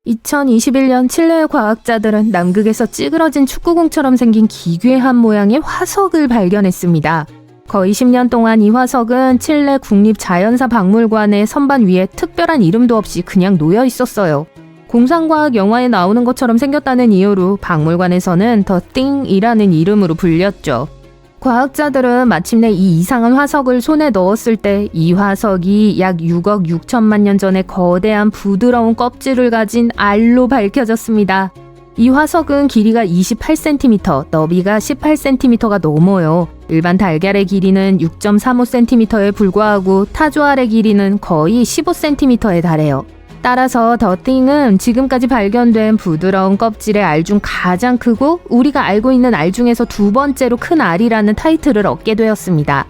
2021년 칠레의 과학자들은 남극에서 찌그러진 축구공처럼 생긴 기괴한 모양의 화석을 발견했습니다. 거의 10년 동안 이 화석은 칠레 국립자연사박물관의 선반 위에 특별한 이름도 없이 그냥 놓여 있었어요. 공상과학 영화에 나오는 것처럼 생겼다는 이유로 박물관에서는 더 띵이라는 이름으로 불렸죠. 과학자들은 마침내 이 이상한 화석을 손에 넣었을 때 이 화석이 약 6억 6천만 년 전에 거대한 부드러운 껍질을 가진 알로 밝혀졌습니다. 이 화석은 길이가 28cm, 너비가 18cm가 넘어요. 일반 달걀의 길이는 6.35cm에 불과하고 타조알의 길이는 거의 15cm에 달해요. 따라서 더띵은 지금까지 발견된 부드러운 껍질의 알 중 가장 크고 우리가 알고 있는 알 중에서 두 번째로 큰 알이라는 타이틀을 얻게 되었습니다.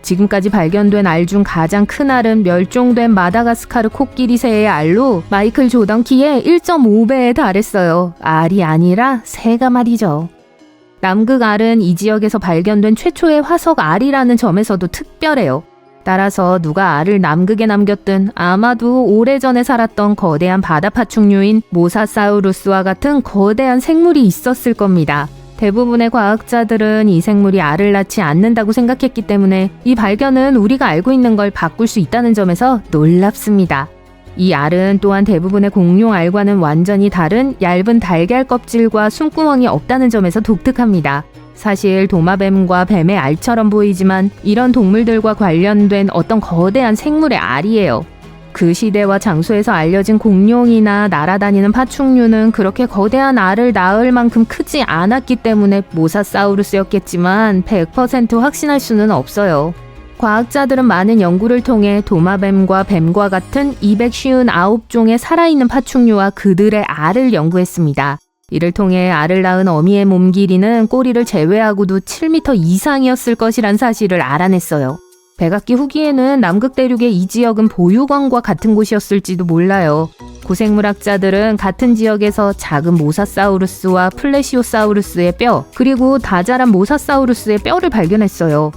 지금까지 발견된 알 중 가장 큰 알은 멸종된 마다가스카르 코끼리새의 알로 마이클 조던 키의 1.5배에 달했어요. 알이 아니라 새가 말이죠. 남극 알은 이 지역에서 발견된 최초의 화석 알이라는 점에서도 특별해요. 따라서 누가 알을 남극에 남겼든 아마도 오래전에 살았던 거대한 바다 파충류인 모사사우루스와 같은 거대한 생물이 있었을 겁니다. 대부분의 과학자들은 이 생물이 알을 낳지 않는다고 생각했기 때문에 이 발견은 우리가 알고 있는 걸 바꿀 수 있다는 점에서 놀랍습니다. 이 알은 또한 대부분의 공룡 알과는 완전히 다른 얇은 달걀 껍질과 숨구멍이 없다는 점에서 독특합니다. 사실 도마뱀과 뱀의 알처럼 보이지만 이런 동물들과 관련된 어떤 거대한 생물의 알이에요. 그 시대와 장소에서 알려진 공룡이나 날아다니는 파충류는 그렇게 거대한 알을 낳을 만큼 크지 않았기 때문에 모사사우루스였겠지만 100% 확신할 수는 없어요. 과학자들은 많은 연구를 통해 도마뱀과 뱀과 같은 259종의 살아있는 파충류와 그들의 알을 연구했습니다. 이를 통해 알을 낳은 어미의 몸 길이는 꼬리를 제외하고도 7m 이상이었을 것이란 사실을 알아냈어요. 백악기 후기에는 남극 대륙의 이 지역은 보유광과 같은 곳이었을지도 몰라요. 고생물학자들은 같은 지역에서 작은 모사사우루스와 플래시오사우루스의 뼈, 그리고 다자란 모사사우루스의 뼈를 발견했어요.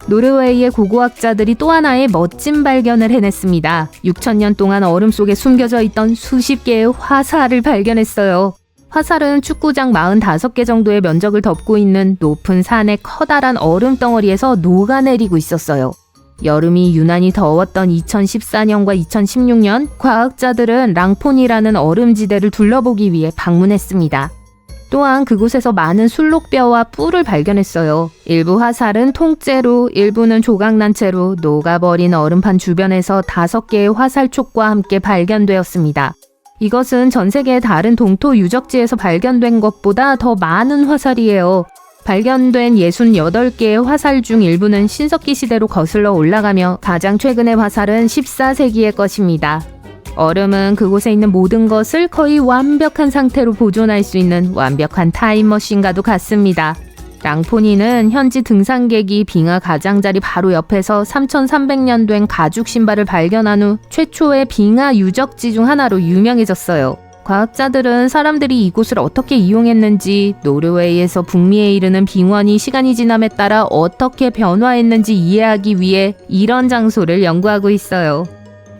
노르웨이의 고고학자들이 또 하나의 멋진 발견을 해냈습니다. 6,000년 동안 얼음 속에 숨겨져 있던 수십 개의 화살을 발견했어요. 화살은 축구장 45개 정도의 면적을 덮고 있는 높은 산의 커다란 얼음 덩어리에서 녹아내리고 있었어요. 여름이 유난히 더웠던 2014년과 2016년, 과학자들은 랑폰이라는 얼음지대를 둘러보기 위해 방문했습니다. 또한 그곳에서 많은 술록뼈와 뿔을 발견했어요. 일부 화살은 통째로, 일부는 조각난 채로 녹아버린 얼음판 주변에서 5개의 화살촉과 함께 발견되었습니다. 이것은 전 세계의 다른 동토 유적지에서 발견된 것보다 더 많은 화살이에요. 발견된 68개의 화살 중 일부는 신석기 시대로 거슬러 올라가며 가장 최근의 화살은 14세기의 것입니다. 얼음은 그곳에 있는 모든 것을 거의 완벽한 상태로 보존할 수 있는 완벽한 타임머신과도 같습니다. 랑포니는 현지 등산객이 빙하 가장자리 바로 옆에서 3,300년 된 가죽 신발을 발견한 후 최초의 빙하 유적지 중 하나로 유명해졌어요. 과학자들은 사람들이 이곳을 어떻게 이용했는지, 노르웨이에서 북미에 이르는 빙원이 시간이 지남에 따라 어떻게 변화했는지 이해하기 위해 이런 장소를 연구하고 있어요.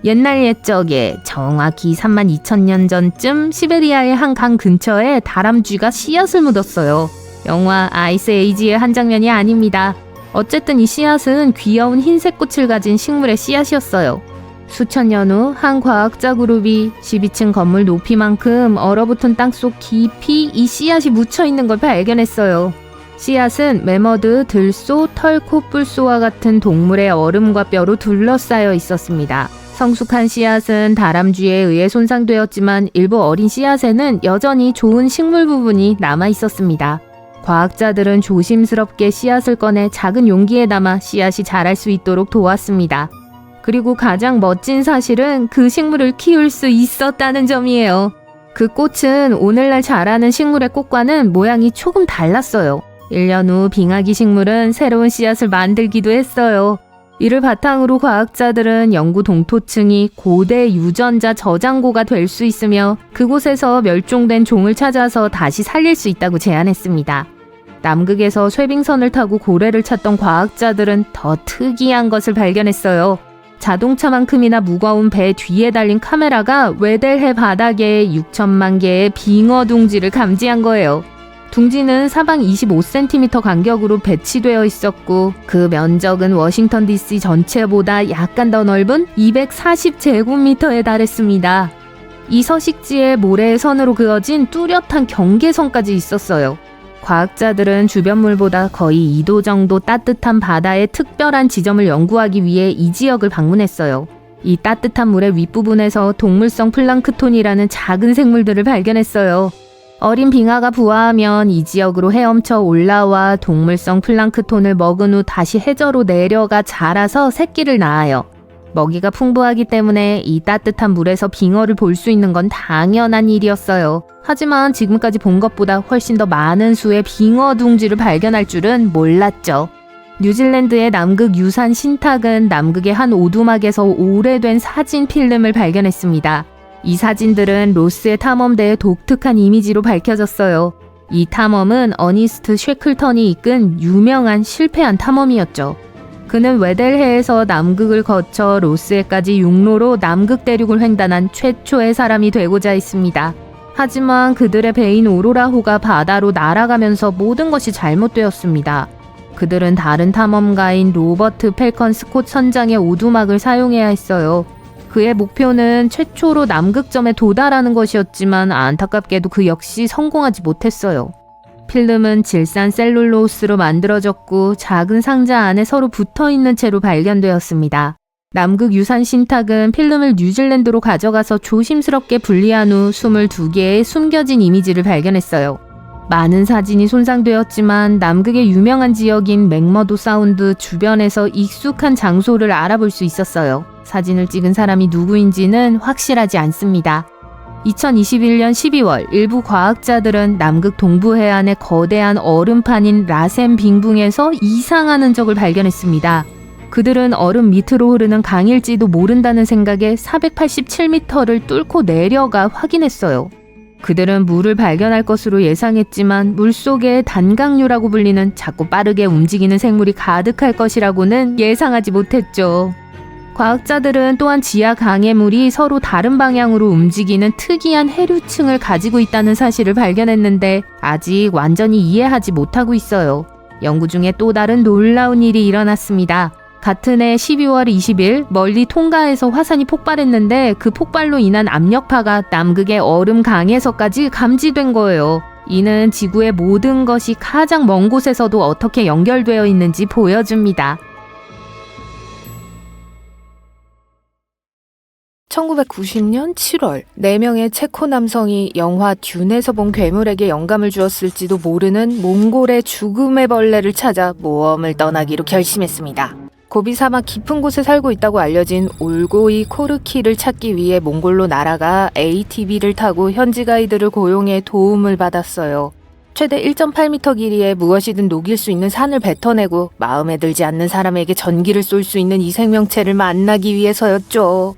옛날 옛적에 정확히 32,000년 전쯤 시베리아의 한 강 근처에 다람쥐가 씨앗을 묻었어요. 영화 아이스 에이지의 한 장면이 아닙니다. 어쨌든 이 씨앗은 귀여운 흰색 꽃을 가진 식물의 씨앗이었어요. 수천 년 후 한 과학자 그룹이 12층 건물 높이만큼 얼어붙은 땅속 깊이 이 씨앗이 묻혀있는 걸 발견했어요. 씨앗은 매머드, 들소, 털코, 뿔소와 같은 동물의 얼음과 뼈로 둘러싸여 있었습니다. 성숙한 씨앗은 다람쥐에 의해 손상되었지만 일부 어린 씨앗에는 여전히 좋은 식물 부분이 남아 있었습니다. 과학자들은 조심스럽게 씨앗을 꺼내 작은 용기에 담아 씨앗이 자랄 수 있도록 도왔습니다. 그리고 가장 멋진 사실은 그 식물을 키울 수 있었다는 점이에요. 그 꽃은 오늘날 자라는 식물의 꽃과는 모양이 조금 달랐어요. 1년 후 빙하기 식물은 새로운 씨앗을 만들기도 했어요. 이를 바탕으로 과학자들은 영구 동토층이 고대 유전자 저장고가 될 수 있으며 그곳에서 멸종된 종을 찾아서 다시 살릴 수 있다고 제안했습니다. 남극에서 쇠빙선을 타고 고래를 찾던 과학자들은 더 특이한 것을 발견했어요. 자동차만큼이나 무거운 배 뒤에 달린 카메라가 웨델해 바닥에 6천만 개의 빙어 둥지를 감지한 거예요. 둥지는 사방 25cm 간격으로 배치되어 있었고 그 면적은 워싱턴 DC 전체보다 약간 더 넓은 240제곱미터에 달했습니다. 이 서식지에 모래의 선으로 그어진 뚜렷한 경계선까지 있었어요. 과학자들은 주변물보다 거의 2도 정도 따뜻한 바다의 특별한 지점을 연구하기 위해 이 지역을 방문했어요. 이 따뜻한 물의 윗부분에서 동물성 플랑크톤이라는 작은 생물들을 발견했어요. 어린 빙하가 부화하면 이 지역으로 헤엄쳐 올라와 동물성 플랑크톤을 먹은 후 다시 해저로 내려가 자라서 새끼를 낳아요. 먹이가 풍부하기 때문에 이 따뜻한 물에서 빙어를 볼 수 있는 건 당연한 일이었어요. 하지만 지금까지 본 것보다 훨씬 더 많은 수의 빙어 둥지를 발견할 줄은 몰랐죠. 뉴질랜드의 남극 유산 신탁은 남극의 한 오두막에서 오래된 사진 필름을 발견했습니다. 이 사진들은 로스의 탐험대의 독특한 이미지로 밝혀졌어요. 이 탐험은 어니스트 쉐클턴이 이끈 유명한 실패한 탐험이었죠. 그는 웨델해에서 남극을 거쳐 로스해까지 육로로 남극 대륙을 횡단한 최초의 사람이 되고자 했습니다. 하지만 그들의 배인 오로라호가 바다로 날아가면서 모든 것이 잘못되었습니다. 그들은 다른 탐험가인 로버트 펠컨 스콧 선장의 오두막을 사용해야 했어요. 그의 목표는 최초로 남극점에 도달하는 것이었지만 안타깝게도 그 역시 성공하지 못했어요. 필름은 질산 셀룰로스로 만들어졌고 작은 상자 안에 서로 붙어있는 채로 발견되었습니다. 남극 유산 신탁은 필름을 뉴질랜드로 가져가서 조심스럽게 분리한 후 22개의 숨겨진 이미지를 발견했어요. 많은 사진이 손상되었지만 남극의 유명한 지역인 맥머도 사운드 주변에서 익숙한 장소를 알아볼 수 있었어요. 사진을 찍은 사람이 누구인지는 확실하지 않습니다. 2021년 12월 일부 과학자들은 남극 동부 해안의 거대한 얼음판인 라셈 빙붕에서 이상한 흔적을 발견했습니다. 그들은 얼음 밑으로 흐르는 강일지도 모른다는 생각에 487m를 뚫고 내려가 확인했어요. 그들은 물을 발견할 것으로 예상했지만 물속에 단강류라고 불리는 작고 빠르게 움직이는 생물이 가득할 것이라고는 예상하지 못했죠. 과학자들은 또한 지하 강해물이 서로 다른 방향으로 움직이는 특이한 해류층을 가지고 있다는 사실을 발견했는데 아직 완전히 이해하지 못하고 있어요. 연구 중에 또 다른 놀라운 일이 일어났습니다. 같은 해 12월 20일 멀리 통가에서 화산이 폭발했는데 그 폭발로 인한 압력파가 남극의 얼음 강에서까지 감지된 거예요. 이는 지구의 모든 것이 가장 먼 곳에서도 어떻게 연결되어 있는지 보여줍니다. 1990년 7월 4명의 체코 남성이 영화 듄에서 본 괴물에게 영감을 주었을지도 모르는 몽골의 죽음의 벌레를 찾아 모험을 떠나기로 결심했습니다. 고비 사막 깊은 곳에 살고 있다고 알려진 올고이 코르키를 찾기 위해 몽골로 날아가 ATV를 타고 현지 가이드를 고용해 도움을 받았어요. 최대 1.8m 길이의 무엇이든 녹일 수 있는 산을 뱉어내고 마음에 들지 않는 사람에게 전기를 쏠 수 있는 이 생명체를 만나기 위해서였죠.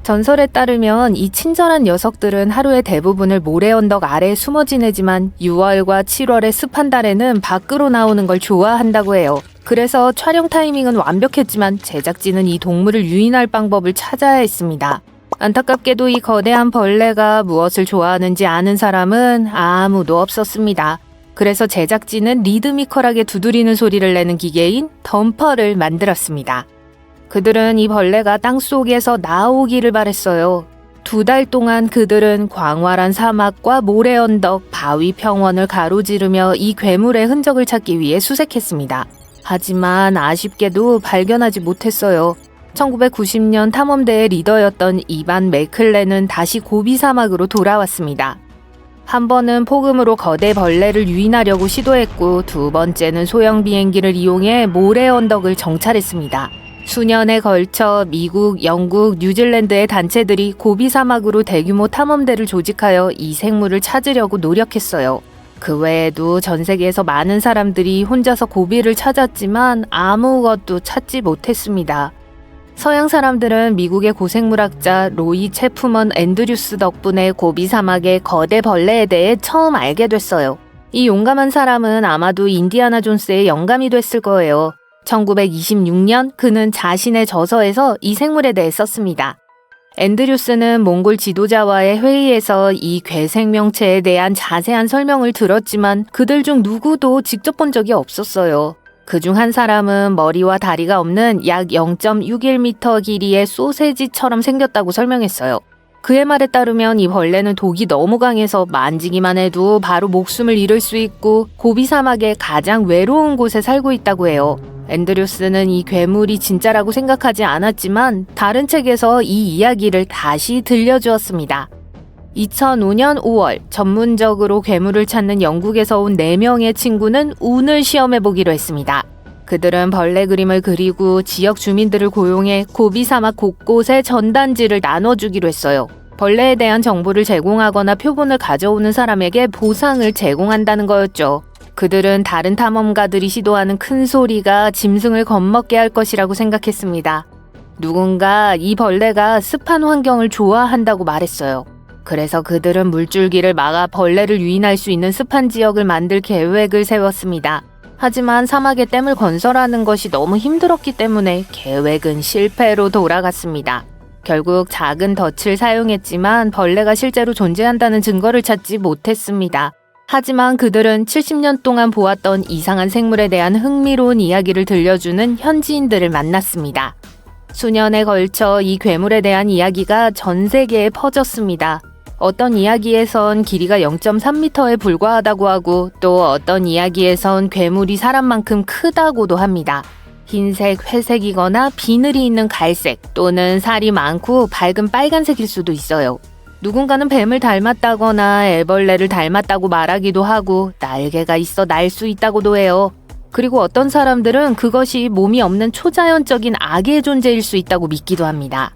전설에 따르면 이 친절한 녀석들은 하루의 대부분을 모래 언덕 아래에 숨어 지내지만 6월과 7월의 습한 달에는 밖으로 나오는 걸 좋아한다고 해요. 그래서 촬영 타이밍은 완벽했지만 제작진은 이 동물을 유인할 방법을 찾아야 했습니다. 안타깝게도 이 거대한 벌레가 무엇을 좋아하는지 아는 사람은 아무도 없었습니다. 그래서 제작진은 리드미컬하게 두드리는 소리를 내는 기계인 덤퍼를 만들었습니다. 그들은 이 벌레가 땅속에서 나오기를 바랬어요. 2달 동안 그들은 광활한 사막과 모래 언덕, 바위 평원을 가로지르며 이 괴물의 흔적을 찾기 위해 수색했습니다. 하지만 아쉽게도 발견하지 못했어요. 1990년 탐험대의 리더였던 이반 맥클렌은 다시 고비 사막으로 돌아왔습니다. 한 번은 폭음으로 거대 벌레를 유인하려고 시도했고 두 번째는 소형 비행기를 이용해 모래 언덕을 정찰했습니다. 수년에 걸쳐 미국, 영국, 뉴질랜드의 단체들이 고비 사막으로 대규모 탐험대를 조직하여 이 생물을 찾으려고 노력했어요. 그 외에도 전 세계에서 많은 사람들이 혼자서 고비를 찾았지만 아무것도 찾지 못했습니다. 서양 사람들은 미국의 고생물학자 로이 체프먼 앤드류스 덕분에 고비 사막의 거대 벌레에 대해 처음 알게 됐어요. 이 용감한 사람은 아마도 인디아나 존스의 영감이 됐을 거예요. 1926년 그는 자신의 저서에서 이 생물에 대해 썼습니다. 앤드류스는 몽골 지도자와의 회의에서 이 괴 생명체에 대한 자세한 설명을 들었지만 그들 중 누구도 직접 본 적이 없었어요. 그중 한 사람은 머리와 다리가 없는 약 0.61m 길이의 소세지처럼 생겼다고 설명했어요. 그의 말에 따르면 이 벌레는 독이 너무 강해서 만지기만 해도 바로 목숨을 잃을 수 있고 고비 사막의 가장 외로운 곳에 살고 있다고 해요. 앤드류스는 이 괴물이 진짜라고 생각하지 않았지만 다른 책에서 이 이야기를 다시 들려주었습니다. 2005년 5월 전문적으로 괴물을 찾는 영국에서 온 4명의 친구는 운을 시험해보기로 했습니다. 그들은 벌레 그림을 그리고 지역 주민들을 고용해 고비 사막 곳곳에 전단지를 나눠주기로 했어요. 벌레에 대한 정보를 제공하거나 표본을 가져오는 사람에게 보상을 제공한다는 거였죠. 그들은 다른 탐험가들이 시도하는 큰 소리가 짐승을 겁먹게 할 것이라고 생각했습니다. 누군가 이 벌레가 습한 환경을 좋아한다고 말했어요. 그래서 그들은 물줄기를 막아 벌레를 유인할 수 있는 습한 지역을 만들 계획을 세웠습니다. 하지만 사막에 댐을 건설하는 것이 너무 힘들었기 때문에 계획은 실패로 돌아갔습니다. 결국 작은 덫을 사용했지만 벌레가 실제로 존재한다는 증거를 찾지 못했습니다. 하지만 그들은 70년 동안 보았던 이상한 생물에 대한 흥미로운 이야기를 들려주는 현지인들을 만났습니다. 수년에 걸쳐 이 괴물에 대한 이야기가 전 세계에 퍼졌습니다. 어떤 이야기에선 길이가 0.3m에 불과하다고 하고 또 어떤 이야기에선 괴물이 사람만큼 크다고도 합니다. 흰색, 회색이거나 비늘이 있는 갈색 또는 살이 많고 밝은 빨간색일 수도 있어요. 누군가는 뱀을 닮았다거나 애벌레를 닮았다고 말하기도 하고 날개가 있어 날 수 있다고도 해요. 그리고 어떤 사람들은 그것이 몸이 없는 초자연적인 악의 존재일 수 있다고 믿기도 합니다.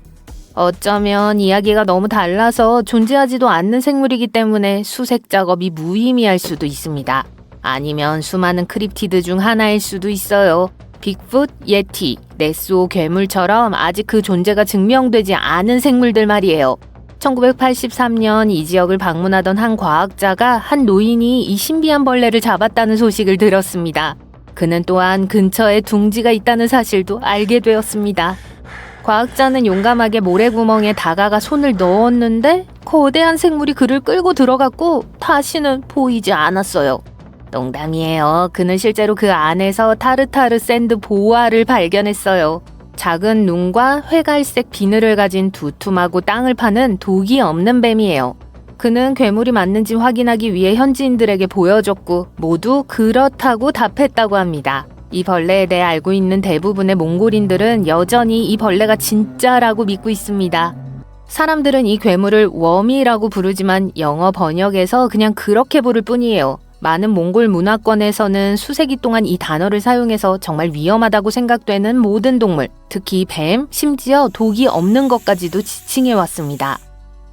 어쩌면 이야기가 너무 달라서 존재하지도 않는 생물이기 때문에 수색 작업이 무의미할 수도 있습니다. 아니면 수많은 크립티드 중 하나일 수도 있어요. 빅풋, 예티, 네스호 괴물처럼 아직 그 존재가 증명되지 않은 생물들 말이에요. 1983년 이 지역을 방문하던 한 과학자가 한 노인이 이 신비한 벌레를 잡았다는 소식을 들었습니다. 그는 또한 근처에 둥지가 있다는 사실도 알게 되었습니다. 과학자는 용감하게 모래구멍에 다가가 손을 넣었는데 거대한 생물이 그를 끌고 들어갔고 다시는 보이지 않았어요. 농담이에요. 그는 실제로 그 안에서 타르타르 샌드 보아를 발견했어요. 작은 눈과 회갈색 비늘을 가진 두툼하고 땅을 파는 독이 없는 뱀이에요. 그는 괴물이 맞는지 확인하기 위해 현지인들에게 보여줬고 모두 그렇다고 답했다고 합니다. 이 벌레에 대해 알고 있는 대부분의 몽골인들은 여전히 이 벌레가 진짜라고 믿고 있습니다. 사람들은 이 괴물을 워미라고 부르지만 영어 번역에서 그냥 그렇게 부를 뿐이에요. 많은 몽골 문화권에서는 수세기 동안 이 단어를 사용해서 정말 위험하다고 생각되는 모든 동물, 특히 뱀, 심지어 독이 없는 것까지도 지칭해왔습니다.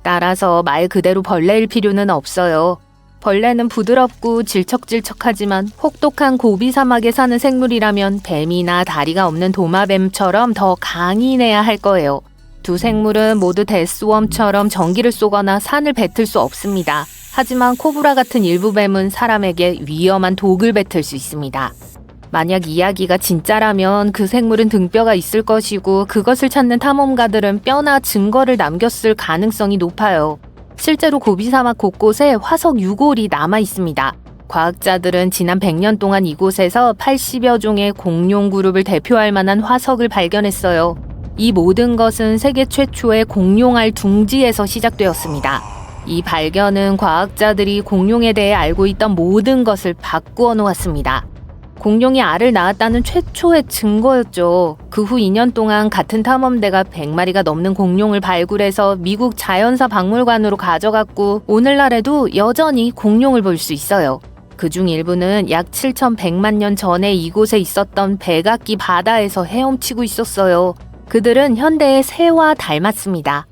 따라서 말 그대로 벌레일 필요는 없어요. 벌레는 부드럽고 질척질척하지만 혹독한 고비 사막에 사는 생물이라면 뱀이나 다리가 없는 도마뱀처럼 더 강인해야 할 거예요. 두 생물은 모두 데스웜처럼 전기를 쏘거나 산을 뱉을 수 없습니다. 하지만 코브라 같은 일부 뱀은 사람에게 위험한 독을 뱉을 수 있습니다. 만약 이야기가 진짜라면 그 생물은 등뼈가 있을 것이고 그것을 찾는 탐험가들은 뼈나 증거를 남겼을 가능성이 높아요. 실제로 고비 사막 곳곳에 화석 유골이 남아 있습니다. 과학자들은 지난 100년 동안 이곳에서 80여 종의 공룡 그룹을 대표할 만한 화석을 발견했어요. 이 모든 것은 세계 최초의 공룡알 둥지에서 시작되었습니다. 이 발견은 과학자들이 공룡에 대해 알고 있던 모든 것을 바꾸어 놓았습니다. 공룡이 알을 낳았다는 최초의 증거였죠. 그 후 2년 동안 같은 탐험대가 100마리가 넘는 공룡을 발굴해서 미국 자연사 박물관으로 가져갔고 오늘날에도 여전히 공룡을 볼 수 있어요. 그중 일부는 약 7,100만 년 전에 이곳에 있었던 백악기 바다에서 헤엄치고 있었어요. 그들은 현대의 새와 닮았습니다.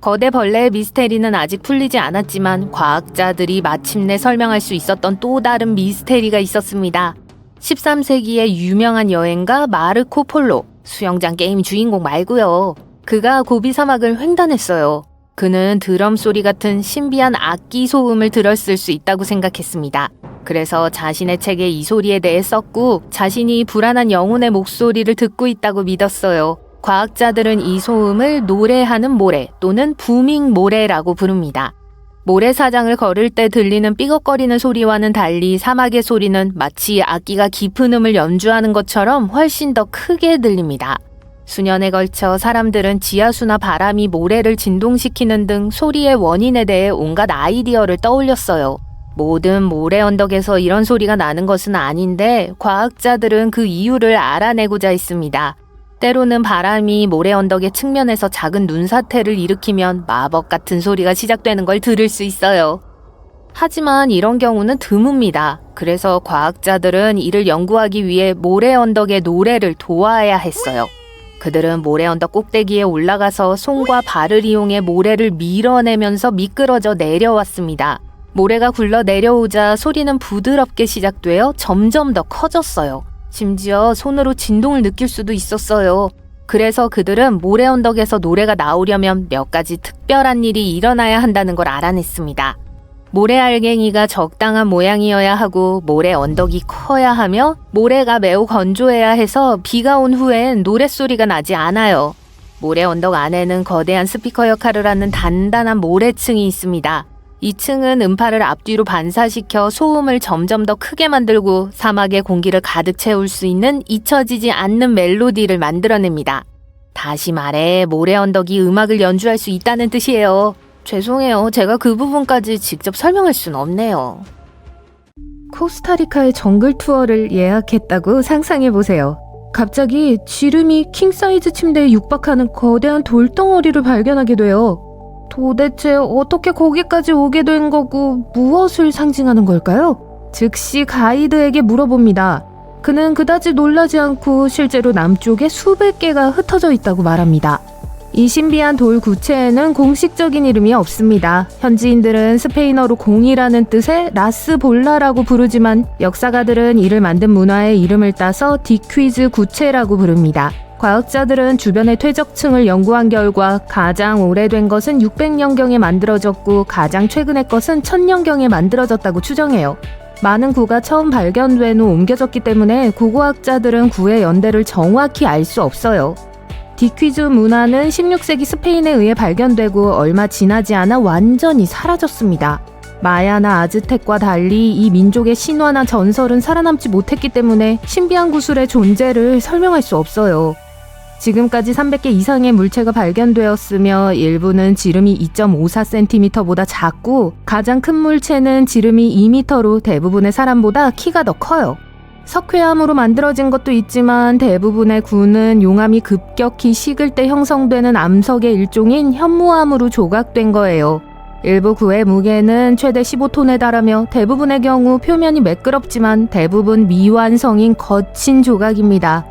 거대 벌레의 미스테리는 아직 풀리지 않았지만 과학자들이 마침내 설명할 수 있었던 또 다른 미스테리가 있었습니다. 13세기의 유명한 여행가 마르코 폴로, 수영장 게임 주인공 말고요. 그가 고비 사막을 횡단했어요. 그는 드럼 소리 같은 신비한 악기 소음을 들었을 수 있다고 생각했습니다. 그래서 자신의 책에 이 소리에 대해 썼고 자신이 불안한 영혼의 목소리를 듣고 있다고 믿었어요. 과학자들은 이 소음을 노래하는 모래 또는 부밍 모래라고 부릅니다. 모래사장을 걸을 때 들리는 삐걱거리는 소리와는 달리 사막의 소리는 마치 악기가 깊은 음을 연주하는 것처럼 훨씬 더 크게 들립니다. 수년에 걸쳐 사람들은 지하수나 바람이 모래를 진동시키는 등 소리의 원인에 대해 온갖 아이디어를 떠올렸어요. 모든 모래 언덕에서 이런 소리가 나는 것은 아닌데 과학자들은 그 이유를 알아내고자 했습니다. 때로는 바람이 모래 언덕의 측면에서 작은 눈사태를 일으키면 마법 같은 소리가 시작되는 걸 들을 수 있어요. 하지만 이런 경우는 드뭅니다. 그래서 과학자들은 이를 연구하기 위해 모래 언덕의 노래를 도와야 했어요. 그들은 모래 언덕 꼭대기에 올라가서 손과 발을 이용해 모래를 밀어내면서 미끄러져 내려왔습니다. 모래가 굴러 내려오자 소리는 부드럽게 시작되어 점점 더 커졌어요. 심지어 손으로 진동을 느낄 수도 있었어요. 그래서 그들은 모래 언덕에서 노래가 나오려면 몇 가지 특별한 일이 일어나야 한다는 걸 알아냈습니다. 모래 알갱이가 적당한 모양이어야 하고 모래 언덕이 커야 하며 모래가 매우 건조해야 해서 비가 온 후엔 노랫소리가 나지 않아요. 모래 언덕 안에는 거대한 스피커 역할을 하는 단단한 모래층이 있습니다. 이 층은 음파를 앞뒤로 반사시켜 소음을 점점 더 크게 만들고 사막의 공기를 가득 채울 수 있는 잊혀지지 않는 멜로디를 만들어냅니다. 다시 말해 모래 언덕이 음악을 연주할 수 있다는 뜻이에요. 죄송해요. 제가 그 부분까지 직접 설명할 순 없네요. 코스타리카의 정글 투어를 예약했다고 상상해보세요. 갑자기 지름이 킹사이즈 침대에 육박하는 거대한 돌덩어리를 발견하게 돼요. 도대체 어떻게 거기까지 오게 된 거고 무엇을 상징하는 걸까요? 즉시 가이드에게 물어봅니다. 그는 그다지 놀라지 않고 실제로 남쪽에 수백 개가 흩어져 있다고 말합니다. 이 신비한 돌 구체에는 공식적인 이름이 없습니다. 현지인들은 스페인어로 공이라는 뜻의 라스볼라라고 부르지만 역사가들은 이를 만든 문화의 이름을 따서 디퀴즈 구체라고 부릅니다. 과학자들은 주변의 퇴적층을 연구한 결과 가장 오래된 것은 600년경에 만들어졌고 가장 최근의 것은 1000년경에 만들어졌다고 추정해요. 많은 구가 처음 발견된 후 옮겨졌기 때문에 고고학자들은 구의 연대를 정확히 알 수 없어요. 디퀴즈 문화는 16세기 스페인에 의해 발견되고 얼마 지나지 않아 완전히 사라졌습니다. 마야나 아즈텍과 달리 이 민족의 신화나 전설은 살아남지 못했기 때문에 신비한 구슬의 존재를 설명할 수 없어요. 지금까지 300개 이상의 물체가 발견되었으며 일부는 지름이 2.54cm보다 작고 가장 큰 물체는 지름이 2m로 대부분의 사람보다 키가 더 커요. 석회암으로 만들어진 것도 있지만 대부분의 구는 용암이 급격히 식을 때 형성되는 암석의 일종인 현무암으로 조각된 거예요. 일부 구의 무게는 최대 15톤에 달하며 대부분의 경우 표면이 매끄럽지만 대부분 미완성인 거친 조각입니다.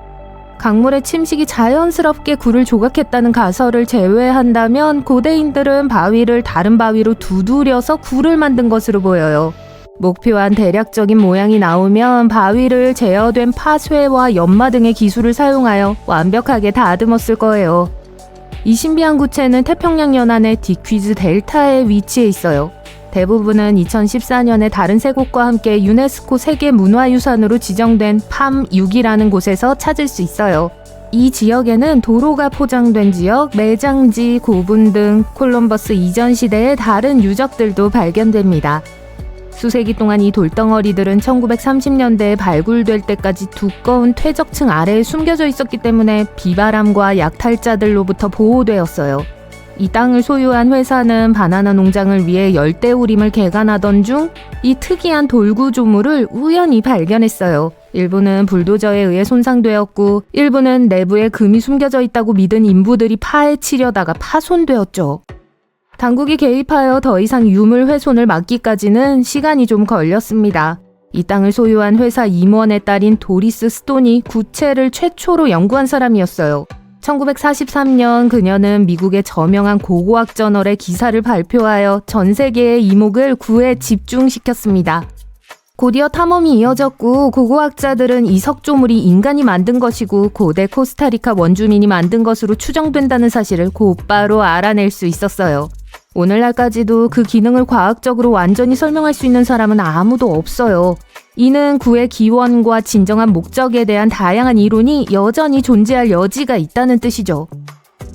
강물의 침식이 자연스럽게 구를 조각했다는 가설을 제외한다면 고대인들은 바위를 다른 바위로 두드려서 구를 만든 것으로 보여요. 목표한 대략적인 모양이 나오면 바위를 제어된 파쇄와 연마 등의 기술을 사용하여 완벽하게 다듬었을 거예요. 이 신비한 구체는 태평양 연안의 디퀴즈 델타에 위치해 있어요. 대부분은 2014년에 다른 세 곳과 함께 유네스코 세계문화유산으로 지정된 팜6이라는 곳에서 찾을 수 있어요. 이 지역에는 도로가 포장된 지역, 매장지, 고분 등 콜럼버스 이전 시대의 다른 유적들도 발견됩니다. 수세기 동안 이 돌덩어리들은 1930년대에 발굴될 때까지 두꺼운 퇴적층 아래에 숨겨져 있었기 때문에 비바람과 약탈자들로부터 보호되었어요. 이 땅을 소유한 회사는 바나나 농장을 위해 열대우림을 개간하던 중 이 특이한 돌구조물을 우연히 발견했어요. 일부는 불도저에 의해 손상되었고 일부는 내부에 금이 숨겨져 있다고 믿은 인부들이 파헤치려다가 파손되었죠. 당국이 개입하여 더 이상 유물 훼손을 막기까지는 시간이 좀 걸렸습니다. 이 땅을 소유한 회사 임원의 딸인 도리스 스톤이 구체를 최초로 연구한 사람이었어요. 1943년 그녀는 미국의 저명한 고고학 저널에 기사를 발표하여 전 세계의 이목을 구에 집중시켰습니다. 곧이어 탐험이 이어졌고 고고학자들은 이 석조물이 인간이 만든 것이고 고대 코스타리카 원주민이 만든 것으로 추정된다는 사실을 곧바로 알아낼 수 있었어요. 오늘날까지도 그 기능을 과학적으로 완전히 설명할 수 있는 사람은 아무도 없어요. 이는 구의 기원과 진정한 목적에 대한 다양한 이론이 여전히 존재할 여지가 있다는 뜻이죠.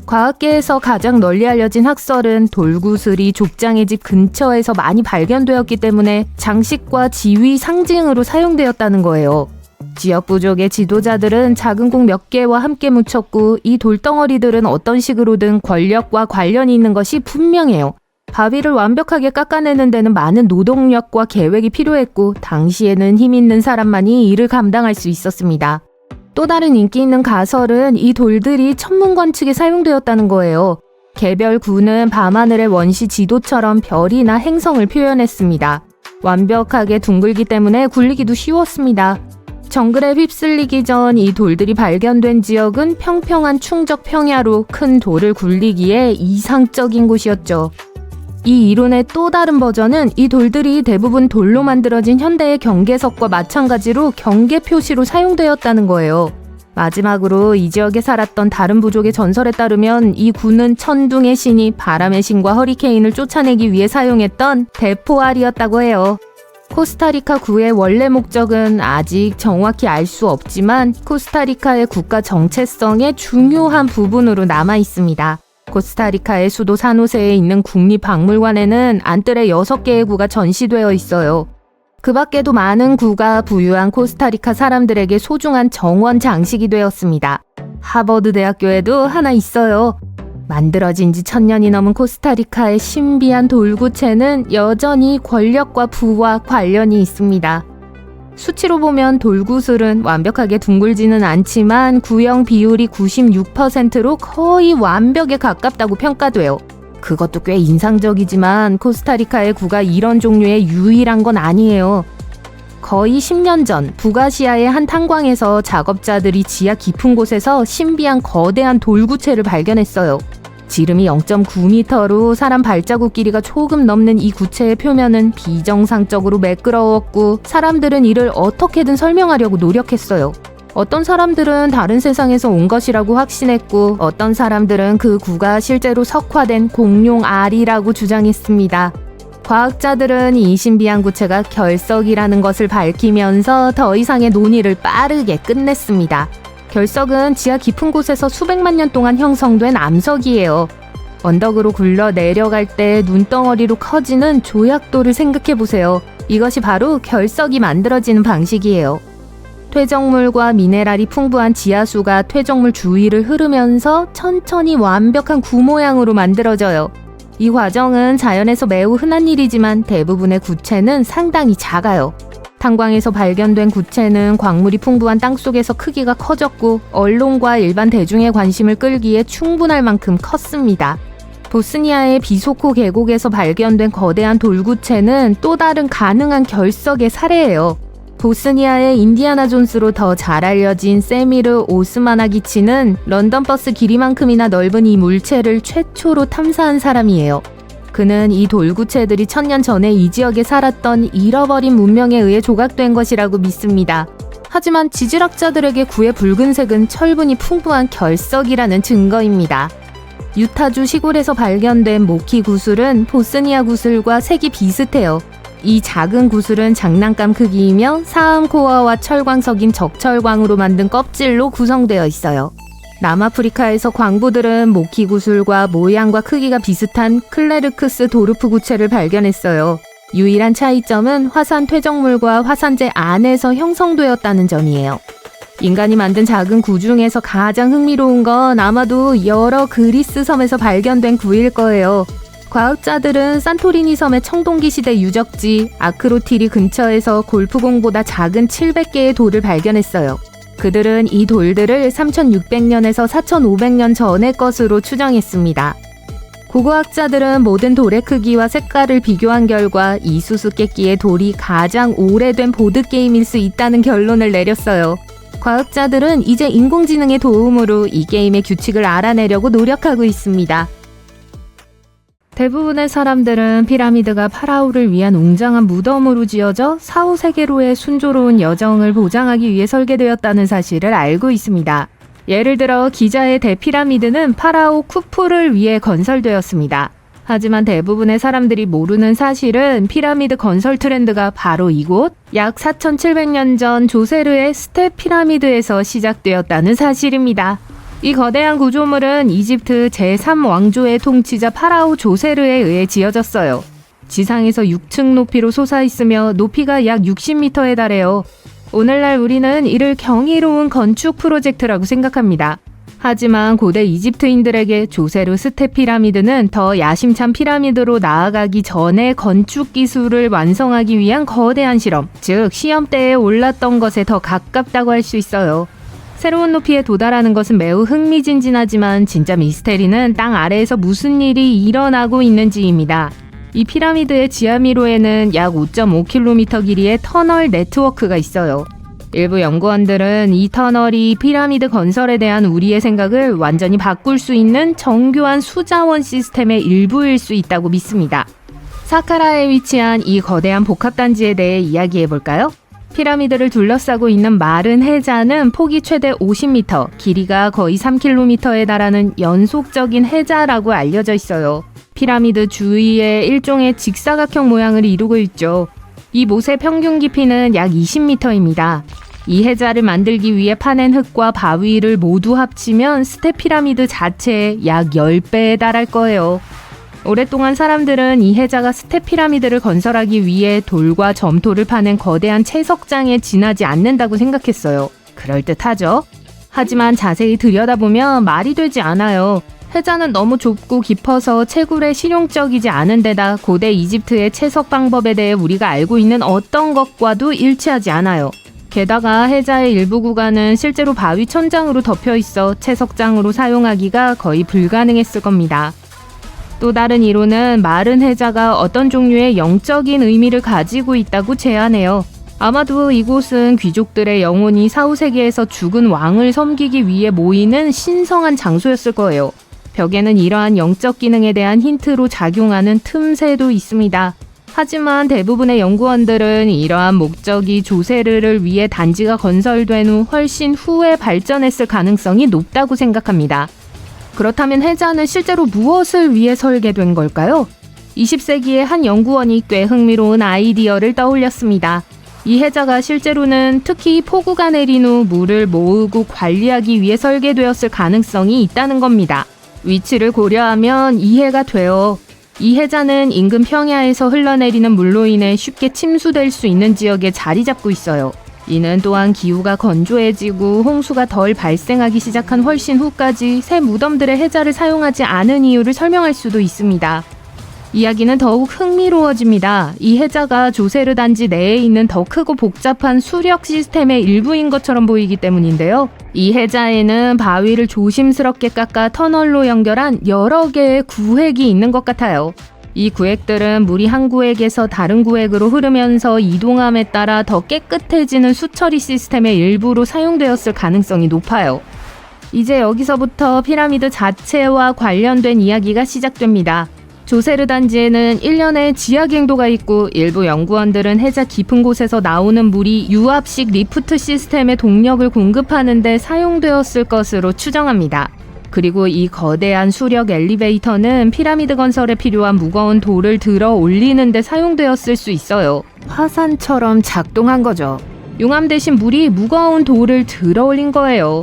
과학계에서 가장 널리 알려진 학설은 돌구슬이 족장의 집 근처에서 많이 발견되었기 때문에 장식과 지위 상징으로 사용되었다는 거예요. 지역 부족의 지도자들은 작은 공 몇 개와 함께 묻혔고 이 돌덩어리들은 어떤 식으로든 권력과 관련이 있는 것이 분명해요. 바위를 완벽하게 깎아내는 데는 많은 노동력과 계획이 필요했고 당시에는 힘 있는 사람만이 이를 감당할 수 있었습니다. 또 다른 인기 있는 가설은 이 돌들이 천문관측에 사용되었다는 거예요. 개별 구는 밤하늘의 원시 지도처럼 별이나 행성을 표현했습니다. 완벽하게 둥글기 때문에 굴리기도 쉬웠습니다. 정글에 휩쓸리기 전 이 돌들이 발견된 지역은 평평한 충적 평야로 큰 돌을 굴리기에 이상적인 곳이었죠. 이 이론의 또 다른 버전은 이 돌들이 대부분 돌로 만들어진 현대의 경계석과 마찬가지로 경계 표시로 사용되었다는 거예요. 마지막으로 이 지역에 살았던 다른 부족의 전설에 따르면 이 구는 천둥의 신이 바람의 신과 허리케인을 쫓아내기 위해 사용했던 대포알이었다고 해요. 코스타리카 구의 원래 목적은 아직 정확히 알 수 없지만 코스타리카의 국가 정체성의 중요한 부분으로 남아 있습니다. 코스타리카의 수도 산호세에 있는 국립박물관에는 안뜰의 6개의 구가 전시되어 있어요. 그 밖에도 많은 구가 부유한 코스타리카 사람들에게 소중한 정원 장식이 되었습니다. 하버드 대학교에도 하나 있어요. 만들어진 지 1000년이 넘은 코스타리카의 신비한 돌구체는 여전히 권력과 부와 관련이 있습니다. 수치로 보면 돌구슬은 완벽하게 둥글지는 않지만 구형 비율이 96%로 거의 완벽에 가깝다고 평가돼요. 그것도 꽤 인상적이지만 코스타리카의 구가 이런 종류의 유일한 건 아니에요. 거의 10년 전 북아시아의 한 탄광에서 작업자들이 지하 깊은 곳에서 신비한 거대한 돌구체를 발견했어요. 지름이 0.9m로 사람 발자국 길이가 조금 넘는 이 구체의 표면은 비정상적으로 매끄러웠고 사람들은 이를 어떻게든 설명하려고 노력했어요. 어떤 사람들은 다른 세상에서 온 것이라고 확신했고 어떤 사람들은 그 구가 실제로 석화된 공룡 알이라고 주장했습니다. 과학자들은 이 신비한 구체가 결석이라는 것을 밝히면서 더 이상의 논의를 빠르게 끝냈습니다. 결석은 지하 깊은 곳에서 수백만 년 동안 형성된 암석이에요. 언덕으로 굴러 내려갈 때 눈덩어리로 커지는 조약돌을 생각해보세요. 이것이 바로 결석이 만들어지는 방식이에요. 퇴적물과 미네랄이 풍부한 지하수가 퇴적물 주위를 흐르면서 천천히 완벽한 구 모양으로 만들어져요. 이 과정은 자연에서 매우 흔한 일이지만 대부분의 구체는 상당히 작아요. 탄광에서 발견된 구체는 광물이 풍부한 땅속에서 크기가 커졌고 언론과 일반 대중의 관심을 끌기에 충분할 만큼 컸습니다. 보스니아의 비소코 계곡에서 발견된 거대한 돌구체는 또 다른 가능한 결석의 사례예요. 보스니아의 인디아나 존스로 더 잘 알려진 세미르 오스마나기치는 런던 버스 길이만큼이나 넓은 이 물체를 최초로 탐사한 사람이에요. 그는 이 돌구체들이 1000년 전에 이 지역에 살았던 잃어버린 문명에 의해 조각된 것이라고 믿습니다. 하지만 지질학자들에게 구의 붉은색은 철분이 풍부한 결석이라는 증거입니다. 유타주 시골에서 발견된 모키 구슬은 보스니아 구슬과 색이 비슷해요. 이 작은 구슬은 장난감 크기이며 사암코어와 철광석인 적철광으로 만든 껍질로 구성되어 있어요. 남아프리카에서 광부들은 모키 구슬과 모양과 크기가 비슷한 클레르크스 도르프 구체를 발견했어요. 유일한 차이점은 화산 퇴적물과 화산재 안에서 형성되었다는 점이에요. 인간이 만든 작은 구 중에서 가장 흥미로운 건 아마도 여러 그리스 섬에서 발견된 구일 거예요. 과학자들은 산토리니 섬의 청동기 시대 유적지 아크로티리 근처에서 골프공보다 작은 700개의 돌을 발견했어요. 그들은 이 돌들을 3600년에서 4500년 전의 것으로 추정했습니다. 고고학자들은 모든 돌의 크기와 색깔을 비교한 결과 이 수수께끼의 돌이 가장 오래된 보드게임일 수 있다는 결론을 내렸어요. 과학자들은 이제 인공지능의 도움으로 이 게임의 규칙을 알아내려고 노력하고 있습니다. 대부분의 사람들은 피라미드가 파라오를 위한 웅장한 무덤으로 지어져 사후 세계로의 순조로운 여정을 보장하기 위해 설계되었다는 사실을 알고 있습니다. 예를 들어 기자의 대피라미드는 파라오 쿠푸를 위해 건설되었습니다. 하지만 대부분의 사람들이 모르는 사실은 피라미드 건설 트렌드가 바로 이곳 약 4,700년 전 조세르의 스텝 피라미드에서 시작되었다는 사실입니다. 이 거대한 구조물은 이집트 제3왕조의 통치자 파라오 조세르에 의해 지어졌어요. 지상에서 6층 높이로 솟아있으며 높이가 약 60m에 달해요. 오늘날 우리는 이를 경이로운 건축 프로젝트라고 생각합니다. 하지만 고대 이집트인들에게 조세르 스텝 피라미드는 더 야심찬 피라미드로 나아가기 전에 건축 기술을 완성하기 위한 거대한 실험, 즉 시험대에 올랐던 것에 더 가깝다고 할 수 있어요. 새로운 높이에 도달하는 것은 매우 흥미진진하지만 진짜 미스테리는 땅 아래에서 무슨 일이 일어나고 있는지입니다. 이 피라미드의 지하미로에는 약 5.5km 길이의 터널 네트워크가 있어요. 일부 연구원들은 이 터널이 피라미드 건설에 대한 우리의 생각을 완전히 바꿀 수 있는 정교한 수자원 시스템의 일부일 수 있다고 믿습니다. 사카라에 위치한 이 거대한 복합단지에 대해 이야기해볼까요? 피라미드를 둘러싸고 있는 마른 해자는 폭이 최대 50m, 길이가 거의 3km에 달하는 연속적인 해자라고 알려져 있어요. 피라미드 주위에 일종의 직사각형 모양을 이루고 있죠. 이 못의 평균 깊이는 약 20m입니다. 이 해자를 만들기 위해 파낸 흙과 바위를 모두 합치면 스텝 피라미드 자체의 약 10배에 달할 거예요. 오랫동안 사람들은 이 해자가 스텝 피라미드를 건설하기 위해 돌과 점토를 파낸 거대한 채석장에 지나지 않는다고 생각했어요. 그럴듯하죠? 하지만 자세히 들여다보면 말이 되지 않아요. 해자는 너무 좁고 깊어서 채굴에 실용적이지 않은 데다 고대 이집트의 채석 방법에 대해 우리가 알고 있는 어떤 것과도 일치하지 않아요. 게다가 해자의 일부 구간은 실제로 바위 천장으로 덮여 있어 채석장으로 사용하기가 거의 불가능했을 겁니다. 또 다른 이론은 마른 해자가 어떤 종류의 영적인 의미를 가지고 있다고 제안해요. 아마도 이곳은 귀족들의 영혼이 사후세계에서 죽은 왕을 섬기기 위해 모이는 신성한 장소였을 거예요. 벽에는 이러한 영적 기능에 대한 힌트로 작용하는 틈새도 있습니다. 하지만 대부분의 연구원들은 이러한 목적이 조세르를 위해 단지가 건설된 후 훨씬 후에 발전했을 가능성이 높다고 생각합니다. 그렇다면 해자는 실제로 무엇을 위해 설계된 걸까요? 20세기의 한 연구원이 꽤 흥미로운 아이디어를 떠올렸습니다. 이 해자가 실제로는 특히 폭우가 내린 후 물을 모으고 관리하기 위해 설계되었을 가능성이 있다는 겁니다. 위치를 고려하면 이해가 돼요. 이 해자는 인근 평야에서 흘러내리는 물로 인해 쉽게 침수될 수 있는 지역에 자리 잡고 있어요. 이는 또한 기후가 건조해지고 홍수가 덜 발생하기 시작한 훨씬 후까지 새 무덤들의 해자를 사용하지 않은 이유를 설명할 수도 있습니다. 이야기는 더욱 흥미로워집니다. 이 해자가 조세르 단지 내에 있는 더 크고 복잡한 수력 시스템의 일부인 것처럼 보이기 때문인데요. 이 해자에는 바위를 조심스럽게 깎아 터널로 연결한 여러 개의 구획이 있는 것 같아요. 이 구획들은 물이 한 구획에서 다른 구획으로 흐르면서 이동함에 따라 더 깨끗해지는 수처리 시스템의 일부로 사용되었을 가능성이 높아요. 이제 여기서부터 피라미드 자체와 관련된 이야기가 시작됩니다. 조세르 단지에는 1년에 지하 갱도가 있고 일부 연구원들은 해자 깊은 곳에서 나오는 물이 유압식 리프트 시스템의 동력을 공급하는 데 사용되었을 것으로 추정합니다. 그리고 이 거대한 수력 엘리베이터는 피라미드 건설에 필요한 무거운 돌을 들어 올리는 데 사용되었을 수 있어요. 화산처럼 작동한 거죠. 용암 대신 물이 무거운 돌을 들어 올린 거예요.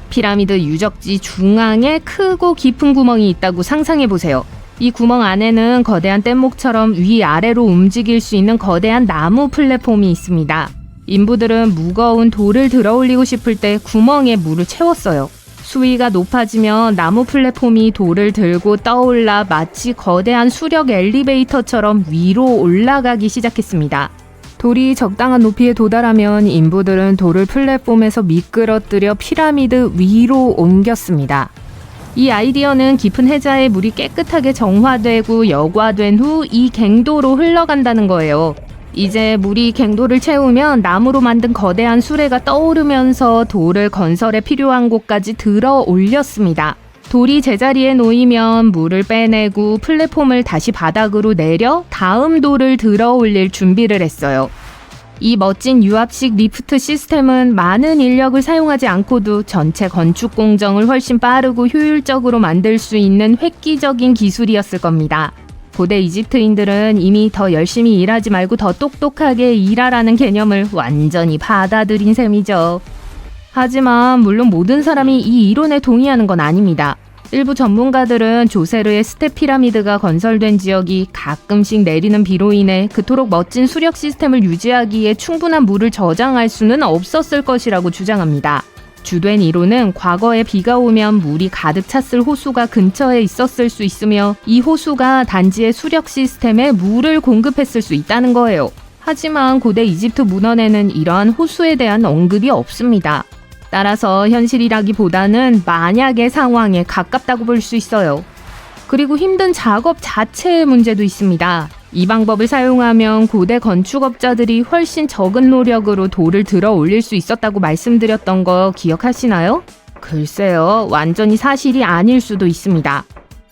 피라미드 유적지 중앙에 크고 깊은 구멍이 있다고 상상해보세요. 이 구멍 안에는 거대한 뗏목처럼 위아래로 움직일 수 있는 거대한 나무 플랫폼이 있습니다. 인부들은 무거운 돌을 들어 올리고 싶을 때 구멍에 물을 채웠어요. 수위가 높아지면 나무 플랫폼이 돌을 들고 떠올라 마치 거대한 수력 엘리베이터처럼 위로 올라가기 시작했습니다. 돌이 적당한 높이에 도달하면 인부들은 돌을 플랫폼에서 미끄러뜨려 피라미드 위로 옮겼습니다. 이 아이디어는 깊은 해자에 물이 깨끗하게 정화되고 여과된 후 이 갱도로 흘러간다는 거예요. 이제 물이 갱도를 채우면 나무로 만든 거대한 수레가 떠오르면서 돌을 건설에 필요한 곳까지 들어 올렸습니다. 돌이 제자리에 놓이면 물을 빼내고 플랫폼을 다시 바닥으로 내려 다음 돌을 들어 올릴 준비를 했어요. 이 멋진 유압식 리프트 시스템은 많은 인력을 사용하지 않고도 전체 건축 공정을 훨씬 빠르고 효율적으로 만들 수 있는 획기적인 기술이었을 겁니다. 고대 이집트인들은 이미 더 열심히 일하지 말고 더 똑똑하게 일하라는 개념을 완전히 받아들인 셈이죠. 하지만 물론 모든 사람이 이 이론에 동의하는 건 아닙니다. 일부 전문가들은 조세르의 스텝 피라미드가 건설된 지역이 가끔씩 내리는 비로 인해 그토록 멋진 수력 시스템을 유지하기에 충분한 물을 저장할 수는 없었을 것이라고 주장합니다. 주된 이론은 과거에 비가 오면 물이 가득 찼을 호수가 근처에 있었을 수 있으며 이 호수가 단지의 수력 시스템에 물을 공급했을 수 있다는 거예요. 하지만 고대 이집트 문헌에는 이러한 호수에 대한 언급이 없습니다. 따라서 현실이라기보다는 만약의 상황에 가깝다고 볼 수 있어요. 그리고 힘든 작업 자체의 문제도 있습니다. 이 방법을 사용하면 고대 건축업자들이 훨씬 적은 노력으로 돌을 들어 올릴 수 있었다고 말씀드렸던 거 기억하시나요? 글쎄요, 완전히 사실이 아닐 수도 있습니다.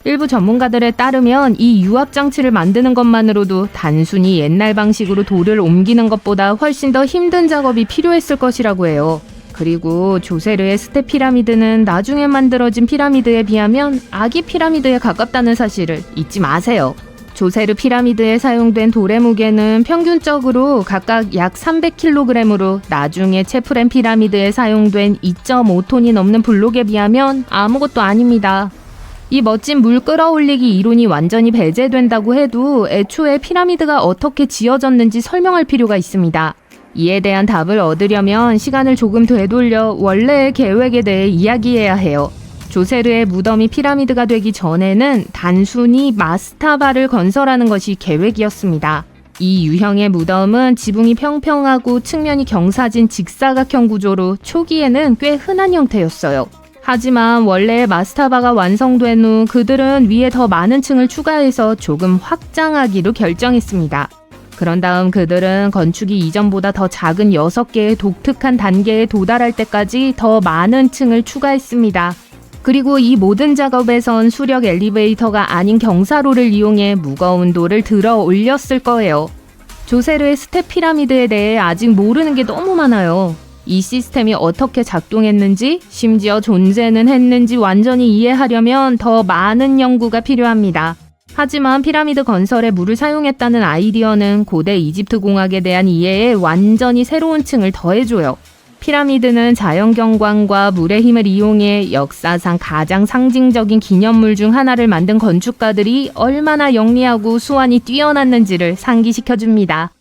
일부 전문가들에 따르면 이 유압 장치를 만드는 것만으로도 단순히 옛날 방식으로 돌을 옮기는 것보다 훨씬 더 힘든 작업이 필요했을 것이라고 해요. 그리고 조세르의 스텝 피라미드는 나중에 만들어진 피라미드에 비하면 아기 피라미드에 가깝다는 사실을 잊지 마세요. 조세르 피라미드에 사용된 돌의 무게는 평균적으로 각각 약 300kg으로 나중에 체프렘 피라미드에 사용된 2.5톤이 넘는 블록에 비하면 아무것도 아닙니다. 이 멋진 물 끌어올리기 이론이 완전히 배제된다고 해도 애초에 피라미드가 어떻게 지어졌는지 설명할 필요가 있습니다. 이에 대한 답을 얻으려면 시간을 조금 되돌려 원래의 계획에 대해 이야기해야 해요. 조세르의 무덤이 피라미드가 되기 전에는 단순히 마스타바를 건설하는 것이 계획이었습니다. 이 유형의 무덤은 지붕이 평평하고 측면이 경사진 직사각형 구조로 초기에는 꽤 흔한 형태였어요. 하지만 원래의 마스타바가 완성된 후 그들은 위에 더 많은 층을 추가해서 조금 확장하기로 결정했습니다. 그런 다음 그들은 건축이 이전보다 더 작은 6개의 독특한 단계에 도달할 때까지 더 많은 층을 추가했습니다. 그리고 이 모든 작업에선 수력 엘리베이터가 아닌 경사로를 이용해 무거운 돌을 들어 올렸을 거예요. 조세르의 스텝 피라미드에 대해 아직 모르는 게 너무 많아요. 이 시스템이 어떻게 작동했는지, 심지어 존재는 했는지 완전히 이해하려면 더 많은 연구가 필요합니다. 하지만 피라미드 건설에 물을 사용했다는 아이디어는 고대 이집트 공학에 대한 이해에 완전히 새로운 층을 더해줘요. 피라미드는 자연경관과 물의 힘을 이용해 역사상 가장 상징적인 기념물 중 하나를 만든 건축가들이 얼마나 영리하고 수완이 뛰어났는지를 상기시켜줍니다.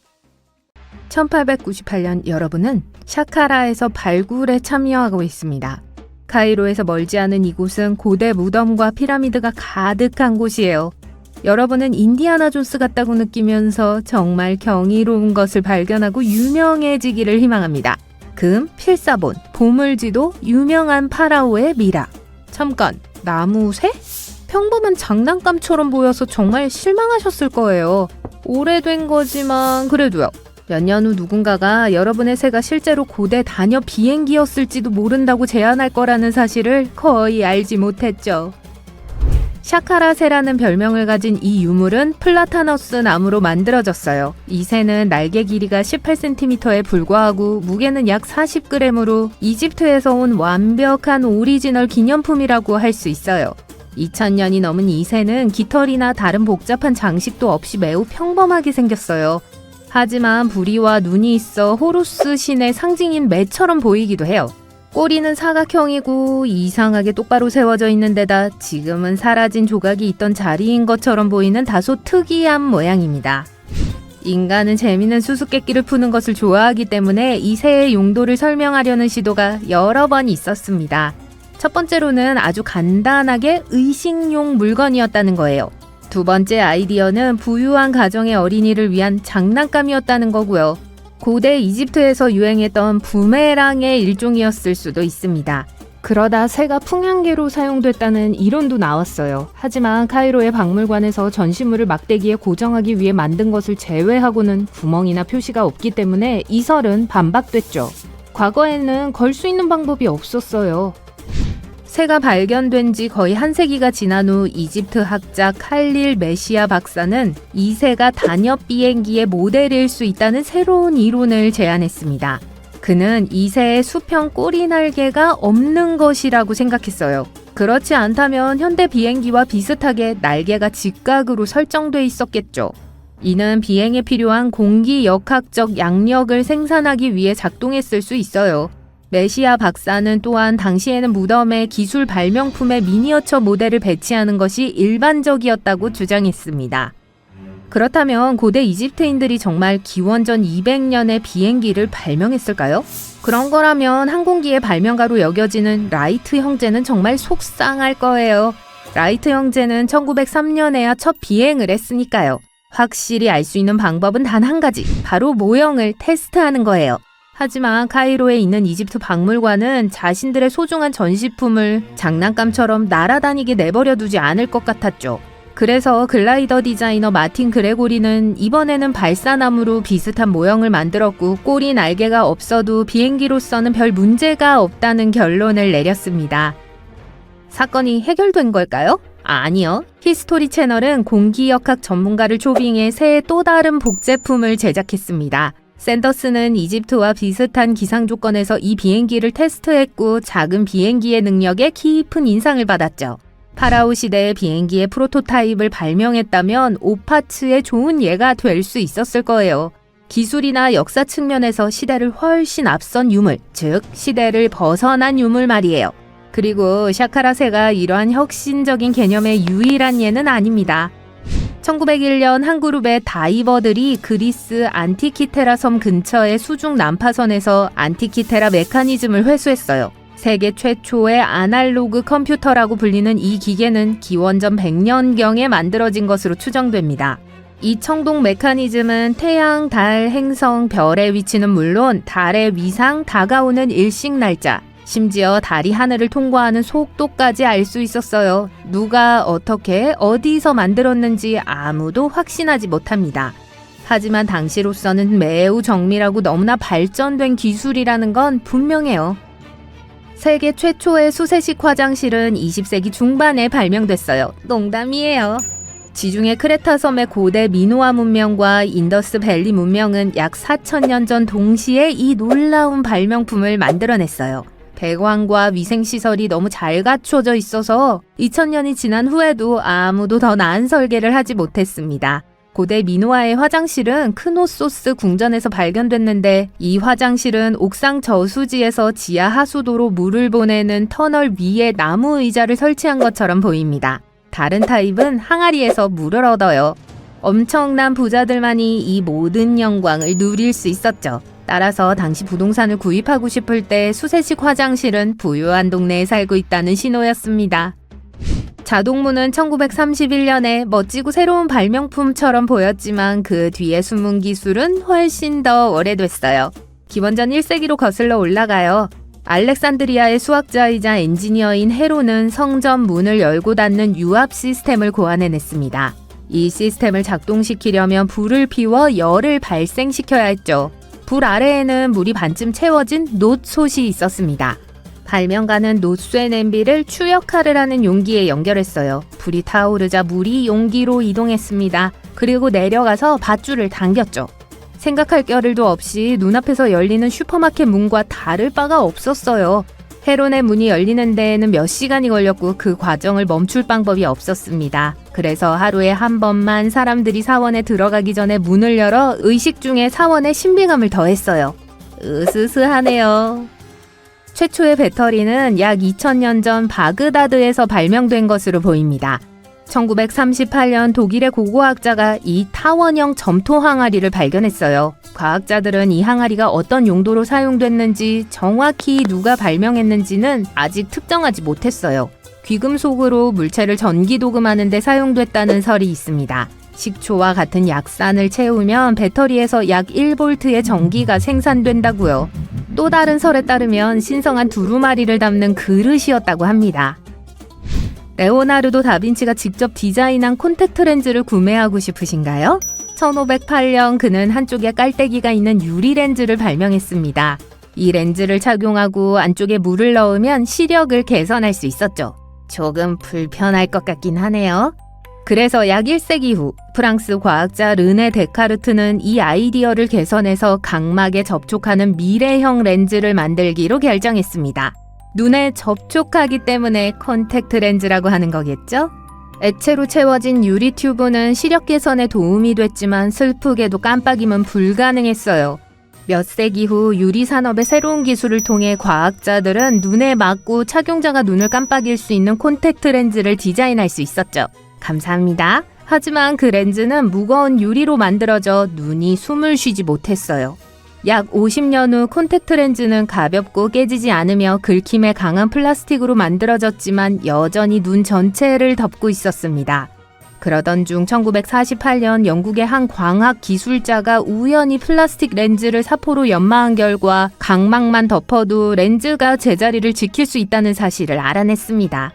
1898년 여러분은 샤카라에서 발굴에 참여하고 있습니다. 카이로에서 멀지 않은 이곳은 고대 무덤과 피라미드가 가득한 곳이에요. 여러분은 인디아나 존스 같다고 느끼면서 정말 경이로운 것을 발견하고 유명해지기를 희망합니다. 금, 필사본, 보물지도, 유명한 파라오의 미라. 잠깐, 나무새? 평범한 장난감처럼 보여서 정말 실망하셨을 거예요. 오래된 거지만 그래도요. 몇 년 후 누군가가 여러분의 새가 실제로 고대 다녀 비행기였을지도 모른다고 제안할 거라는 사실을 거의 알지 못했죠. 샤카라 새라는 별명을 가진 이 유물은 플라타너스 나무로 만들어졌어요. 이 새는 날개 길이가 18cm에 불과하고 무게는 약 40g으로 이집트에서 온 완벽한 오리지널 기념품이라고 할 수 있어요. 2000년이 넘은 이 새는 깃털이나 다른 복잡한 장식도 없이 매우 평범하게 생겼어요. 하지만 부리와 눈이 있어 호루스 신의 상징인 매처럼 보이기도 해요. 꼬리는 사각형이고 이상하게 똑바로 세워져 있는 데다 지금은 사라진 조각이 있던 자리인 것처럼 보이는 다소 특이한 모양입니다. 인간은 재미있는 수수께끼를 푸는 것을 좋아하기 때문에 이 새의 용도를 설명하려는 시도가 여러 번 있었습니다. 첫 번째로는 아주 간단하게 의식용 물건이었다는 거예요. 두 번째 아이디어는 부유한 가정의 어린이를 위한 장난감이었다는 거고요. 고대 이집트에서 유행했던 부메랑의 일종이었을 수도 있습니다. 그러다 새가 풍향계로 사용됐다는 이론도 나왔어요. 하지만 카이로의 박물관에서 전시물을 막대기에 고정하기 위해 만든 것을 제외하고는 구멍이나 표시가 없기 때문에 이 설은 반박됐죠. 과거에는 걸 수 있는 방법이 없었어요. 새가 발견된 지 거의 한 세기가 지난 후 이집트 학자 칼릴 메시아 박사는 이 새가 단엽 비행기의 모델일 수 있다는 새로운 이론을 제안했습니다. 그는 이 새의 수평 꼬리 날개가 없는 것이라고 생각했어요. 그렇지 않다면 현대 비행기와 비슷하게 날개가 직각으로 설정돼 있었겠죠. 이는 비행에 필요한 공기 역학적 양력을 생산하기 위해 작동했을 수 있어요. 메시아 박사는 또한 당시에는 무덤에 기술 발명품의 미니어처 모델을 배치하는 것이 일반적이었다고 주장했습니다. 그렇다면 고대 이집트인들이 정말 기원전 200년의 비행기를 발명했을까요? 그런 거라면 항공기의 발명가로 여겨지는 라이트 형제는 정말 속상할 거예요. 라이트 형제는 1903년에야 첫 비행을 했으니까요. 확실히 알 수 있는 방법은 단 한 가지, 바로 모형을 테스트하는 거예요. 하지만 카이로에 있는 이집트 박물관은 자신들의 소중한 전시품을 장난감처럼 날아다니게 내버려 두지 않을 것 같았죠. 그래서 글라이더 디자이너 마틴 그레고리는 이번에는 발사나무로 비슷한 모형을 만들었고 꼬리 날개가 없어도 비행기로서는 별 문제가 없다는 결론을 내렸습니다. 사건이 해결된 걸까요? 아니요. 히스토리 채널은 공기역학 전문가를 초빙해 새의 또 다른 복제품을 제작했습니다. 샌더스는 이집트와 비슷한 기상 조건에서 이 비행기를 테스트했고 작은 비행기의 능력에 깊은 인상을 받았죠. 파라오 시대의 비행기의 프로토타입을 발명했다면 오파츠의 좋은 예가 될 수 있었을 거예요. 기술이나 역사 측면에서 시대를 훨씬 앞선 유물, 즉 시대를 벗어난 유물 말이에요. 그리고 샤카라새가 이러한 혁신적인 개념의 유일한 예는 아닙니다. 1901년 한 그룹의 다이버들이 그리스 안티키테라 섬 근처의 수중 난파선에서 안티키테라 메커니즘을 회수했어요. 세계 최초의 아날로그 컴퓨터라고 불리는 이 기계는 기원전 100년경에 만들어진 것으로 추정됩니다. 이 청동 메커니즘은 태양, 달, 행성, 별의 위치는 물론 달의 위상, 다가오는 일식 날짜, 심지어 달이 하늘을 통과하는 속도까지 알 수 있었어요. 누가 어떻게 어디서 만들었는지 아무도 확신하지 못합니다. 하지만 당시로서는 매우 정밀하고 너무나 발전된 기술이라는 건 분명해요. 세계 최초의 수세식 화장실은 20세기 중반에 발명됐어요. 농담이에요. 지중해 크레타 섬의 고대 미노아 문명과 인더스 밸리 문명은 약 4,000년 전 동시에 이 놀라운 발명품을 만들어냈어요. 배관과 위생시설이 너무 잘 갖춰져 있어서 2000년이 지난 후에도 아무도 더 나은 설계를 하지 못했습니다. 고대 미노아의 화장실은 크노소스 궁전에서 발견됐는데 이 화장실은 옥상 저수지에서 지하 하수도로 물을 보내는 터널 위에 나무 의자를 설치한 것처럼 보입니다. 다른 타입은 항아리에서 물을 얻어요. 엄청난 부자들만이 이 모든 영광을 누릴 수 있었죠. 따라서 당시 부동산을 구입하고 싶을 때 수세식 화장실은 부유한 동네에 살고 있다는 신호였습니다. 자동문은 1931년에 멋지고 새로운 발명품처럼 보였지만 그 뒤에 숨은 기술은 훨씬 더 오래됐어요. 기원전 1세기로 거슬러 올라가요. 알렉산드리아의 수학자이자 엔지니어인 헤로는 성전 문을 열고 닫는 유압 시스템을 고안해냈습니다. 이 시스템을 작동시키려면 불을 피워 열을 발생시켜야 했죠. 불 아래에는 물이 반쯤 채워진 놋솥이 있었습니다. 발명가는 놋쇠 냄비를 추역하를 하는 용기에 연결했어요. 불이 타오르자 물이 용기로 이동했습니다. 그리고 내려가서 밧줄을 당겼죠. 생각할 겨를도 없이 눈앞에서 열리는 슈퍼마켓 문과 다를 바가 없었어요. 헤론의 문이 열리는 데에는 몇 시간이 걸렸고 그 과정을 멈출 방법이 없었습니다. 그래서 하루에 한 번만 사람들이 사원에 들어가기 전에 문을 열어 의식 중에 사원의 신비감을 더했어요. 으스스하네요. 최초의 배터리는 약 2000년 전 바그다드에서 발명된 것으로 보입니다. 1938년 독일의 고고학자가 이 타원형 점토 항아리를 발견했어요. 과학자들은 이 항아리가 어떤 용도로 사용됐는지 정확히 누가 발명했는지는 아직 특정하지 못했어요. 귀금속으로 물체를 전기도금하는 데 사용됐다는 설이 있습니다. 식초와 같은 약산을 채우면 배터리에서 약 1V의 전기가 생산된다고요. 또 다른 설에 따르면 신성한 두루마리를 담는 그릇이었다고 합니다. 레오나르도 다빈치가 직접 디자인한 콘택트 렌즈를 구매하고 싶으신가요? 1508년 그는 한쪽에 깔때기가 있는 유리 렌즈를 발명했습니다. 이 렌즈를 착용하고 안쪽에 물을 넣으면 시력을 개선할 수 있었죠. 조금 불편할 것 같긴 하네요. 그래서 약 1세기 후 프랑스 과학자 르네 데카르트는 이 아이디어를 개선해서 각막에 접촉하는 미래형 렌즈를 만들기로 결정했습니다. 눈에 접촉하기 때문에 콘택트 렌즈라고 하는 거겠죠? 액체로 채워진 유리 튜브는 시력 개선에 도움이 됐지만 슬프게도 깜빡임은 불가능했어요. 몇 세기 후 유리 산업의 새로운 기술을 통해 과학자들은 눈에 맞고 착용자가 눈을 깜빡일 수 있는 콘택트 렌즈를 디자인할 수 있었죠. 감사합니다. 하지만 그 렌즈는 무거운 유리로 만들어져 눈이 숨을 쉬지 못했어요. 약 50년 후 콘택트 렌즈는 가볍고 깨지지 않으며 긁힘에 강한 플라스틱으로 만들어졌지만 여전히 눈 전체를 덮고 있었습니다. 그러던 중 1948년 영국의 한 광학 기술자가 우연히 플라스틱 렌즈를 사포로 연마한 결과 각막만 덮어도 렌즈가 제자리를 지킬 수 있다는 사실을 알아냈습니다.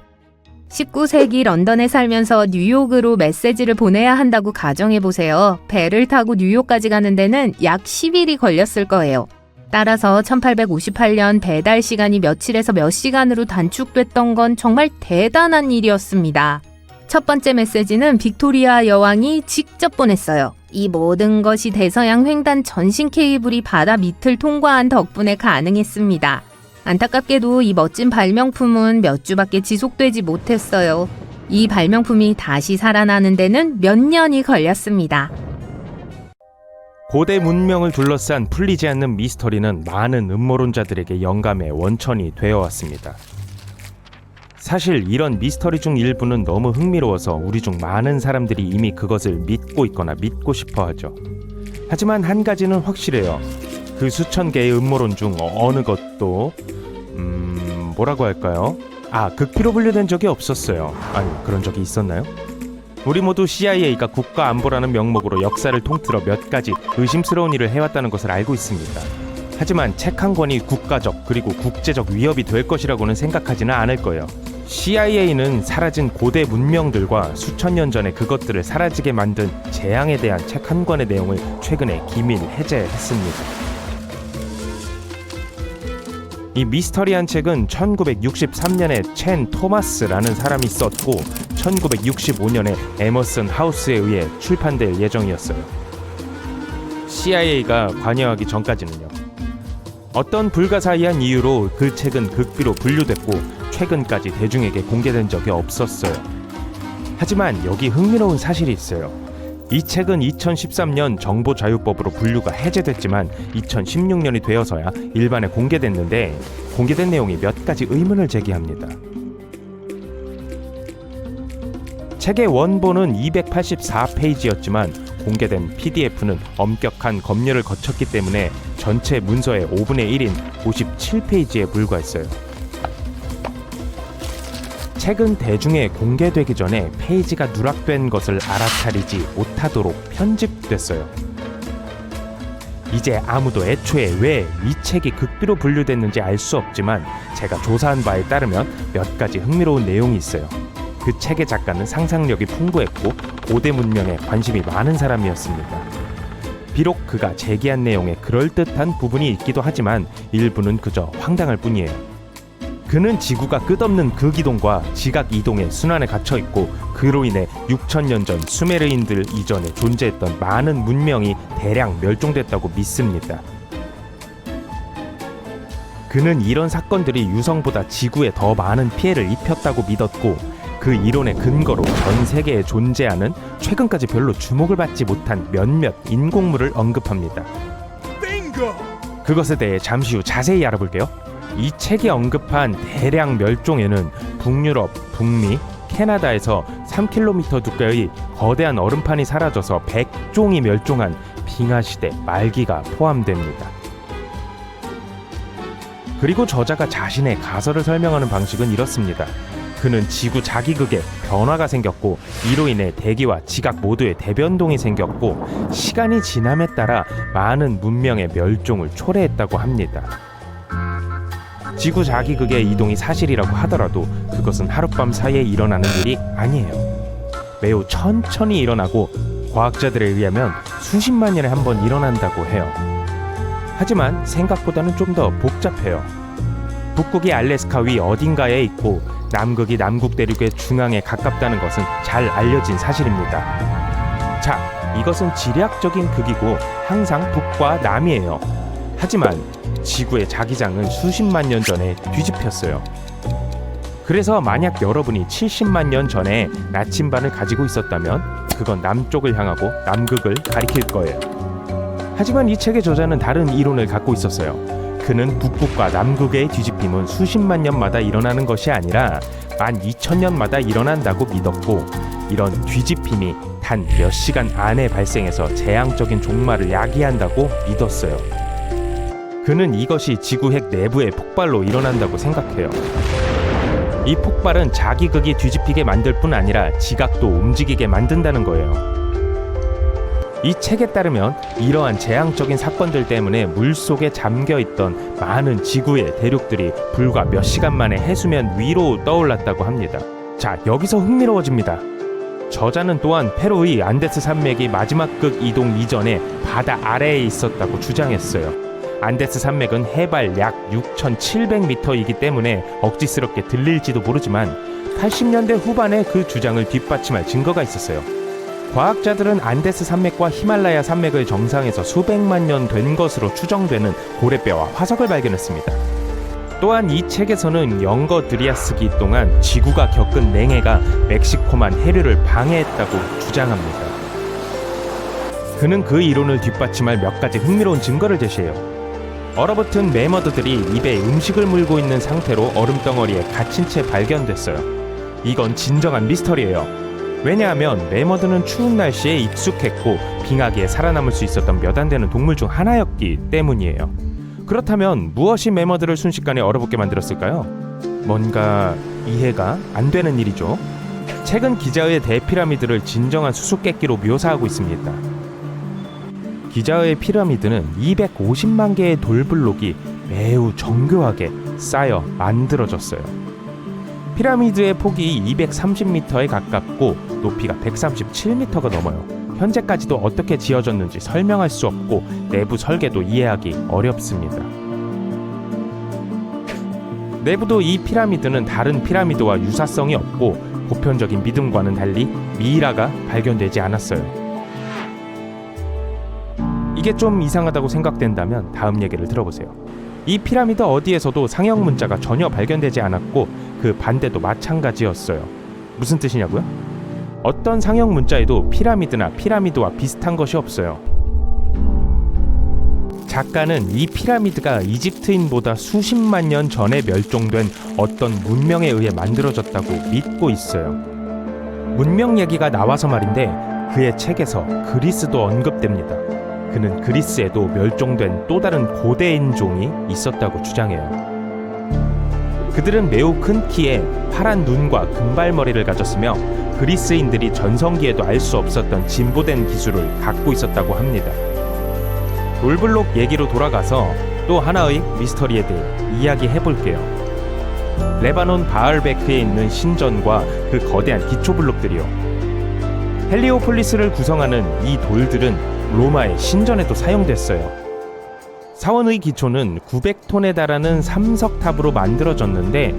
19세기 런던에 살면서 뉴욕으로 메시지를 보내야 한다고 가정해보세요. 배를 타고 뉴욕까지 가는 데는 약 10일이 걸렸을 거예요. 따라서 1858년 배달 시간이 며칠에서 몇 시간으로 단축됐던 건 정말 대단한 일이었습니다. 첫 번째 메시지는 빅토리아 여왕이 직접 보냈어요. 이 모든 것이 대서양 횡단 전신 케이블이 바다 밑을 통과한 덕분에 가능했습니다. 안타깝게도 이 멋진 발명품은 몇 주밖에 지속되지 못했어요. 이 발명품이 다시 살아나는 데는 몇 년이 걸렸습니다. 고대 문명을 둘러싼 풀리지 않는 미스터리는 많은 음모론자들에게 영감의 원천이 되어왔습니다. 사실 이런 미스터리 중 일부는 너무 흥미로워서 우리 중 많은 사람들이 이미 그것을 믿고 있거나 믿고 싶어 하죠. 하지만 한 가지는 확실해요. 그 수천 개의 음모론 중 어느 것도 뭐라고 할까요? 극비로 분류된 적이 없었어요. 아니, 그런 적이 있었나요? 우리 모두 CIA가 국가안보라는 명목으로 역사를 통틀어 몇 가지 의심스러운 일을 해왔다는 것을 알고 있습니다. 하지만 책 한 권이 국가적 그리고 국제적 위협이 될 것이라고는 생각하지는 않을 거예요. CIA는 사라진 고대 문명들과 수천 년 전에 그것들을 사라지게 만든 재앙에 대한 책 한 권의 내용을 최근에 기밀 해제했습니다. 이 미스터리한 책은 1963년에 첸 토마스라는 사람이 썼고 1965년에 에머슨 하우스에 의해 출판될 예정이었어요. CIA가 관여하기 전까지는요. 어떤 불가사의한 이유로 그 책은 극비로 분류됐고 최근까지 대중에게 공개된 적이 없었어요. 하지만 여기 흥미로운 사실이 있어요. 이 책은 2013년 정보자유법으로 분류가 해제됐지만 2016년이 되어서야 일반에 공개됐는데 공개된 내용이 몇 가지 의문을 제기합니다. 책의 원본은 284페이지였지만 공개된 PDF는 엄격한 검열을 거쳤기 때문에 전체 문서의 5분의 1인 57페이지에 불과했어요. 책은 대중에 공개되기 전에 페이지가 누락된 것을 알아차리지 못하도록 편집됐어요. 이제 아무도 애초에 왜 이 책이 극비로 분류됐는지 알 수 없지만 제가 조사한 바에 따르면 몇 가지 흥미로운 내용이 있어요. 그 책의 작가는 상상력이 풍부했고 고대 문명에 관심이 많은 사람이었습니다. 비록 그가 제기한 내용에 그럴듯한 부분이 있기도 하지만 일부는 그저 황당할 뿐이에요. 그는 지구가 끝없는 극이동과 지각이동의 순환에 갇혀있고 그로 인해 6,000년 전 수메르인들 이전에 존재했던 많은 문명이 대량 멸종됐다고 믿습니다. 그는 이런 사건들이 유성보다 지구에 더 많은 피해를 입혔다고 믿었고 그 이론의 근거로 전 세계에 존재하는 최근까지 별로 주목을 받지 못한 몇몇 인공물을 언급합니다. 그것에 대해 잠시 후 자세히 알아볼게요. 이 책이 언급한 대량 멸종에는 북유럽, 북미, 캐나다에서 3km 두께의 거대한 얼음판이 사라져서 100종이 멸종한 빙하시대 말기가 포함됩니다. 그리고 저자가 자신의 가설을 설명하는 방식은 이렇습니다. 그는 지구 자기극에 변화가 생겼고 이로 인해 대기와 지각 모두에 대변동이 생겼고 시간이 지남에 따라 많은 문명의 멸종을 초래했다고 합니다. 지구 자기극의 이동이 사실이라고 하더라도 그것은 하룻밤 사이에 일어나는 일이 아니에요. 매우 천천히 일어나고 과학자들에 의하면 수십만 년에 한 번 일어난다고 해요. 하지만 생각보다는 좀 더 복잡해요. 북극이 알래스카 위 어딘가에 있고 남극이 남극 대륙의 중앙에 가깝다는 것은 잘 알려진 사실입니다. 자, 이것은 지리학적인 극이고 항상 북과 남이에요. 하지만 지구의 자기장은 수십만 년 전에 뒤집혔어요. 그래서 만약 여러분이 70만 년 전에 나침반을 가지고 있었다면 그건 남쪽을 향하고 남극을 가리킬 거예요. 하지만 이 책의 저자는 다른 이론을 갖고 있었어요. 그는 북극과 남극의 뒤집힘은 수십만 년마다 일어나는 것이 아니라 12,000년마다 일어난다고 믿었고, 이런 뒤집힘이 단 몇 시간 안에 발생해서 재앙적인 종말을 야기한다고 믿었어요. 그는 이것이 지구핵 내부의 폭발로 일어난다고 생각해요. 이 폭발은 자기 극이 뒤집히게 만들 뿐 아니라 지각도 움직이게 만든다는 거예요. 이 책에 따르면 이러한 재앙적인 사건들 때문에 물속에 잠겨있던 많은 지구의 대륙들이 불과 몇 시간 만에 해수면 위로 떠올랐다고 합니다. 자, 여기서 흥미로워집니다. 저자는 또한 페루의 안데스 산맥이 마지막 극 이동 이전에 바다 아래에 있었다고 주장했어요. 안데스 산맥은 해발 약 6,700m이기 때문에 억지스럽게 들릴지도 모르지만 80년대 후반에 그 주장을 뒷받침할 증거가 있었어요. 과학자들은 안데스 산맥과 히말라야 산맥의 정상에서 수백만 년 된 것으로 추정되는 고래뼈와 화석을 발견했습니다. 또한 이 책에서는 영거 드리아스기 동안 지구가 겪은 냉해가 멕시코만 해류를 방해했다고 주장합니다. 그는 그 이론을 뒷받침할 몇 가지 흥미로운 증거를 제시해요. 얼어붙은 매머드들이 입에 음식을 물고 있는 상태로 얼음덩어리에 갇힌 채 발견됐어요. 이건 진정한 미스터리예요. 왜냐하면 매머드는 추운 날씨에 익숙했고 빙하기에 살아남을 수 있었던 몇 안 되는 동물 중 하나였기 때문이에요. 그렇다면 무엇이 매머드를 순식간에 얼어붙게 만들었을까요? 뭔가 이해가 안 되는 일이죠. 책은 기자의 대피라미드를 진정한 수수께끼로 묘사하고 있습니다. 기자의 피라미드는 250만 개의 돌블록이 매우 정교하게 쌓여 만들어졌어요. 피라미드의 폭이 230m에 가깝고 높이가 137m가 넘어요. 현재까지도 어떻게 지어졌는지 설명할 수 없고 내부 설계도 이해하기 어렵습니다. 내부도 이 피라미드는 다른 피라미드와 유사성이 없고 보편적인 믿음과는 달리 미이라가 발견되지 않았어요. 이게 좀 이상하다고 생각된다면 다음 얘기를 들어보세요. 이 피라미드 어디에서도 상형 문자가 전혀 발견되지 않았고 그 반대도 마찬가지였어요. 무슨 뜻이냐고요? 어떤 상형 문자에도 피라미드나 피라미드와 비슷한 것이 없어요. 작가는 이 피라미드가 이집트인보다 수십만 년 전에 멸종된 어떤 문명에 의해 만들어졌다고 믿고 있어요. 문명 얘기가 나와서 말인데 그의 책에서 그리스도 언급됩니다. 그는 그리스에도 멸종된 또 다른 고대 인종이 있었다고 주장해요. 그들은 매우 큰 키에 파란 눈과 금발머리를 가졌으며 그리스인들이 전성기에도 알 수 없었던 진보된 기술을 갖고 있었다고 합니다. 돌블록 얘기로 돌아가서 또 하나의 미스터리에 대해 이야기해볼게요. 레바논 바알베크에 있는 신전과 그 거대한 기초블록들이요. 헬리오폴리스를 구성하는 이 돌들은 로마의 신전에도 사용됐어요. 사원의 기초는 900톤에 달하는 삼석탑으로 만들어졌는데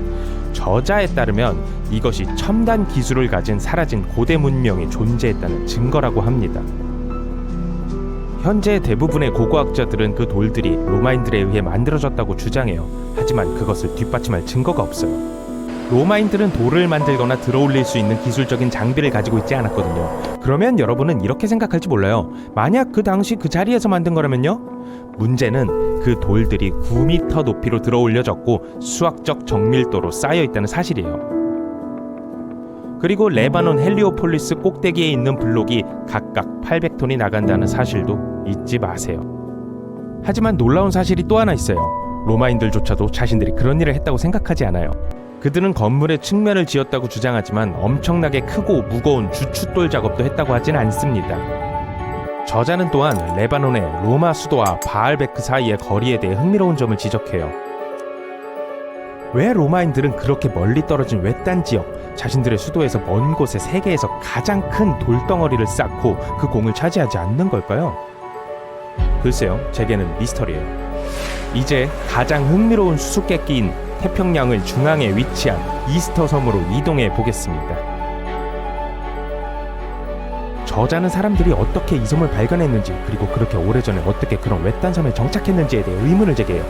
저자에 따르면 이것이 첨단 기술을 가진 사라진 고대 문명이 존재했다는 증거라고 합니다. 현재 대부분의 고고학자들은 그 돌들이 로마인들에 의해 만들어졌다고 주장해요. 하지만 그것을 뒷받침할 증거가 없어요. 로마인들은 돌을 만들거나 들어올릴 수 있는 기술적인 장비를 가지고 있지 않았거든요. 그러면 여러분은 이렇게 생각할지 몰라요. 만약 그 당시 그 자리에서 만든 거라면요? 문제는 그 돌들이 9m 높이로 들어올려졌고 수학적 정밀도로 쌓여있다는 사실이에요. 그리고 레바논 헬리오폴리스 꼭대기에 있는 블록이 각각 800톤이 나간다는 사실도 잊지 마세요. 하지만 놀라운 사실이 또 하나 있어요. 로마인들조차도 자신들이 그런 일을 했다고 생각하지 않아요. 그들은 건물의 측면을 지었다고 주장하지만 엄청나게 크고 무거운 주춧돌 작업도 했다고 하진 않습니다. 저자는 또한 레바논의 로마 수도와 바알베크 사이의 거리에 대해 흥미로운 점을 지적해요. 왜 로마인들은 그렇게 멀리 떨어진 외딴 지역, 자신들의 수도에서 먼 곳에 세계에서 가장 큰 돌덩어리를 쌓고 그 공을 차지하지 않는 걸까요? 글쎄요, 제게는 미스터리예요. 이제 가장 흥미로운 수수께끼인 태평양을 중앙에 위치한 이스터 섬으로 이동해 보겠습니다. 저자는 사람들이 어떻게 이 섬을 발견했는지, 그리고 그렇게 오래전에 어떻게 그런 외딴 섬에 정착했는지에 대해 의문을 제기해요.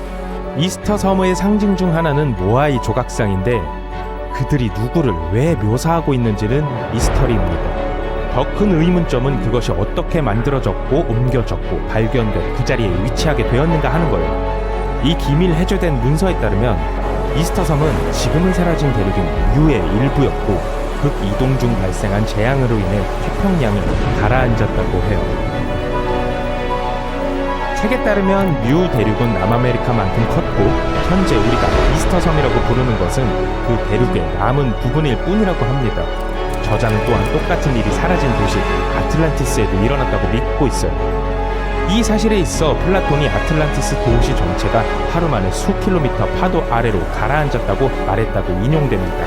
이스터 섬의 상징 중 하나는 모아이 조각상인데 그들이 누구를 왜 묘사하고 있는지는 미스터리입니다. 더 큰 의문점은 그것이 어떻게 만들어졌고 옮겨졌고 발견된 그 자리에 위치하게 되었는가 하는 거예요. 이 기밀 해제된 문서에 따르면 이스터 섬은 지금은 사라진 대륙인 뮤의 일부였고 극이동 중 발생한 재앙으로 인해 태평양에 가라앉았다고 해요. 책에 따르면 뮤 대륙은 남아메리카만큼 컸고 현재 우리가 이스터 섬이라고 부르는 것은 그 대륙의 남은 부분일 뿐이라고 합니다. 저자는 또한 똑같은 일이 사라진 도시 아틀란티스에도 일어났다고 믿고 있어요. 이 사실에 있어 플라톤이 아틀란티스 도시 전체가 하루 만에 수 킬로미터 파도 아래로 가라앉았다고 말했다고 인용됩니다.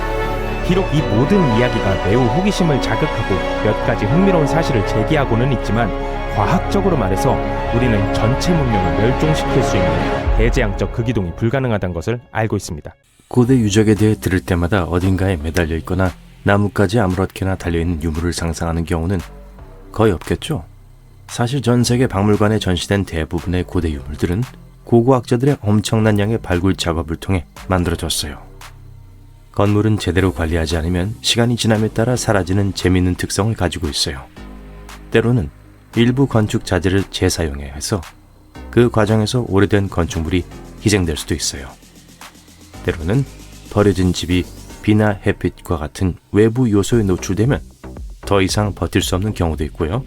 비록 이 모든 이야기가 매우 호기심을 자극하고 몇 가지 흥미로운 사실을 제기하고는 있지만 과학적으로 말해서 우리는 전체 문명을 멸종시킬 수 있는 대재앙적 극이동이 불가능하다는 것을 알고 있습니다. 고대 유적에 대해 들을 때마다 어딘가에 매달려 있거나 나뭇가지에 아무렇게나 달려있는 유물을 상상하는 경우는 거의 없겠죠. 사실 전 세계 박물관에 전시된 대부분의 고대 유물들은 고고학자들의 엄청난 양의 발굴 작업을 통해 만들어졌어요. 건물은 제대로 관리하지 않으면 시간이 지남에 따라 사라지는 재미있는 특성을 가지고 있어요. 때로는 일부 건축 자재를 재사용해야 해서 그 과정에서 오래된 건축물이 희생될 수도 있어요. 때로는 버려진 집이 비나 햇빛과 같은 외부 요소에 노출되면 더 이상 버틸 수 없는 경우도 있고요.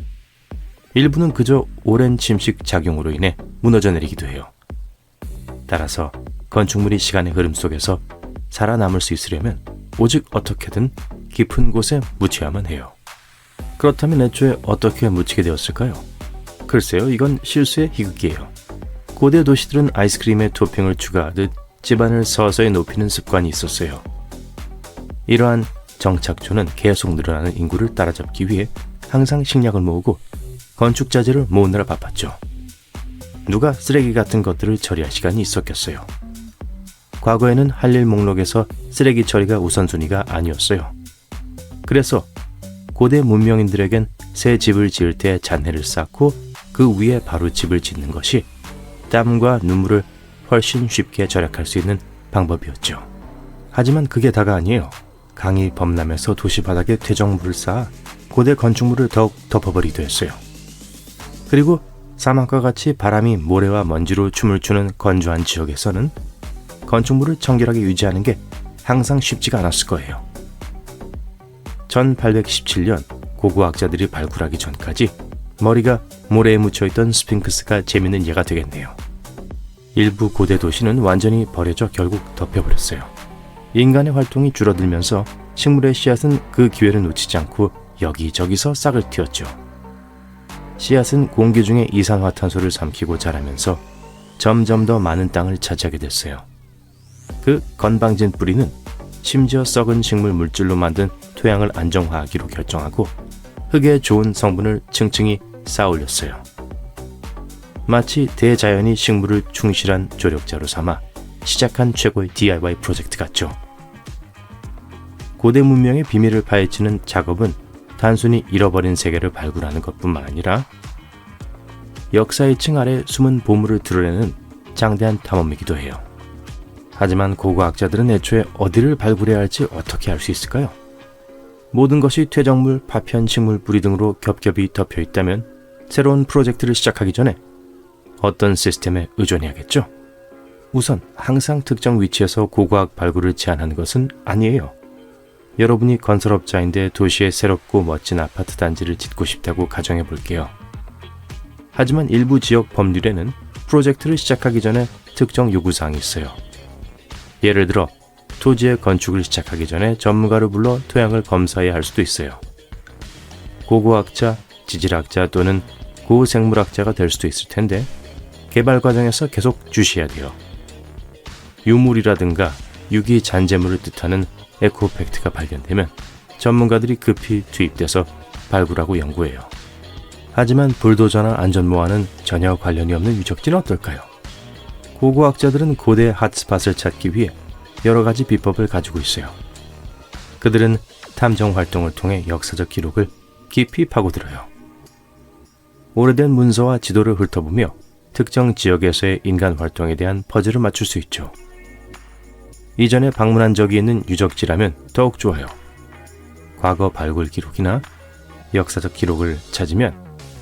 일부는 그저 오랜 침식 작용으로 인해 무너져 내리기도 해요. 따라서 건축물이 시간의 흐름 속에서 살아남을 수 있으려면 오직 어떻게든 깊은 곳에 묻혀야만 해요. 그렇다면 애초에 어떻게 묻히게 되었을까요? 글쎄요, 이건 실수의 희극이에요. 고대 도시들은 아이스크림에 토핑을 추가하듯 집안을 서서히 높이는 습관이 있었어요. 이러한 정착조는 계속 늘어나는 인구를 따라잡기 위해 항상 식량을 모으고 건축 자재를 모으느라 바빴죠. 누가 쓰레기 같은 것들을 처리할 시간이 있었겠어요. 과거에는 할 일 목록에서 쓰레기 처리가 우선순위가 아니었어요. 그래서 고대 문명인들에겐 새 집을 지을 때 잔해를 쌓고 그 위에 바로 집을 짓는 것이 땀과 눈물을 훨씬 쉽게 절약할 수 있는 방법이었죠. 하지만 그게 다가 아니에요. 강이 범람해서 도시 바닥에 퇴적물을 쌓아 고대 건축물을 더욱 덮어버리기도 했어요. 그리고 사막과 같이 바람이 모래와 먼지로 춤을 추는 건조한 지역에서는 건축물을 청결하게 유지하는 게 항상 쉽지가 않았을 거예요. 1817년 고고학자들이 발굴하기 전까지 머리가 모래에 묻혀있던 스핑크스가 재밌는 예가 되겠네요. 일부 고대 도시는 완전히 버려져 결국 덮여버렸어요. 인간의 활동이 줄어들면서 식물의 씨앗은 그 기회를 놓치지 않고 여기저기서 싹을 틔웠죠. 씨앗은 공기 중에 이산화탄소를 삼키고 자라면서 점점 더 많은 땅을 차지하게 됐어요. 그 건방진 뿌리는 심지어 썩은 식물 물질로 만든 토양을 안정화하기로 결정하고 흙에 좋은 성분을 층층이 쌓아올렸어요. 마치 대자연이 식물을 충실한 조력자로 삼아 시작한 최고의 DIY 프로젝트 같죠. 고대 문명의 비밀을 파헤치는 작업은 단순히 잃어버린 세계를 발굴하는 것뿐만 아니라 역사의 층 아래 숨은 보물을 드러내는 장대한 탐험이기도 해요. 하지만 고고학자들은 애초에 어디를 발굴해야 할지 어떻게 알 수 있을까요? 모든 것이 퇴적물, 파편, 식물 뿌리 등으로 겹겹이 덮여 있다면 새로운 프로젝트를 시작하기 전에 어떤 시스템에 의존해야겠죠? 우선 항상 특정 위치에서 고고학 발굴을 제한하는 것은 아니에요. 여러분이 건설업자인데 도시에 새롭고 멋진 아파트 단지를 짓고 싶다고 가정해 볼게요. 하지만 일부 지역 법률에는 프로젝트를 시작하기 전에 특정 요구사항이 있어요. 예를 들어 토지의 건축을 시작하기 전에 전문가를 불러 토양을 검사해야 할 수도 있어요. 고고학자, 지질학자 또는 고생물학자가 될 수도 있을 텐데 개발 과정에서 계속 주시해야 돼요. 유물이라든가 유기 잔재물을 뜻하는 에코팩트가 발견되면 전문가들이 급히 투입돼서 발굴하고 연구해요. 하지만 불도저나 안전모와는 전혀 관련이 없는 유적지는 어떨까요? 고고학자들은 고대 핫스팟을 찾기 위해 여러 가지 비법을 가지고 있어요. 그들은 탐정 활동을 통해 역사적 기록을 깊이 파고들어요. 오래된 문서와 지도를 훑어보며 특정 지역에서의 인간 활동에 대한 퍼즐을 맞출 수 있죠. 이전에 방문한 적이 있는 유적지라면 더욱 좋아요. 과거 발굴 기록이나 역사적 기록을 찾으면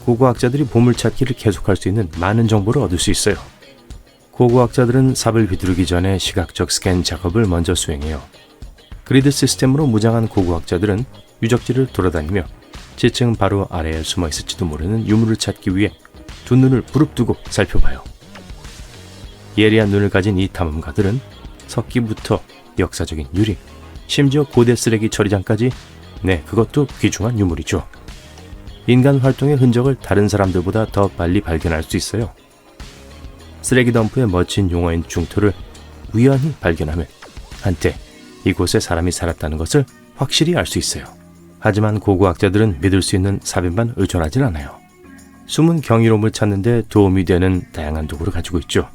고고학자들이 보물찾기를 계속할 수 있는 많은 정보를 얻을 수 있어요. 고고학자들은 삽을 휘두르기 전에 시각적 스캔 작업을 먼저 수행해요. 그리드 시스템으로 무장한 고고학자들은 유적지를 돌아다니며 지층 바로 아래에 숨어 있을지도 모르는 유물을 찾기 위해 두 눈을 부릅뜨고 살펴봐요. 예리한 눈을 가진 이 탐험가들은 석기부터 역사적인 유리, 심지어 고대 쓰레기 처리장까지, 그것도 귀중한 유물이죠. 인간 활동의 흔적을 다른 사람들보다 더 빨리 발견할 수 있어요. 쓰레기 덤프의 멋진 용어인 중토를 우연히 발견하면 한때 이곳에 사람이 살았다는 것을 확실히 알 수 있어요. 하지만 고고학자들은 믿을 수 있는 삽에만 의존하진 않아요. 숨은 경이로움을 찾는 데 도움이 되는 다양한 도구를 가지고 있죠.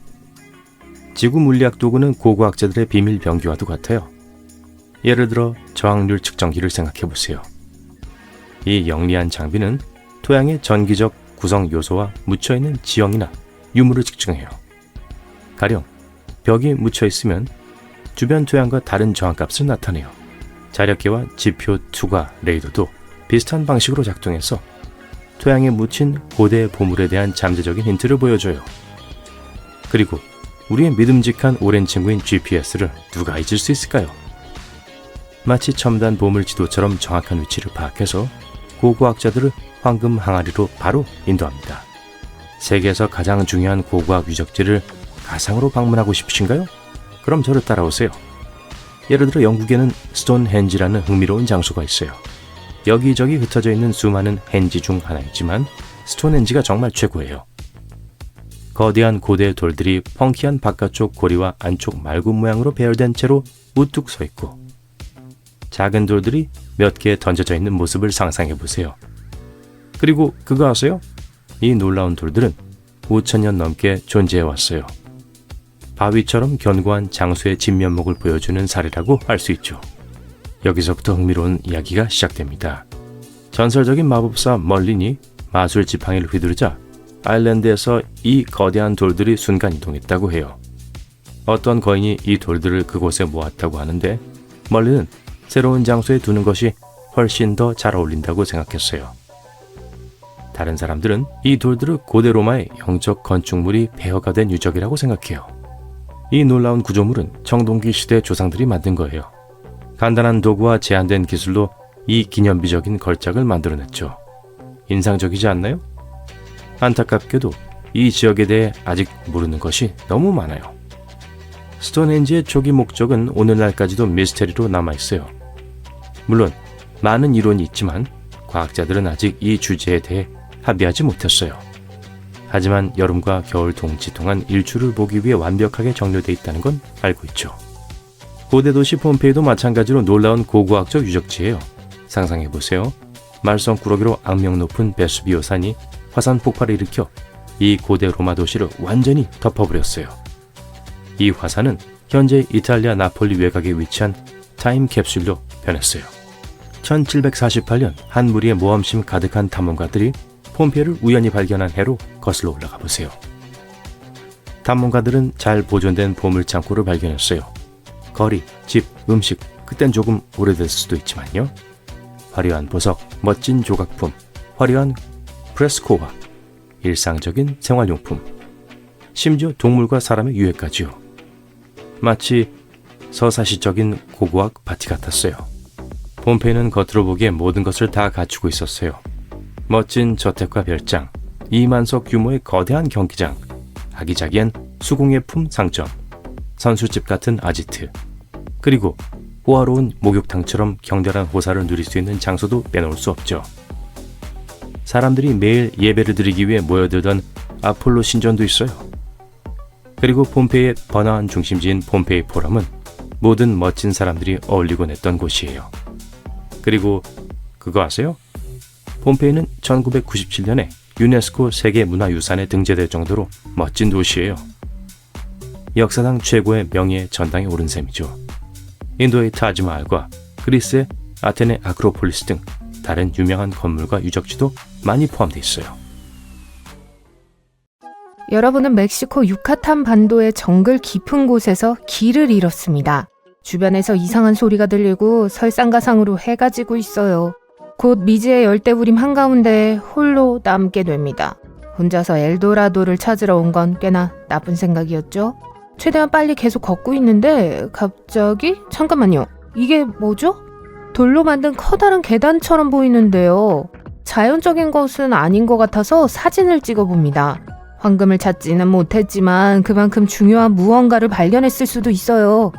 지구 물리학 도구는 고고학자들의 비밀 병기와도 같아요. 예를 들어 저항률 측정기를 생각해 보세요. 이 영리한 장비는 토양의 전기적 구성 요소와 묻혀있는 지형이나 유물을 측정해요. 가령 벽이 묻혀있으면 주변 토양과 다른 저항값을 나타내요. 자력계와 지표 투과 레이더도 비슷한 방식으로 작동해서 토양에 묻힌 고대 보물에 대한 잠재적인 힌트를 보여줘요. 그리고 우리의 믿음직한 오랜 친구인 GPS를 누가 잊을 수 있을까요? 마치 첨단 보물 지도처럼 정확한 위치를 파악해서 고고학자들을 황금 항아리로 바로 인도합니다. 세계에서 가장 중요한 고고학 유적지를 가상으로 방문하고 싶으신가요? 그럼 저를 따라오세요. 예를 들어 영국에는 스톤헨지라는 흥미로운 장소가 있어요. 여기저기 흩어져 있는 수많은 헨지 중 하나이지만 스톤헨지가 정말 최고예요. 거대한 고대 돌들이 펑키한 바깥쪽 고리와 안쪽 말굽 모양으로 배열된 채로 우뚝 서 있고, 작은 돌들이 몇 개 던져져 있는 모습을 상상해 보세요. 그리고 그거 아세요? 이 놀라운 돌들은 5,000년 넘게 존재해 왔어요. 바위처럼 견고한 장수의 진면목을 보여주는 사례라고 할 수 있죠. 여기서부터 흥미로운 이야기가 시작됩니다. 전설적인 마법사 멀린이 마술 지팡이를 휘두르자 아일랜드에서 이 거대한 돌들이 순간 이동했다고 해요. 어떤 거인이 이 돌들을 그곳에 모았다고 하는데 멀린은 새로운 장소에 두는 것이 훨씬 더 잘 어울린다고 생각했어요. 다른 사람들은 이 돌들을 고대 로마의 영적 건축물이 폐허가 된 유적이라고 생각해요. 이 놀라운 구조물은 청동기 시대 조상들이 만든 거예요. 간단한 도구와 제한된 기술로 이 기념비적인 걸작을 만들어냈죠. 인상적이지 않나요? 안타깝게도 이 지역에 대해 아직 모르는 것이 너무 많아요. 스톤헨지의 초기 목적은 오늘날까지도 미스테리로 남아있어요. 물론 많은 이론이 있지만 과학자들은 아직 이 주제에 대해 합의하지 못했어요. 하지만 여름과 겨울 동지 동안 일출을 보기 위해 완벽하게 정렬되어 있다는 건 알고 있죠. 고대 도시 폼페이도 마찬가지로 놀라운 고고학적 유적지예요. 상상해보세요. 말썽꾸러기로 악명 높은 베수비오 산이 화산 폭발을 일으켜 이 고대 로마 도시를 완전히 덮어버렸어요. 이 화산은 현재 이탈리아 나폴리 외곽에 위치한 타임캡슐로 변했어요. 1748년 한 무리의 모험심 가득한 탐험가들이 폼페이를 우연히 발견한 해로 거슬러 올라가 보세요. 탐험가들은 잘 보존된 보물창고를 발견했어요. 거리, 집, 음식, 그땐 조금 오래됐을 수도 있지만요. 화려한 보석, 멋진 조각품, 화려한 프레스코와 일상적인 생활용품, 심지어 동물과 사람의 유해까지요. 마치 서사시적인 고고학 파티 같았어요. 폼페이는 겉으로 보기에 모든 것을 다 갖추고 있었어요. 멋진 저택과 별장, 2만석 규모의 거대한 경기장, 아기자기한 수공예품 상점, 선술집 같은 아지트, 그리고 호화로운 목욕탕처럼 경건한 호사를 누릴 수 있는 장소도 빼놓을 수 없죠. 사람들이 매일 예배를 드리기 위해 모여들던 아폴로 신전도 있어요. 그리고 폼페이의 번화한 중심지인 폼페이 포럼은 모든 멋진 사람들이 어울리곤 했던 곳이에요. 그리고 그거 아세요? 폼페이는 1997년에 유네스코 세계문화유산에 등재될 정도로 멋진 도시예요. 역사상 최고의 명예의 전당에 오른 셈이죠. 인도의 타지마할과 그리스의 아테네 아크로폴리스 등 다른 유명한 건물과 유적지도 많이 포함되어 있어요. 여러분은 멕시코 유카탄 반도의 정글 깊은 곳에서 길을 잃었습니다. 주변에서 이상한 소리가 들리고 설상가상으로 해가 지고 있어요. 곧 미지의 열대우림 한가운데 홀로 남게 됩니다. 혼자서 엘도라도를 찾으러 온 건 꽤나 나쁜 생각이었죠. 최대한 빨리 계속 걷고 있는데 갑자기 잠깐만요. 이게 뭐죠? 돌로 만든 커다란 계단처럼 보이는데요. 자연적인 것은 아닌 것 같아서 사진을 찍어봅니다. 황금을 찾지는 못했지만 그만큼 중요한 무언가를 발견했을 수도 있어요.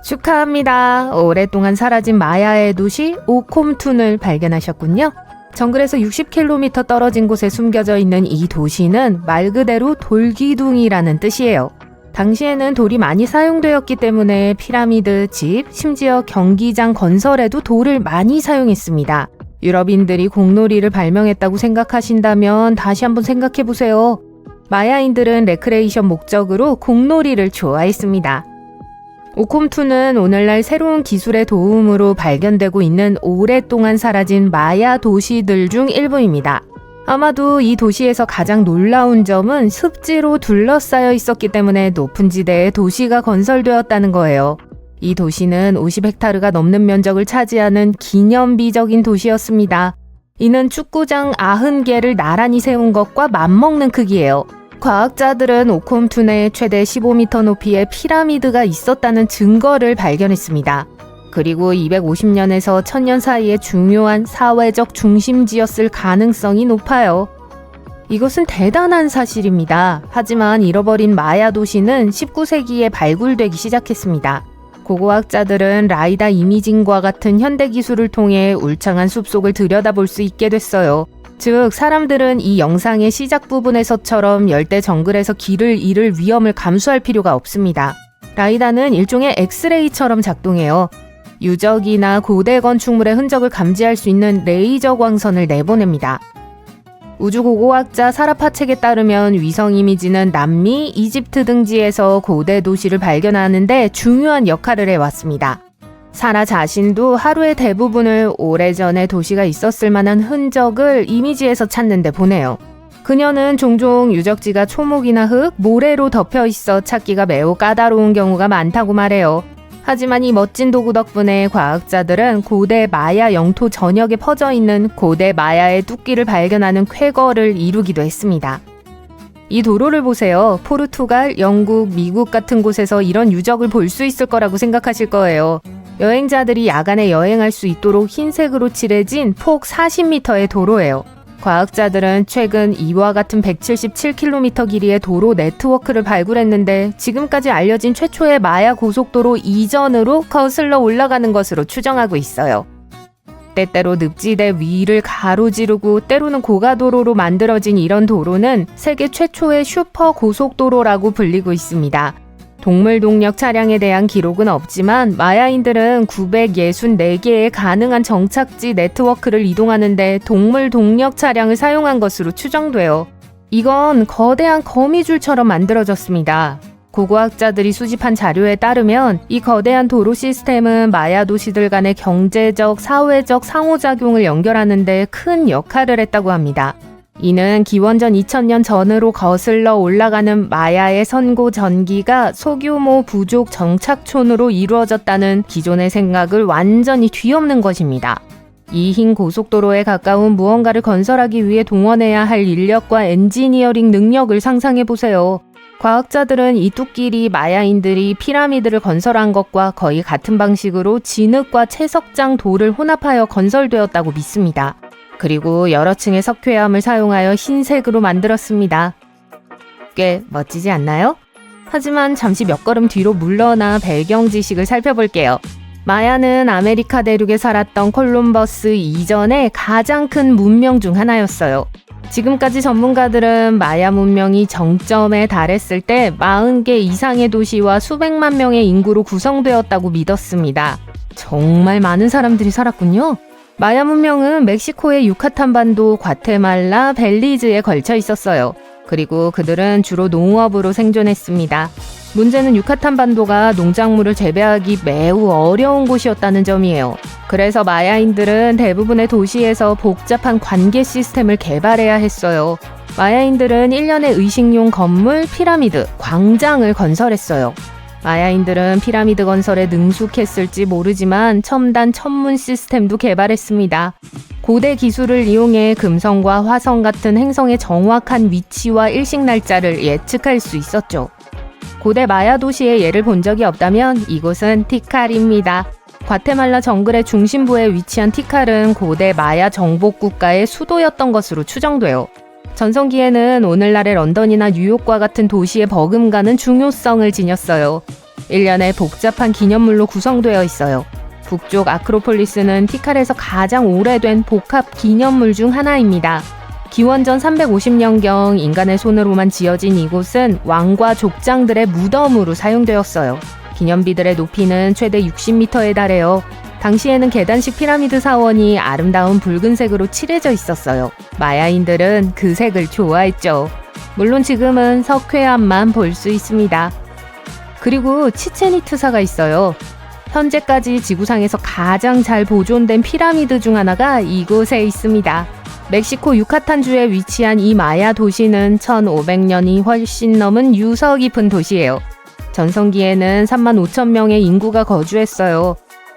축하합니다. 오랫동안 사라진 마야의 도시 오콤툰을 발견하셨군요. 정글에서 60km 떨어진 곳에 숨겨져 있는 이 도시는 말 그대로 돌기둥이라는 뜻이에요. 당시에는 돌이 많이 사용되었기 때문에 피라미드, 집, 심지어 경기장 건설에도 돌을 많이 사용했습니다. 유럽인들이 공놀이를 발명했다고 생각하신다면 다시 한번 생각해보세요. 마야인들은 레크레이션 목적으로 공놀이를 좋아했습니다. 오콤투는 오늘날 새로운 기술의 도움으로 발견되고 있는 오랫동안 사라진 마야 도시들 중 일부입니다. 아마도 이 도시에서 가장 놀라운 점은 습지로 둘러싸여 있었기 때문에 높은 지대에 도시가 건설되었다는 거예요. 이 도시는 50헥타르가 넘는 면적을 차지하는 기념비적인 도시였습니다. 이는 축구장 90개를 나란히 세운 것과 맞먹는 크기예요. 과학자들은 오콤투 내에 최대 15m 높이의 피라미드가 있었다는 증거를 발견했습니다. 그리고 250년에서 1000년 사이에 중요한 사회적 중심지였을 가능성이 높아요. 이것은 대단한 사실입니다. 하지만 잃어버린 마야 도시는 19세기에 발굴되기 시작했습니다. 고고학자들은 라이다 이미징과 같은 현대 기술을 통해 울창한 숲속을 들여다볼 수 있게 됐어요. 즉, 사람들은 이 영상의 시작 부분에서처럼 열대 정글에서 길을 잃을 위험을 감수할 필요가 없습니다. 라이다는 일종의 엑스레이처럼 작동해요. 유적이나 고대 건축물의 흔적을 감지할 수 있는 레이저 광선을 내보냅니다. 우주고고학자 사라파 책에 따르면 위성 이미지는 남미, 이집트 등지에서 고대 도시를 발견하는데 중요한 역할을 해왔습니다. 사라 자신도 하루의 대부분을 오래전에 도시가 있었을 만한 흔적을 이미지에서 찾는 데 보내요. 그녀는 종종 유적지가 초목이나 흙, 모래로 덮여 있어 찾기가 매우 까다로운 경우가 많다고 말해요. 하지만 이 멋진 도구 덕분에 과학자들은 고대 마야 영토 전역에 퍼져 있는 고대 마야의 뚝기를 발견하는 쾌거를 이루기도 했습니다. 이 도로를 보세요. 포르투갈, 영국, 미국 같은 곳에서 이런 유적을 볼 수 있을 거라고 생각하실 거예요. 여행자들이 야간에 여행할 수 있도록 흰색으로 칠해진 폭 40m의 도로예요. 과학자들은 최근 이와 같은 177km 길이의 도로 네트워크를 발굴했는데 지금까지 알려진 최초의 마야 고속도로 이전으로 거슬러 올라가는 것으로 추정하고 있어요. 때때로 늪지대 위를 가로지르고 때로는 고가도로로 만들어진 이런 도로는 세계 최초의 슈퍼 고속도로라고 불리고 있습니다. 동물 동력 차량에 대한 기록은 없지만 마야인들은 964개의 가능한 정착지 네트워크를 이동하는데 동물 동력 차량을 사용한 것으로 추정돼요. 이건 거대한 거미줄처럼 만들어졌습니다. 고고학자들이 수집한 자료에 따르면 이 거대한 도로 시스템은 마야 도시들 간의 경제적, 사회적 상호작용을 연결하는 데 큰 역할을 했다고 합니다. 이는 기원전 2000년 전으로 거슬러 올라가는 마야의 선고 전기가 소규모 부족 정착촌으로 이루어졌다는 기존의 생각을 완전히 뒤엎는 것입니다. 이 흰 고속도로에 가까운 무언가를 건설하기 위해 동원해야 할 인력과 엔지니어링 능력을 상상해보세요. 과학자들은 이 뚝길이 마야인들이 피라미드를 건설한 것과 거의 같은 방식으로 진흙과 채석장 돌을 혼합하여 건설되었다고 믿습니다. 그리고 여러 층의 석회암을 사용하여 흰색으로 만들었습니다. 꽤 멋지지 않나요? 하지만 잠시 몇 걸음 뒤로 물러나 배경 지식을 살펴볼게요. 마야는 아메리카 대륙에 살았던 콜럼버스 이전의 가장 큰 문명 중 하나였어요. 지금까지 전문가들은 마야 문명이 정점에 달했을 때 40개 이상의 도시와 수백만 명의 인구로 구성되었다고 믿었습니다. 정말 많은 사람들이 살았군요. 마야 문명은 멕시코의 유카탄 반도, 과테말라, 벨리즈에 걸쳐 있었어요. 그리고 그들은 주로 농업으로 생존했습니다. 문제는 유카탄 반도가 농작물을 재배하기 매우 어려운 곳이었다는 점이에요. 그래서 마야인들은 대부분의 도시에서 복잡한 관계 시스템을 개발해야 했어요. 마야인들은 1년에 의식용 건물, 피라미드, 광장을 건설했어요. 마야인들은 피라미드 건설에 능숙했을지 모르지만 첨단 천문 시스템도 개발했습니다. 고대 기술을 이용해 금성과 화성 같은 행성의 정확한 위치와 일식 날짜를 예측할 수 있었죠. 고대 마야 도시의 예를 본 적이 없다면 이곳은 티칼입니다. 과테말라 정글의 중심부에 위치한 티칼은 고대 마야 정복 국가의 수도였던 것으로 추정돼요. 전성기에는 오늘날의 런던이나 뉴욕과 같은 도시에 버금가는 중요성을 지녔어요. 1년에 복잡한 기념물로 구성되어 있어요. 북쪽 아크로폴리스는 티칼에서 가장 오래된 복합 기념물 중 하나입니다. 기원전 350년경 인간의 손으로만 지어진 이곳은 왕과 족장들의 무덤으로 사용되었어요. 기념비들의 높이는 최대 60m에 달해요. 당시에는 계단식 피라미드 사원이 아름다운 붉은색으로 칠해져 있었어요. 마야인들은 그 색을 좋아했죠. 물론 지금은 석회암만 볼 수 있습니다. 그리고 치첸이트사가 있어요. 현재까지 지구상에서 가장 잘 보존된 피라미드 중 하나가 이곳에 있습니다. 멕시코 유카탄주에 위치한 이 마야 도시는 1500년이 훨씬 넘은 유서 깊은 도시예요. 전성기에는 35,000명의 인구가 거주했어요.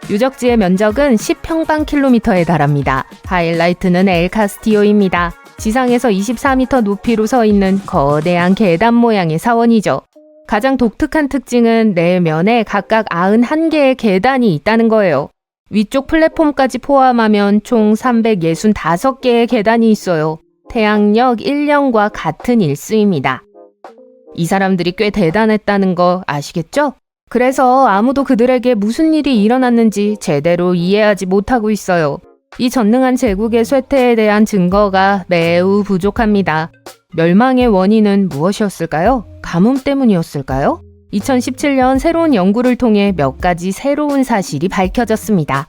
유적지의 면적은 10평방킬로미터에 달합니다. 하이라이트는 엘 카스티오입니다. 지상에서 24m 높이로 서 있는 거대한 계단 모양의 사원이죠. 가장 독특한 특징은 네 면에 각각 91개의 계단이 있다는 거예요. 위쪽 플랫폼까지 포함하면 총 365개의 계단이 있어요. 태양력 1년과 같은 일수입니다. 이 사람들이 꽤 대단했다는 거 아시겠죠? 그래서 아무도 그들에게 무슨 일이 일어났는지 제대로 이해하지 못하고 있어요. 이 전능한 제국의 쇠퇴에 대한 증거가 매우 부족합니다. 멸망의 원인은 무엇이었을까요? 가뭄 때문이었을까요? 2017년 새로운 연구를 통해 몇 가지 새로운 사실이 밝혀졌습니다.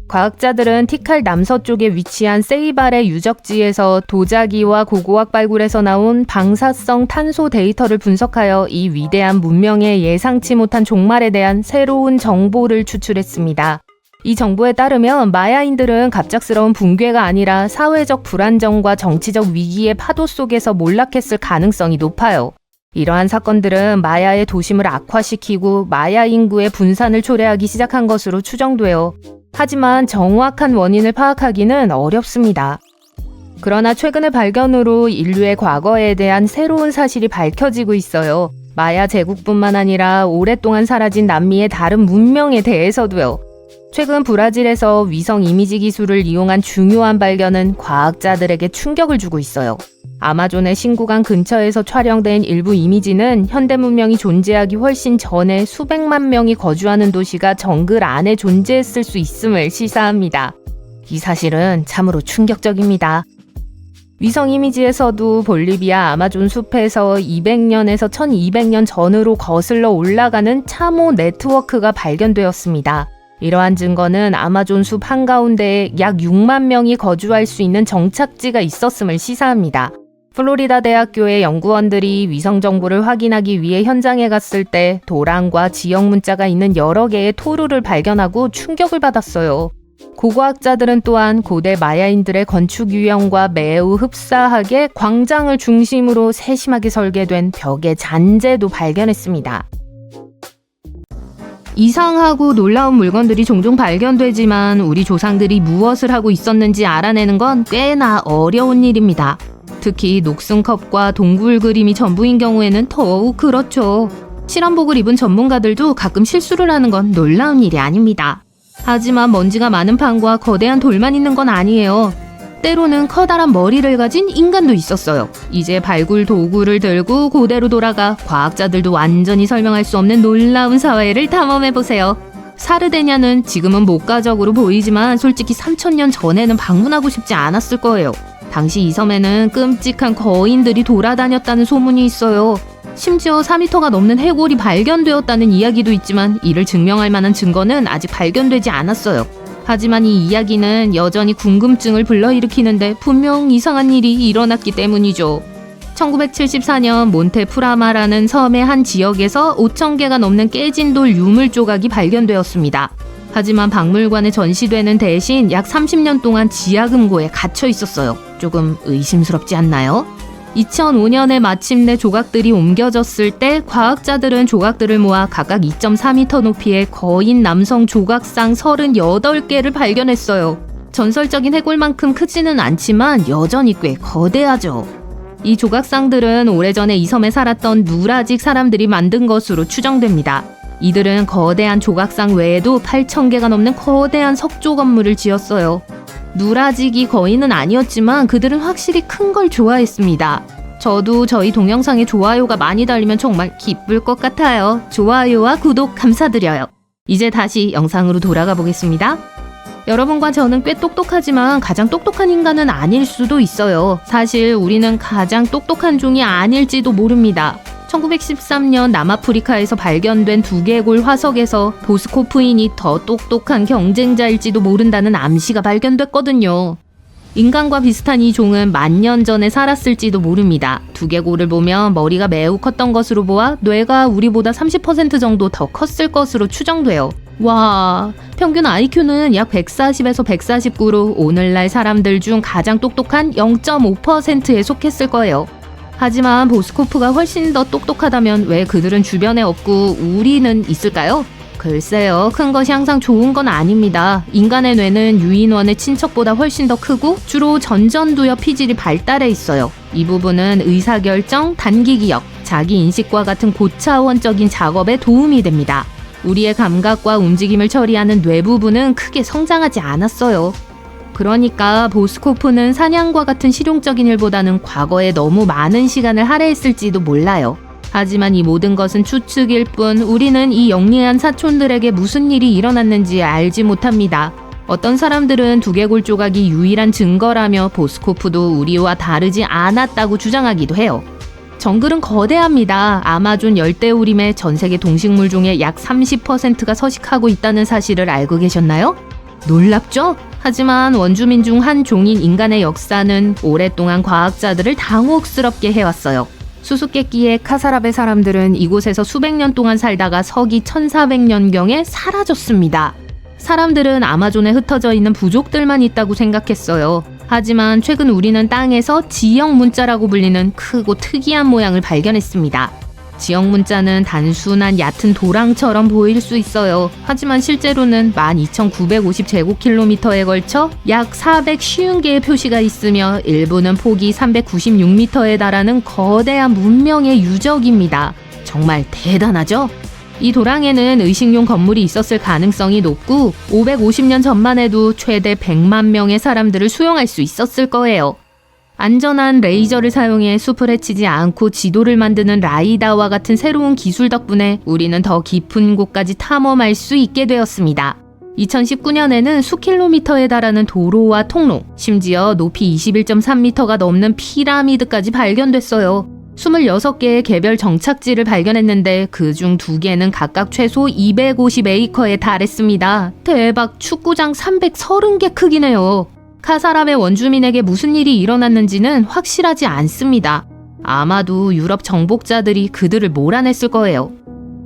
과학자들은 티칼 남서쪽에 위치한 세이발의 유적지에서 도자기와 고고학 발굴에서 나온 방사성 탄소 데이터를 분석하여 이 위대한 문명의 예상치 못한 종말에 대한 새로운 정보를 추출했습니다. 이 정보에 따르면 마야인들은 갑작스러운 붕괴가 아니라 사회적 불안정과 정치적 위기의 파도 속에서 몰락했을 가능성이 높아요. 이러한 사건들은 마야의 도심을 악화시키고 마야 인구의 분산을 초래하기 시작한 것으로 추정돼요. 하지만 정확한 원인을 파악하기는 어렵습니다. 그러나 최근의 발견으로 인류의 과거에 대한 새로운 사실이 밝혀지고 있어요. 마야 제국뿐만 아니라 오랫동안 사라진 남미의 다른 문명에 대해서도요. 최근 브라질에서 위성 이미지 기술을 이용한 중요한 발견은 과학자들에게 충격을 주고 있어요. 아마존의 신구강 근처에서 촬영된 일부 이미지는 현대 문명이 존재하기 훨씬 전에 수백만 명이 거주하는 도시가 정글 안에 존재했을 수 있음을 시사합니다. 이 사실은 참으로 충격적입니다. 위성 이미지에서도 볼리비아 아마존 숲에서 200년에서 1200년 전으로 거슬러 올라가는 참호 네트워크가 발견되었습니다. 이러한 증거는 아마존 숲 한가운데에 약 6만 명이 거주할 수 있는 정착지가 있었음을 시사합니다. 플로리다 대학교의 연구원들이 위성 정보를 확인하기 위해 현장에 갔을 때 도랑과 지역 문자가 있는 여러 개의 토루를 발견하고 충격을 받았어요. 고고학자들은 또한 고대 마야인들의 건축 유형과 매우 흡사하게 광장을 중심으로 세심하게 설계된 벽의 잔재도 발견했습니다. 이상하고 놀라운 물건들이 종종 발견되지만 우리 조상들이 무엇을 하고 있었는지 알아내는 건 꽤나 어려운 일입니다. 특히 녹슨컵과 동굴 그림이 전부인 경우에는 더욱 그렇죠. 실험복을 입은 전문가들도 가끔 실수를 하는 건 놀라운 일이 아닙니다. 하지만 먼지가 많은 판과 거대한 돌만 있는 건 아니에요. 때로는 커다란 머리를 가진 인간도 있었어요. 이제 발굴 도구를 들고 고대로 돌아가 과학자들도 완전히 설명할 수 없는 놀라운 사회를 탐험해보세요. 사르데냐는 지금은 목가적으로 보이지만 솔직히 3000년 전에는 방문하고 싶지 않았을 거예요. 당시 이 섬에는 끔찍한 거인들이 돌아다녔다는 소문이 있어요. 심지어 4m가 넘는 해골이 발견되었다는 이야기도 있지만 이를 증명할 만한 증거는 아직 발견되지 않았어요. 하지만 이 이야기는 여전히 궁금증을 불러일으키는데 분명 이상한 일이 일어났기 때문이죠. 1974년 몬테프라마라는 섬의 한 지역에서 5,000개가 넘는 깨진 돌 유물 조각이 발견되었습니다. 하지만 박물관에 전시되는 대신 약 30년 동안 지하금고에 갇혀 있었어요. 조금 의심스럽지 않나요? 2005년에 마침내 조각들이 옮겨졌을 때 과학자들은 조각들을 모아 각각 2.4m 높이의 거인 남성 조각상 38개를 발견했어요. 전설적인 해골만큼 크지는 않지만 여전히 꽤 거대하죠. 이 조각상들은 오래전에 이 섬에 살았던 누라직 사람들이 만든 것으로 추정됩니다. 이들은 거대한 조각상 외에도 8,000개가 넘는 거대한 석조 건물을 지었어요. 누라직이 거인은 아니었지만 그들은 확실히 큰 걸 좋아했습니다. 저도 저희 동영상에 좋아요가 많이 달리면 정말 기쁠 것 같아요. 좋아요와 구독 감사드려요. 이제 다시 영상으로 돌아가 보겠습니다. 여러분과 저는 꽤 똑똑하지만 가장 똑똑한 인간은 아닐 수도 있어요. 사실 우리는 가장 똑똑한 종이 아닐지도 모릅니다. 1913년 남아프리카에서 발견된 두개골 화석에서 보스코프인이 더 똑똑한 경쟁자일지도 모른다는 암시가 발견됐거든요. 인간과 비슷한 이 종은 10,000년 전에 살았을지도 모릅니다. 두개골을 보면 머리가 매우 컸던 것으로 보아 뇌가 우리보다 30% 정도 더 컸을 것으로 추정돼요. 와, 평균 IQ는 약 140에서 149로 오늘날 사람들 중 가장 똑똑한 0.5%에 속했을 거예요. 하지만 보스코프가 훨씬 더 똑똑하다면 왜 그들은 주변에 없고 우리는 있을까요? 글쎄요, 큰 것이 항상 좋은 건 아닙니다. 인간의 뇌는 유인원의 친척보다 훨씬 더 크고 주로 전전두엽 피질이 발달해 있어요. 이 부분은 의사결정, 단기기억, 자기인식과 같은 고차원적인 작업에 도움이 됩니다. 우리의 감각과 움직임을 처리하는 뇌 부분은 크게 성장하지 않았어요. 그러니까 보스코프는 사냥과 같은 실용적인 일보다는 과거에 너무 많은 시간을 할애했을지도 몰라요. 하지만 이 모든 것은 추측일 뿐 우리는 이 영리한 사촌들에게 무슨 일이 일어났는지 알지 못합니다. 어떤 사람들은 두개골 조각이 유일한 증거라며 보스코프도 우리와 다르지 않았다고 주장하기도 해요. 정글은 거대합니다. 아마존 열대우림의 전세계 동식물 중에 약 30%가 서식하고 있다는 사실을 알고 계셨나요? 놀랍죠? 하지만 원주민 중 한 종인 인간의 역사는 오랫동안 과학자들을 당혹스럽게 해왔어요. 수수께끼의 카사라베 사람들은 이곳에서 수백 년 동안 살다가 서기 1400년경에 사라졌습니다. 사람들은 아마존에 흩어져 있는 부족들만 있다고 생각했어요. 하지만 최근 우리는 땅에서 지형 문자라고 불리는 크고 특이한 모양을 발견했습니다. 지형 문자는 단순한 얕은 도랑처럼 보일 수 있어요. 하지만 실제로는 12,950제곱킬로미터에 걸쳐 약 450개의 표시가 있으며 일부는 폭이 396m에 달하는 거대한 문명의 유적입니다. 정말 대단하죠? 이 도랑에는 의식용 건물이 있었을 가능성이 높고 550년 전만 해도 최대 100만 명의 사람들을 수용할 수 있었을 거예요. 안전한 레이저를 사용해 숲을 해치지 않고 지도를 만드는 라이다와 같은 새로운 기술 덕분에 우리는 더 깊은 곳까지 탐험할 수 있게 되었습니다. 2019년에는 수킬로미터에 달하는 도로와 통로, 심지어 높이 21.3m가 넘는 피라미드까지 발견됐어요. 26개의 개별 정착지를 발견했는데 그중 2개는 각각 최소 250에이커에 달했습니다. 대박, 축구장 330개 크기네요. 카사람의 원주민에게 무슨 일이 일어났는지는 확실하지 않습니다. 아마도 유럽 정복자들이 그들을 몰아냈을 거예요.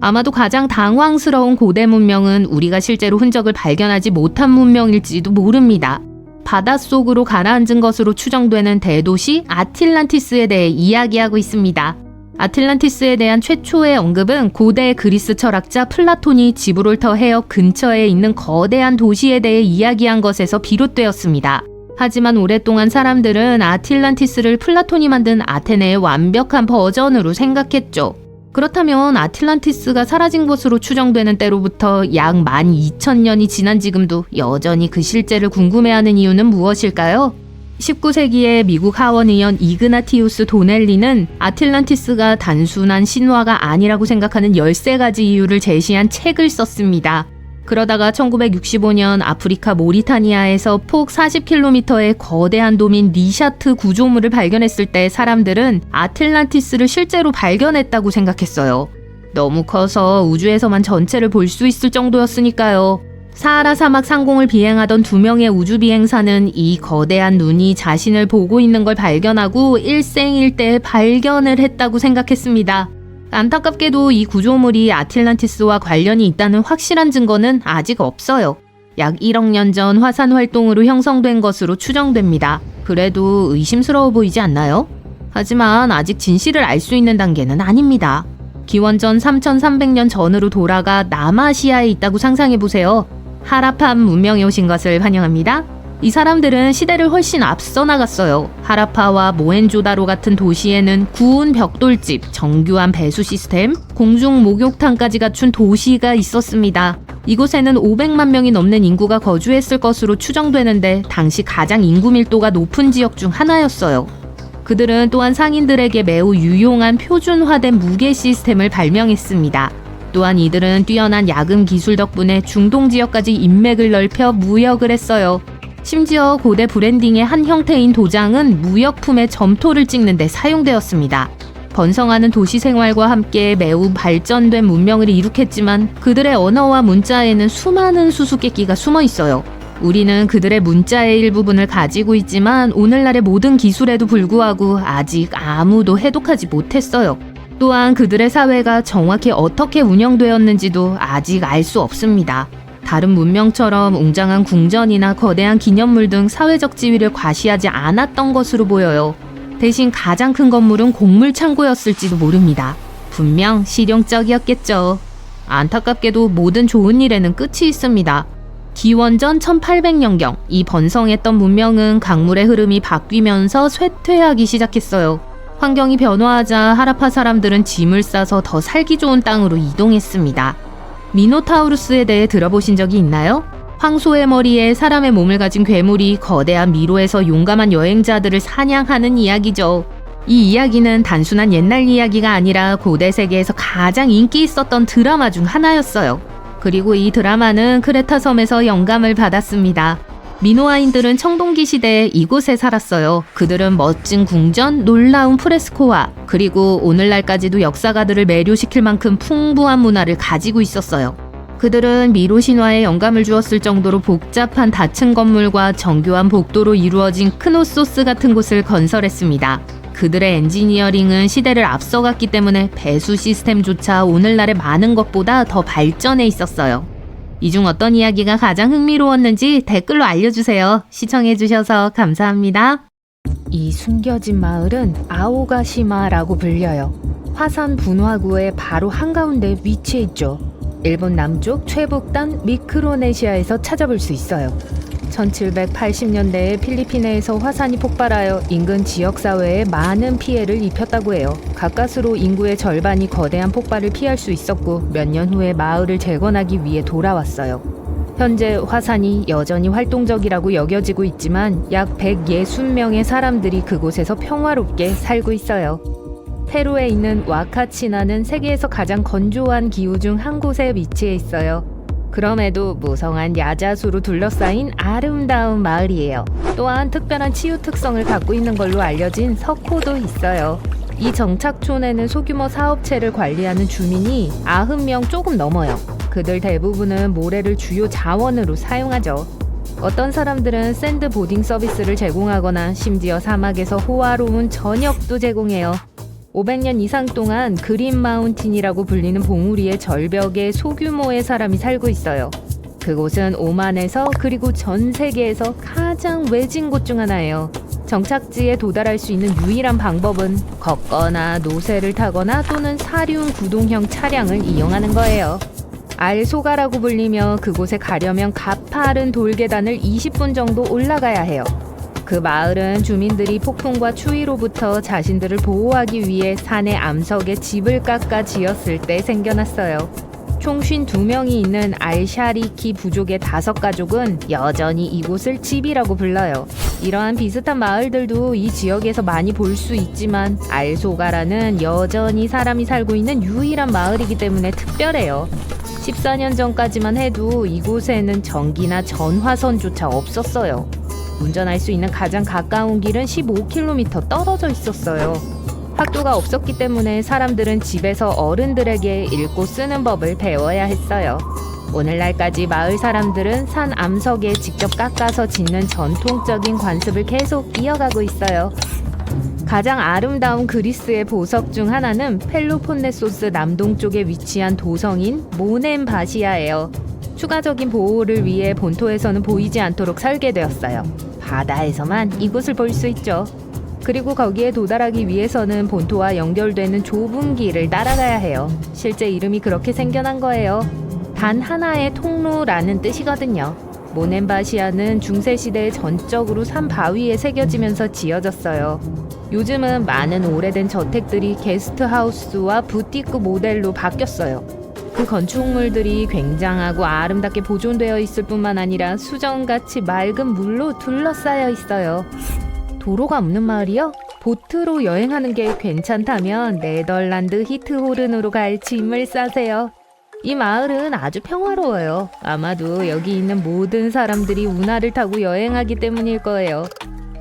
아마도 가장 당황스러운 고대 문명은 우리가 실제로 흔적을 발견하지 못한 문명일지도 모릅니다. 바닷속으로 가라앉은 것으로 추정되는 대도시 아틀란티스에 대해 이야기하고 있습니다. 아틀란티스에 대한 최초의 언급은 고대 그리스 철학자 플라톤이 지브롤터 해협 근처에 있는 거대한 도시에 대해 이야기한 것에서 비롯되었습니다. 하지만 오랫동안 사람들은 아틀란티스를 플라톤이 만든 아테네의 완벽한 버전으로 생각했죠. 그렇다면 아틀란티스가 사라진 것으로 추정되는 때로부터 약 12,000년이 지난 지금도 여전히 그 실제를 궁금해하는 이유는 무엇일까요? 19세기에 미국 하원의원 이그나티우스 도넬리는 아틀란티스가 단순한 신화가 아니라고 생각하는 13가지 이유를 제시한 책을 썼습니다. 그러다가 1965년 아프리카 모리타니아에서 폭 40km의 거대한 도민 리샤트 구조물을 발견했을 때 사람들은 아틀란티스를 실제로 발견했다고 생각했어요. 너무 커서 우주에서만 전체를 볼 수 있을 정도였으니까요. 사하라 사막 상공을 비행하던 2명의 우주 비행사는 이 거대한 눈이 자신을 보고 있는 걸 발견하고 일생일대 발견을 했다고 생각했습니다. 안타깝게도 이 구조물이 아틀란티스와 관련이 있다는 확실한 증거는 아직 없어요. 약 1억 년 전 화산 활동으로 형성된 것으로 추정됩니다. 그래도 의심스러워 보이지 않나요? 하지만 아직 진실을 알 수 있는 단계는 아닙니다. 기원전 3300년 전으로 돌아가 남아시아에 있다고 상상해보세요. 하라판 문명에 오신 것을 환영합니다. 이 사람들은 시대를 훨씬 앞서 나갔어요. 하라파와 모헨조다로 같은 도시에는 구운 벽돌집, 정교한 배수 시스템, 공중 목욕탕까지 갖춘 도시가 있었습니다. 이곳에는 500만 명이 넘는 인구가 거주했을 것으로 추정되는데 당시 가장 인구 밀도가 높은 지역 중 하나였어요. 그들은 또한 상인들에게 매우 유용한 표준화된 무게 시스템을 발명했습니다. 또한 이들은 뛰어난 야금 기술 덕분에 중동 지역까지 인맥을 넓혀 무역을 했어요. 심지어 고대 브랜딩의 한 형태인 도장은 무역품의 점토를 찍는 데 사용되었습니다. 번성하는 도시 생활과 함께 매우 발전된 문명을 이룩했지만 그들의 언어와 문자에는 수많은 수수께끼가 숨어 있어요. 우리는 그들의 문자의 일부분을 가지고 있지만 오늘날의 모든 기술에도 불구하고 아직 아무도 해독하지 못했어요. 또한 그들의 사회가 정확히 어떻게 운영되었는지도 아직 알 수 없습니다. 다른 문명처럼 웅장한 궁전이나 거대한 기념물 등 사회적 지위를 과시하지 않았던 것으로 보여요. 대신 가장 큰 건물은 곡물 창고였을지도 모릅니다. 분명 실용적이었겠죠. 안타깝게도 모든 좋은 일에는 끝이 있습니다. 기원전 1800년경 이 번성했던 문명은 강물의 흐름이 바뀌면서 쇠퇴하기 시작했어요. 환경이 변화하자 하라파 사람들은 짐을 싸서 더 살기 좋은 땅으로 이동했습니다. 미노타우루스에 대해 들어보신 적이 있나요? 황소의 머리에 사람의 몸을 가진 괴물이 거대한 미로에서 용감한 여행자들을 사냥하는 이야기죠. 이 이야기는 단순한 옛날 이야기가 아니라 고대 세계에서 가장 인기 있었던 드라마 중 하나였어요. 그리고 이 드라마는 크레타 섬에서 영감을 받았습니다. 미노아인들은 청동기 시대에 이곳에 살았어요. 그들은 멋진 궁전, 놀라운 프레스코와 그리고 오늘날까지도 역사가들을 매료시킬 만큼 풍부한 문화를 가지고 있었어요. 그들은 미로 신화에 영감을 주었을 정도로 복잡한 닫힌 건물과 정교한 복도로 이루어진 크노소스 같은 곳을 건설했습니다. 그들의 엔지니어링은 시대를 앞서갔기 때문에 배수 시스템조차 오늘날의 많은 것보다 더 발전해 있었어요. 이 중 어떤 이야기가 가장 흥미로웠는지 댓글로 알려주세요. 시청해주셔서 감사합니다. 이 숨겨진 마을은 아오가시마라고 불려요. 화산 분화구의 바로 한가운데 위치해 있죠. 일본 남쪽 최북단 미크로네시아에서 찾아볼 수 있어요. 1780년대에 필리핀에서 화산이 폭발하여 인근 지역사회에 많은 피해를 입혔다고 해요. 가까스로 인구의 절반이 거대한 폭발을 피할 수 있었고 몇 년 후에 마을을 재건하기 위해 돌아왔어요. 현재 화산이 여전히 활동적이라고 여겨지고 있지만 약 160명의 사람들이 그곳에서 평화롭게 살고 있어요. 페루에 있는 와카치나는 세계에서 가장 건조한 기후 중 한 곳에 위치해 있어요. 그럼에도 무성한 야자수로 둘러싸인 아름다운 마을이에요. 또한 특별한 치유 특성을 갖고 있는 걸로 알려진 석호도 있어요. 이 정착촌에는 소규모 사업체를 관리하는 주민이 90명 조금 넘어요. 그들 대부분은 모래를 주요 자원으로 사용하죠. 어떤 사람들은 샌드보딩 서비스를 제공하거나 심지어 사막에서 호화로운 저녁도 제공해요. 500년 이상 동안 그린 마운틴이라고 불리는 봉우리의 절벽에 소규모의 사람이 살고 있어요. 그곳은 오만에서 그리고 전 세계에서 가장 외진 곳 중 하나예요. 정착지에 도달할 수 있는 유일한 방법은 걷거나 노새를 타거나 또는 사륜 구동형 차량을 이용하는 거예요. 알소가라고 불리며 그곳에 가려면 가파른 돌계단을 20분 정도 올라가야 해요. 그 마을은 주민들이 폭풍과 추위로부터 자신들을 보호하기 위해 산의 암석에 집을 깎아 지었을 때 생겨났어요. 총 52명이 있는 알샤리키 부족의 5가족은 여전히 이곳을 집이라고 불러요. 이러한 비슷한 마을들도 이 지역에서 많이 볼 수 있지만 알소가라는 여전히 사람이 살고 있는 유일한 마을이기 때문에 특별해요. 14년 전까지만 해도 이곳에는 전기나 전화선조차 없었어요. 운전할 수 있는 가장 가까운 길은 15km 떨어져 있었어요. 학교가 없었기 때문에 사람들은 집에서 어른들에게 읽고 쓰는 법을 배워야 했어요. 오늘날까지 마을 사람들은 산 암석에 직접 깎아서 짓는 전통적인 관습을 계속 이어가고 있어요. 가장 아름다운 그리스의 보석 중 하나는 펠로폰네소스 남동쪽에 위치한 도성인 모넨바시아예요. 추가적인 보호를 위해 본토에서는 보이지 않도록 설계되었어요. 바다에서만 이곳을 볼 수 있죠. 그리고 거기에 도달하기 위해서는 본토와 연결되는 좁은 길을 따라가야 해요. 실제 이름이 그렇게 생겨난 거예요. 단 하나의 통로라는 뜻이거든요. 모넨바시아는 중세시대에 전적으로 산 바위에 새겨지면서 지어졌어요. 요즘은 많은 오래된 저택들이 게스트하우스와 부티크 모델로 바뀌었어요. 그 건축물들이 굉장하고 아름답게 보존되어 있을 뿐만 아니라 수정같이 맑은 물로 둘러싸여 있어요. 도로가 없는 마을이요? 보트로 여행하는 게 괜찮다면 네덜란드 히트호른으로 갈 짐을 싸세요. 이 마을은 아주 평화로워요. 아마도 여기 있는 모든 사람들이 운하를 타고 여행하기 때문일 거예요.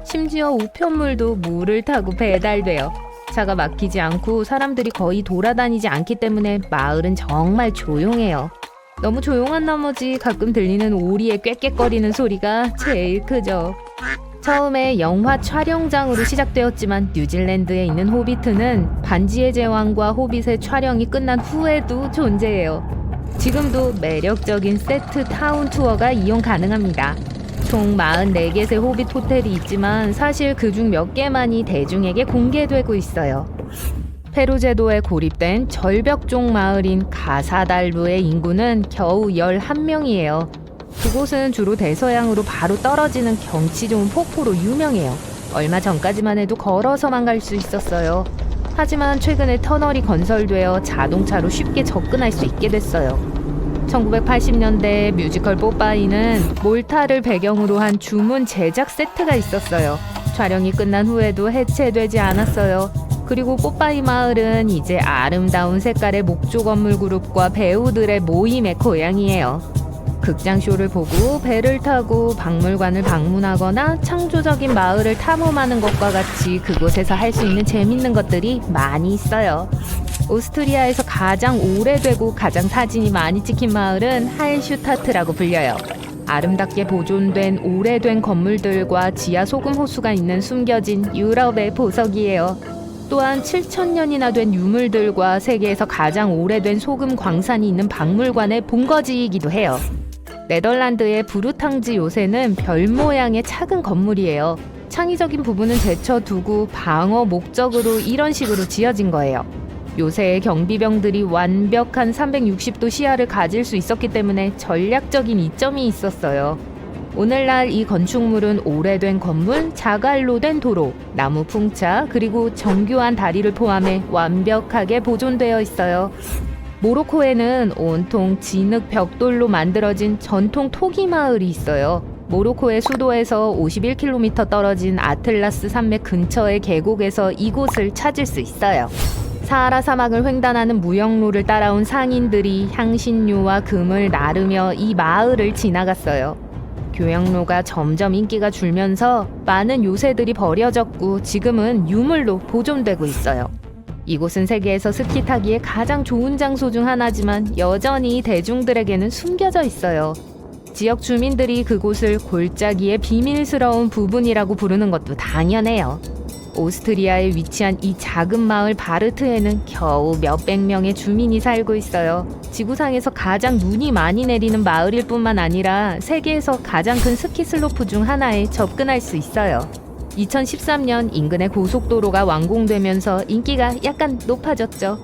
심지어 우편물도 물을 타고 배달돼요. 차가 막히지 않고 사람들이 거의 돌아다니지 않기 때문에 마을은 정말 조용해요. 너무 조용한 나머지 가끔 들리는 오리의 꽥꽥거리는 소리가 제일 크죠. 처음에 영화 촬영장으로 시작되었지만 뉴질랜드에 있는 호비트는 반지의 제왕과 호빗의 촬영이 끝난 후에도 존재해요. 지금도 매력적인 세트 타운 투어가 이용 가능합니다. 총 44개의 호빗 호텔이 있지만 사실 그중 몇 개만이 대중에게 공개되고 있어요. 페루 제도에 고립된 절벽종 마을인 가사달부의 인구는 겨우 11명이에요. 그곳은 주로 대서양으로 바로 떨어지는 경치 좋은 폭포로 유명해요. 얼마 전까지만 해도 걸어서만 갈 수 있었어요. 하지만 최근에 터널이 건설되어 자동차로 쉽게 접근할 수 있게 됐어요. 1980년대 뮤지컬 뽀빠이는 몰타를 배경으로 한 주문 제작 세트가 있었어요. 촬영이 끝난 후에도 해체되지 않았어요. 그리고 뽀빠이 마을은 이제 아름다운 색깔의 목조 건물 그룹과 배우들의 모임의 고향이에요. 극장쇼를 보고 배를 타고 박물관을 방문하거나 창조적인 마을을 탐험하는 것과 같이 그곳에서 할 수 있는 재밌는 것들이 많이 있어요. 오스트리아에서 가장 오래되고 가장 사진이 많이 찍힌 마을은 할슈타트라고 불려요. 아름답게 보존된 오래된 건물들과 지하 소금 호수가 있는 숨겨진 유럽의 보석이에요. 또한 7,000년이나 된 유물들과 세계에서 가장 오래된 소금 광산이 있는 박물관의 본거지이기도 해요. 네덜란드의 브루탕지 요새는 별 모양의 작은 건물이에요. 창의적인 부분은 제쳐두고 방어 목적으로 이런 식으로 지어진 거예요. 요새의 경비병들이 완벽한 360도 시야를 가질 수 있었기 때문에 전략적인 이점이 있었어요. 오늘날 이 건축물은 오래된 건물, 자갈로 된 도로, 나무 풍차, 그리고 정교한 다리를 포함해 완벽하게 보존되어 있어요. 모로코에는 온통 진흙 벽돌로 만들어진 전통 토기 마을이 있어요. 모로코의 수도에서 51km 떨어진 아틀라스 산맥 근처의 계곡에서 이곳을 찾을 수 있어요. 사하라 사막을 횡단하는 무역로를 따라온 상인들이 향신료와 금을 나르며 이 마을을 지나갔어요. 교역로가 점점 인기가 줄면서 많은 요새들이 버려졌고 지금은 유물로 보존되고 있어요. 이곳은 세계에서 스키 타기에 가장 좋은 장소 중 하나지만 여전히 대중들에게는 숨겨져 있어요. 지역 주민들이 그곳을 골짜기의 비밀스러운 부분이라고 부르는 것도 당연해요. 오스트리아에 위치한 이 작은 마을 바르트에는 겨우 몇백 명의 주민이 살고 있어요. 지구상에서 가장 눈이 많이 내리는 마을일 뿐만 아니라 세계에서 가장 큰 스키 슬로프 중 하나에 접근할 수 있어요. 2013년 인근의 고속도로가 완공되면서 인기가 약간 높아졌죠.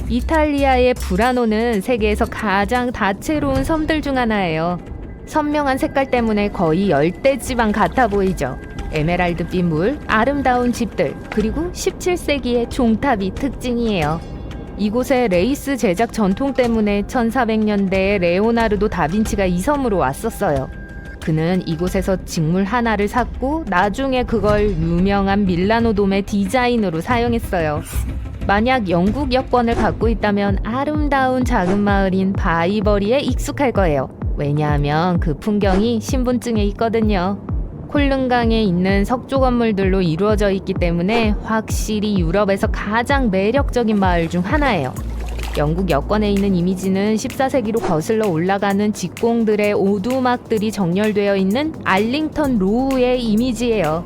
이탈리아의 브라노는 세계에서 가장 다채로운 섬들 중 하나예요. 선명한 색깔 때문에 거의 열대지방 같아 보이죠. 에메랄드빛 물, 아름다운 집들, 그리고 17세기의 종탑이 특징이에요. 이곳의 레이스 제작 전통 때문에 1400년대에 레오나르도 다빈치가 이 섬으로 왔었어요. 그는 이곳에서 직물 하나를 샀고 나중에 그걸 유명한 밀라노 돔의 디자인으로 사용했어요. 만약 영국 여권을 갖고 있다면 아름다운 작은 마을인 바이버리에 익숙할 거예요. 왜냐하면 그 풍경이 신분증에 있거든요. 콜릉강에 있는 석조 건물들로 이루어져 있기 때문에 확실히 유럽에서 가장 매력적인 마을 중 하나예요. 영국 여권에 있는 이미지는 14세기로 거슬러 올라가는 직공들의 오두막들이 정렬되어 있는 알링턴 로우의 이미지예요.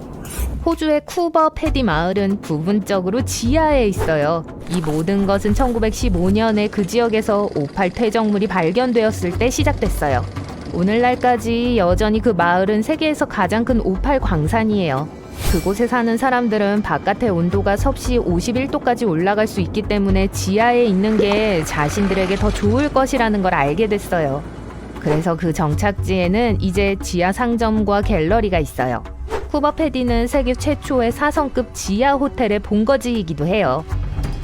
호주의 쿠버 패디 마을은 부분적으로 지하에 있어요. 이 모든 것은 1915년에 그 지역에서 오팔 퇴적물이 발견되었을 때 시작됐어요. 오늘날까지 여전히 그 마을은 세계에서 가장 큰 오팔 광산이에요. 그곳에 사는 사람들은 바깥의 온도가 섭씨 51도까지 올라갈 수 있기 때문에 지하에 있는 게 자신들에게 더 좋을 것이라는 걸 알게 됐어요. 그래서 그 정착지에는 이제 지하 상점과 갤러리가 있어요. 쿠버 패디는 세계 최초의 4성급 지하 호텔의 본거지이기도 해요.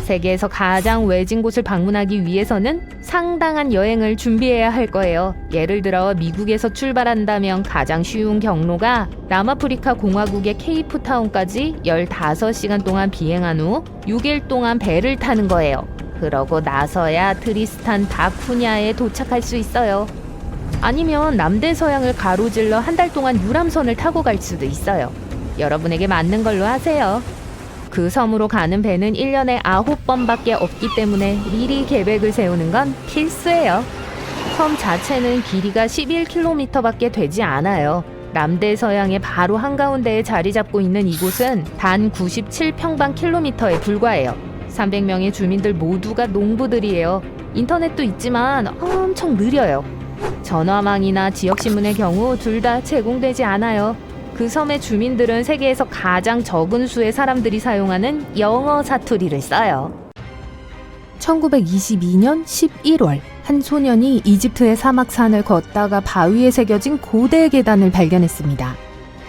세계에서 가장 외진 곳을 방문하기 위해서는 상당한 여행을 준비해야 할 거예요. 예를 들어 미국에서 출발한다면 가장 쉬운 경로가 남아프리카 공화국의 케이프타운까지 15시간 동안 비행한 후 6일 동안 배를 타는 거예요. 그러고 나서야 트리스탄 다 쿠냐에 도착할 수 있어요. 아니면 남대서양을 가로질러 한 달 동안 유람선을 타고 갈 수도 있어요. 여러분에게 맞는 걸로 하세요. 그 섬으로 가는 배는 1년에 9번밖에 없기 때문에 미리 계획을 세우는 건 필수예요. 섬 자체는 길이가 11km밖에 되지 않아요. 남대서양의 바로 한가운데에 자리 잡고 있는 이곳은 단 97평방킬로미터에 불과해요. 300명의 주민들 모두가 농부들이에요. 인터넷도 있지만 엄청 느려요. 전화망이나 지역신문의 경우 둘 다 제공되지 않아요. 그 섬의 주민들은 세계에서 가장 적은 수의 사람들이 사용하는 영어 사투리를 써요. 1922년 11월 한 소년이 이집트의 사막산을 걷다가 바위에 새겨진 고대 계단을 발견했습니다.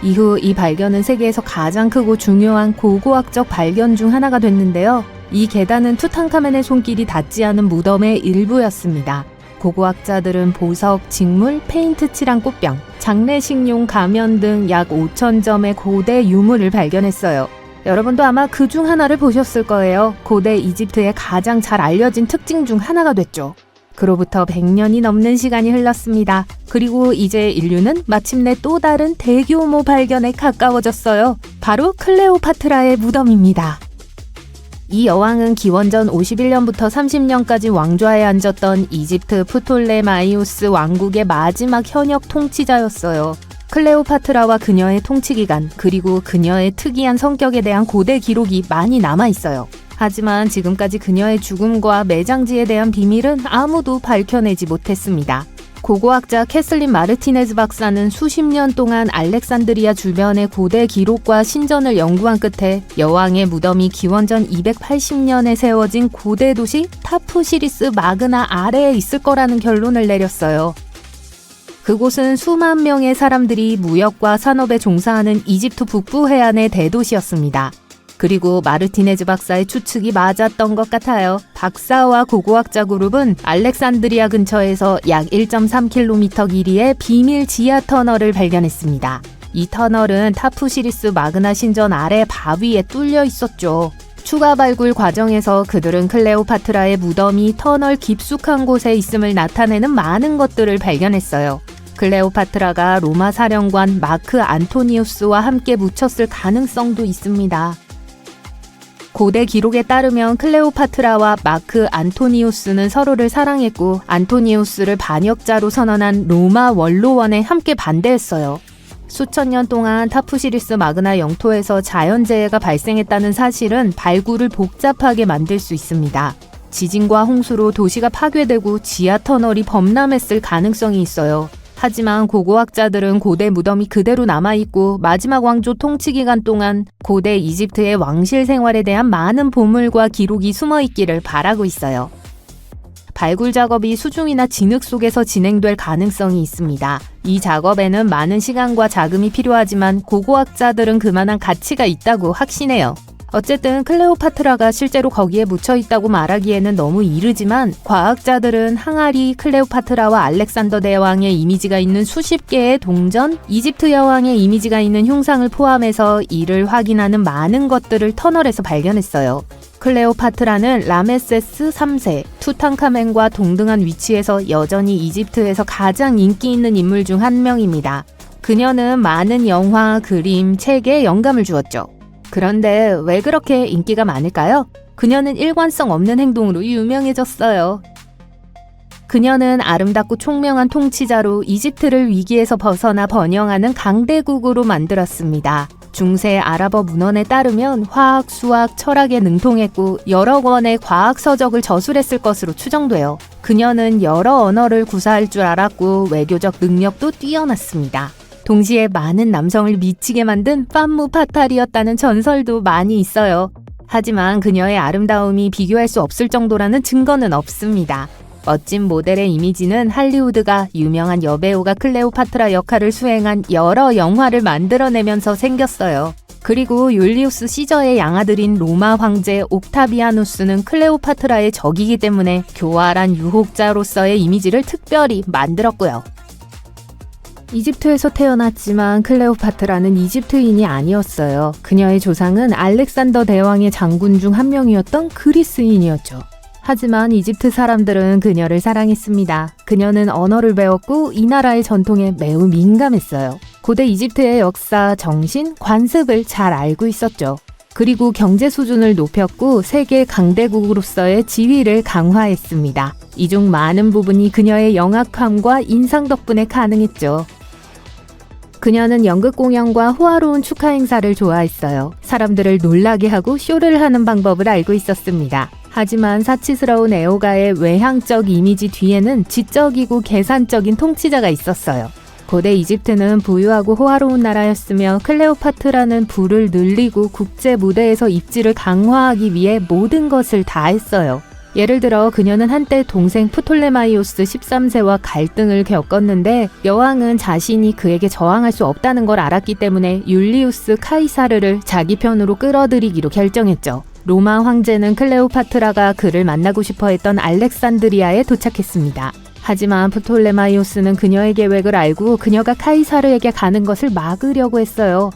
이후 이 발견은 세계에서 가장 크고 중요한 고고학적 발견 중 하나가 됐는데요. 이 계단은 투탕카멘의 손길이 닿지 않은 무덤의 일부였습니다. 고고학자들은 보석, 직물, 페인트 칠한 꽃병, 장례식용 가면 등 약 5,000점의 고대 유물을 발견했어요. 여러분도 아마 그 중 하나를 보셨을 거예요. 고대 이집트의 가장 잘 알려진 특징 중 하나가 됐죠. 그로부터 100년이 넘는 시간이 흘렀습니다. 그리고 이제 인류는 마침내 또 다른 대규모 발견에 가까워졌어요. 바로 클레오파트라의 무덤입니다. 이 여왕은 기원전 51년부터 30년까지 왕좌에 앉았던 이집트 프톨레마이오스 왕국의 마지막 현역 통치자였어요. 클레오파트라와 그녀의 통치기간, 그리고 그녀의 특이한 성격에 대한 고대 기록이 많이 남아있어요. 하지만 지금까지 그녀의 죽음과 매장지에 대한 비밀은 아무도 밝혀내지 못했습니다. 고고학자 캐슬린 마르티네즈 박사는 수십 년 동안 알렉산드리아 주변의 고대 기록과 신전을 연구한 끝에 여왕의 무덤이 기원전 280년에 세워진 고대 도시 타푸시리스 마그나 아래에 있을 거라는 결론을 내렸어요. 그곳은 수만 명의 사람들이 무역과 산업에 종사하는 이집트 북부 해안의 대도시였습니다. 그리고 마르티네즈 박사의 추측이 맞았던 것 같아요. 박사와 고고학자 그룹은 알렉산드리아 근처에서 약 1.3km 길이의 비밀 지하 터널을 발견했습니다. 이 터널은 타푸시리스 마그나 신전 아래 바위에 뚫려 있었죠. 추가 발굴 과정에서 그들은 클레오파트라의 무덤이 터널 깊숙한 곳에 있음을 나타내는 많은 것들을 발견했어요. 클레오파트라가 로마 사령관 마크 안토니우스와 함께 묻혔을 가능성도 있습니다. 고대 기록에 따르면 클레오파트라와 마크 안토니우스는 서로를 사랑했고 안토니우스를 반역자로 선언한 로마 원로원에 함께 반대했어요. 수천 년 동안 타푸시리스 마그나 영토에서 자연재해가 발생했다는 사실은 발굴을 복잡하게 만들 수 있습니다. 지진과 홍수로 도시가 파괴되고 지하 터널이 범람했을 가능성이 있어요. 하지만 고고학자들은 고대 무덤이 그대로 남아있고 마지막 왕조 통치 기간 동안 고대 이집트의 왕실 생활에 대한 많은 보물과 기록이 숨어있기를 바라고 있어요. 발굴 작업이 수중이나 진흙 속에서 진행될 가능성이 있습니다. 이 작업에는 많은 시간과 자금이 필요하지만 고고학자들은 그만한 가치가 있다고 확신해요. 어쨌든 클레오파트라가 실제로 거기에 묻혀있다고 말하기에는 너무 이르지만 과학자들은 항아리, 클레오파트라와 알렉산더 대왕의 이미지가 있는 수십 개의 동전, 이집트 여왕의 이미지가 있는 흉상을 포함해서 이를 확인하는 많은 것들을 터널에서 발견했어요. 클레오파트라는 라메세스 3세, 투탕카멘과 동등한 위치에서 여전히 이집트에서 가장 인기 있는 인물 중 한 명입니다. 그녀는 많은 영화, 그림, 책에 영감을 주었죠. 그런데 왜 그렇게 인기가 많을까요? 그녀는 일관성 없는 행동으로 유명해졌어요. 그녀는 아름답고 총명한 통치자로 이집트를 위기에서 벗어나 번영하는 강대국으로 만들었습니다. 중세 아랍어 문헌에 따르면 화학, 수학, 철학에 능통했고 여러 권의 과학 서적을 저술했을 것으로 추정돼요. 그녀는 여러 언어를 구사할 줄 알았고 외교적 능력도 뛰어났습니다. 동시에 많은 남성을 미치게 만든 팜무 파탈이었다는 전설도 많이 있어요. 하지만 그녀의 아름다움이 비교할 수 없을 정도라는 증거는 없습니다. 멋진 모델의 이미지는 할리우드가 유명한 여배우가 클레오파트라 역할을 수행한 여러 영화를 만들어내면서 생겼어요. 그리고 율리우스 시저의 양아들인 로마 황제 옥타비아누스는 클레오파트라의 적이기 때문에 교활한 유혹자로서의 이미지를 특별히 만들었고요. 이집트에서 태어났지만 클레오파트라는 이집트인이 아니었어요. 그녀의 조상은 알렉산더 대왕의 장군 중 한 명이었던 그리스인이었죠. 하지만 이집트 사람들은 그녀를 사랑했습니다. 그녀는 언어를 배웠고 이 나라의 전통에 매우 민감했어요. 고대 이집트의 역사, 정신, 관습을 잘 알고 있었죠. 그리고 경제 수준을 높였고 세계 강대국으로서의 지위를 강화했습니다. 이 중 많은 부분이 그녀의 영악함과 인상 덕분에 가능했죠. 그녀는 연극 공연과 호화로운 축하 행사를 좋아했어요. 사람들을 놀라게 하고 쇼를 하는 방법을 알고 있었습니다. 하지만 사치스러운 애호가의 외향적 이미지 뒤에는 지적이고 계산적인 통치자가 있었어요. 고대 이집트는 부유하고 호화로운 나라였으며 클레오파트라는 부를 늘리고 국제 무대에서 입지를 강화하기 위해 모든 것을 다했어요. 예를 들어 그녀는 한때 동생 프톨레마이오스 13세와 갈등을 겪었는데 여왕은 자신이 그에게 저항할 수 없다는 걸 알았기 때문에 율리우스 카이사르를 자기 편으로 끌어들이기로 결정했죠. 로마 황제는 클레오파트라가 그를 만나고 싶어 했던 알렉산드리아에 도착했습니다. 하지만 프톨레마이오스는 그녀의 계획을 알고 그녀가 카이사르에게 가는 것을 막으려고 했어요.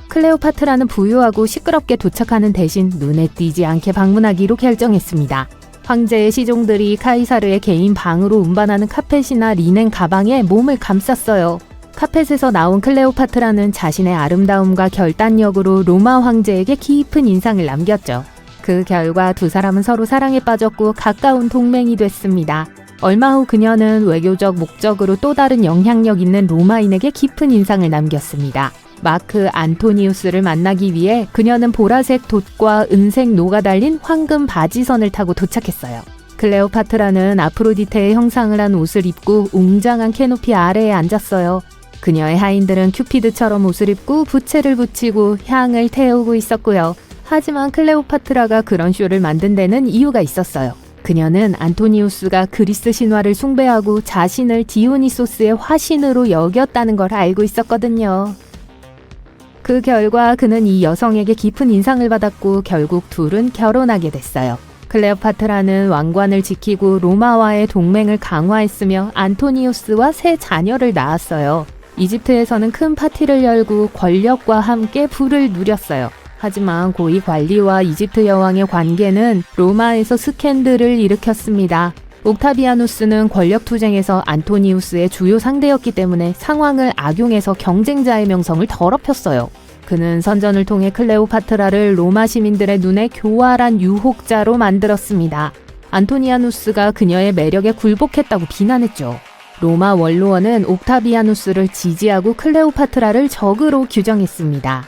클레오파트라는 부유하고 시끄럽게 도착하는 대신 눈에 띄지 않게 방문하기로 결정했습니다. 황제의 시종들이 카이사르의 개인 방으로 운반하는 카펫이나 리넨 가방에 몸을 감쌌어요. 카펫에서 나온 클레오파트라는 자신의 아름다움과 결단력으로 로마 황제에게 깊은 인상을 남겼죠. 그 결과 두 사람은 서로 사랑에 빠졌고 가까운 동맹이 됐습니다. 얼마 후 그녀는 외교적 목적으로 또 다른 영향력 있는 로마인에게 깊은 인상을 남겼습니다. 마크 안토니우스를 만나기 위해 그녀는 보라색 돛과 은색 노가 달린 황금 바지선을 타고 도착했어요. 클레오파트라는 아프로디테의 형상을 한 옷을 입고 웅장한 캐노피 아래에 앉았어요. 그녀의 하인들은 큐피드처럼 옷을 입고 부채를 붙이고 향을 태우고 있었고요. 하지만 클레오파트라가 그런 쇼를 만든 데는 이유가 있었어요. 그녀는 안토니우스가 그리스 신화를 숭배하고 자신을 디오니소스의 화신으로 여겼다는 걸 알고 있었거든요. 그 결과 그는 이 여성에게 깊은 인상을 받았고 결국 둘은 결혼하게 됐어요. 클레오파트라는 왕관을 지키고 로마와의 동맹을 강화했으며 안토니우스와 새 자녀를 낳았어요. 이집트에서는 큰 파티를 열고 권력과 함께 부를 누렸어요. 하지만 고위 관리와 이집트 여왕의 관계는 로마에서 스캔들을 일으켰습니다. 옥타비아누스는 권력 투쟁에서 안토니우스의 주요 상대였기 때문에 상황을 악용해서 경쟁자의 명성을 더럽혔어요. 그는 선전을 통해 클레오파트라를 로마 시민들의 눈에 교활한 유혹자로 만들었습니다. 안토니아누스가 그녀의 매력에 굴복했다고 비난했죠. 로마 원로원은 옥타비아누스를 지지하고 클레오파트라를 적으로 규정했습니다.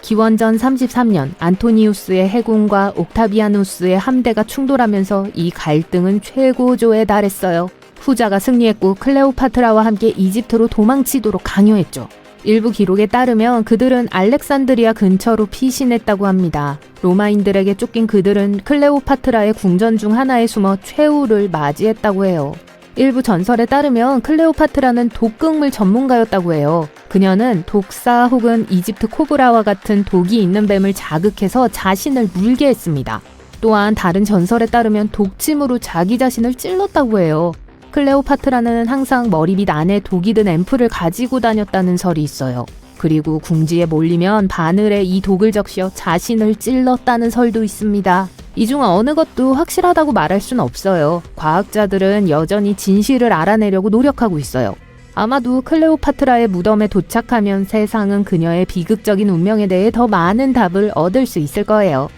기원전 33년 안토니우스의 해군과 옥타비아누스의 함대가 충돌하면서 이 갈등은 최고조에 달했어요. 후자가 승리했고 클레오파트라와 함께 이집트로 도망치도록 강요했죠. 일부 기록에 따르면 그들은 알렉산드리아 근처로 피신했다고 합니다. 로마인들에게 쫓긴 그들은 클레오파트라의 궁전 중 하나에 숨어 최후를 맞이했다고 해요. 일부 전설에 따르면 클레오파트라는 독극물 전문가였다고 해요. 그녀는 독사 혹은 이집트 코브라와 같은 독이 있는 뱀을 자극해서 자신을 물게 했습니다. 또한 다른 전설에 따르면 독침으로 자기 자신을 찔렀다고 해요. 클레오파트라는 항상 머리빗 안에 독이 든 앰플을 가지고 다녔다는 설이 있어요. 그리고 궁지에 몰리면 바늘에 이 독을 적셔 자신을 찔렀다는 설도 있습니다. 이 중 어느 것도 확실하다고 말할 수는 없어요. 과학자들은 여전히 진실을 알아내려고 노력하고 있어요. 아마도 클레오파트라의 무덤에 도착하면 세상은 그녀의 비극적인 운명에 대해 더 많은 답을 얻을 수 있을 거예요.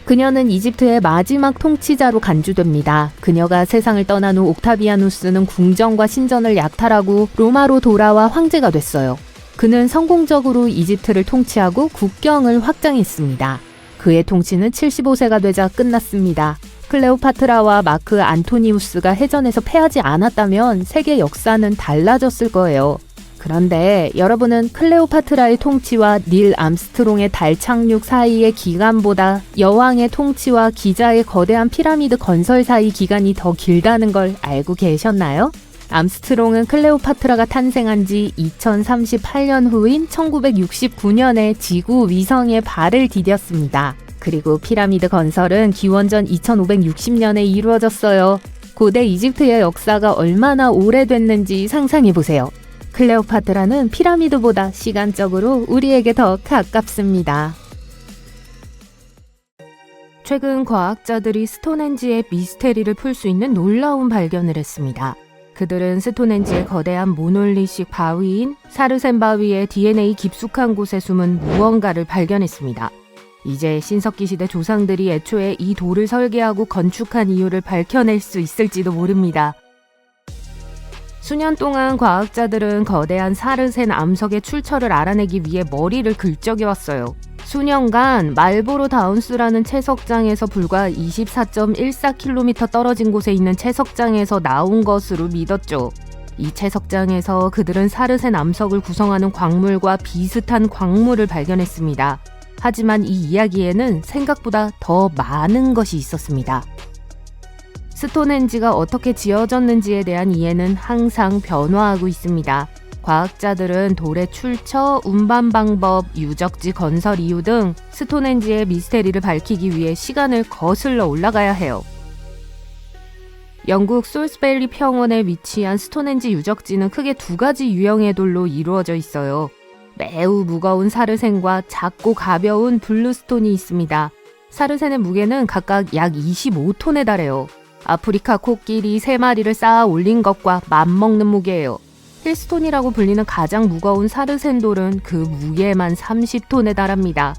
그녀는 이집트의 마지막 통치자로 간주됩니다. 그녀가 세상을 떠난 후 옥타비아누스는 궁정과 신전을 약탈하고 로마로 돌아와 황제가 됐어요. 그는 성공적으로 이집트를 통치하고 국경을 확장했습니다. 그의 통치는 75세가 되자 끝났습니다. 클레오파트라와 마크 안토니우스가 해전에서 패하지 않았다면 세계 역사는 달라졌을 거예요. 그런데 여러분은 클레오파트라의 통치와 닐 암스트롱의 달 착륙 사이의 기간보다 여왕의 통치와 기자의 거대한 피라미드 건설 사이 기간이 더 길다는 걸 알고 계셨나요? 암스트롱은 클레오파트라가 탄생한 지 2038년 후인 1969년에 지구 위성에 발을 디뎠습니다. 그리고 피라미드 건설은 기원전 2560년에 이루어졌어요. 고대 이집트의 역사가 얼마나 오래됐는지 상상해보세요. 클레오파트라는 피라미드보다 시간적으로 우리에게 더 가깝습니다. 최근 과학자들이 스톤헨지의 미스테리를 풀 수 있는 놀라운 발견을 했습니다. 그들은 스톤헨지의 거대한 모놀리식 바위인 사르센 바위의 DNA 깊숙한 곳에 숨은 무언가를 발견했습니다. 이제 신석기 시대 조상들이 애초에 이 돌을 설계하고 건축한 이유를 밝혀낼 수 있을지도 모릅니다. 수년 동안 과학자들은 거대한 사르센 암석의 출처를 알아내기 위해 머리를 긁적여왔어요. 수년간 말보로 다운스라는 채석장에서 불과 24.14km 떨어진 곳에 있는 채석장에서 나온 것으로 믿었죠. 이 채석장에서 그들은 사르센 암석을 구성하는 광물과 비슷한 광물을 발견했습니다. 하지만 이 이야기에는 생각보다 더 많은 것이 있었습니다. 스톤헨지가 어떻게 지어졌는지에 대한 이해는 항상 변화하고 있습니다. 과학자들은 돌의 출처, 운반 방법, 유적지 건설 이유 등 스톤헨지의 미스테리를 밝히기 위해 시간을 거슬러 올라가야 해요. 영국 솔스베리 평원에 위치한 스톤헨지 유적지는 크게 두 가지 유형의 돌로 이루어져 있어요. 매우 무거운 사르센과 작고 가벼운 블루스톤이 있습니다. 사르센의 무게는 각각 약 25톤에 달해요. 아프리카 코끼리 3마리를 쌓아 올린 것과 맞먹는 무게예요. 힐스톤이라고 불리는 가장 무거운 사르센 돌은 그 무게만 30톤에 달합니다.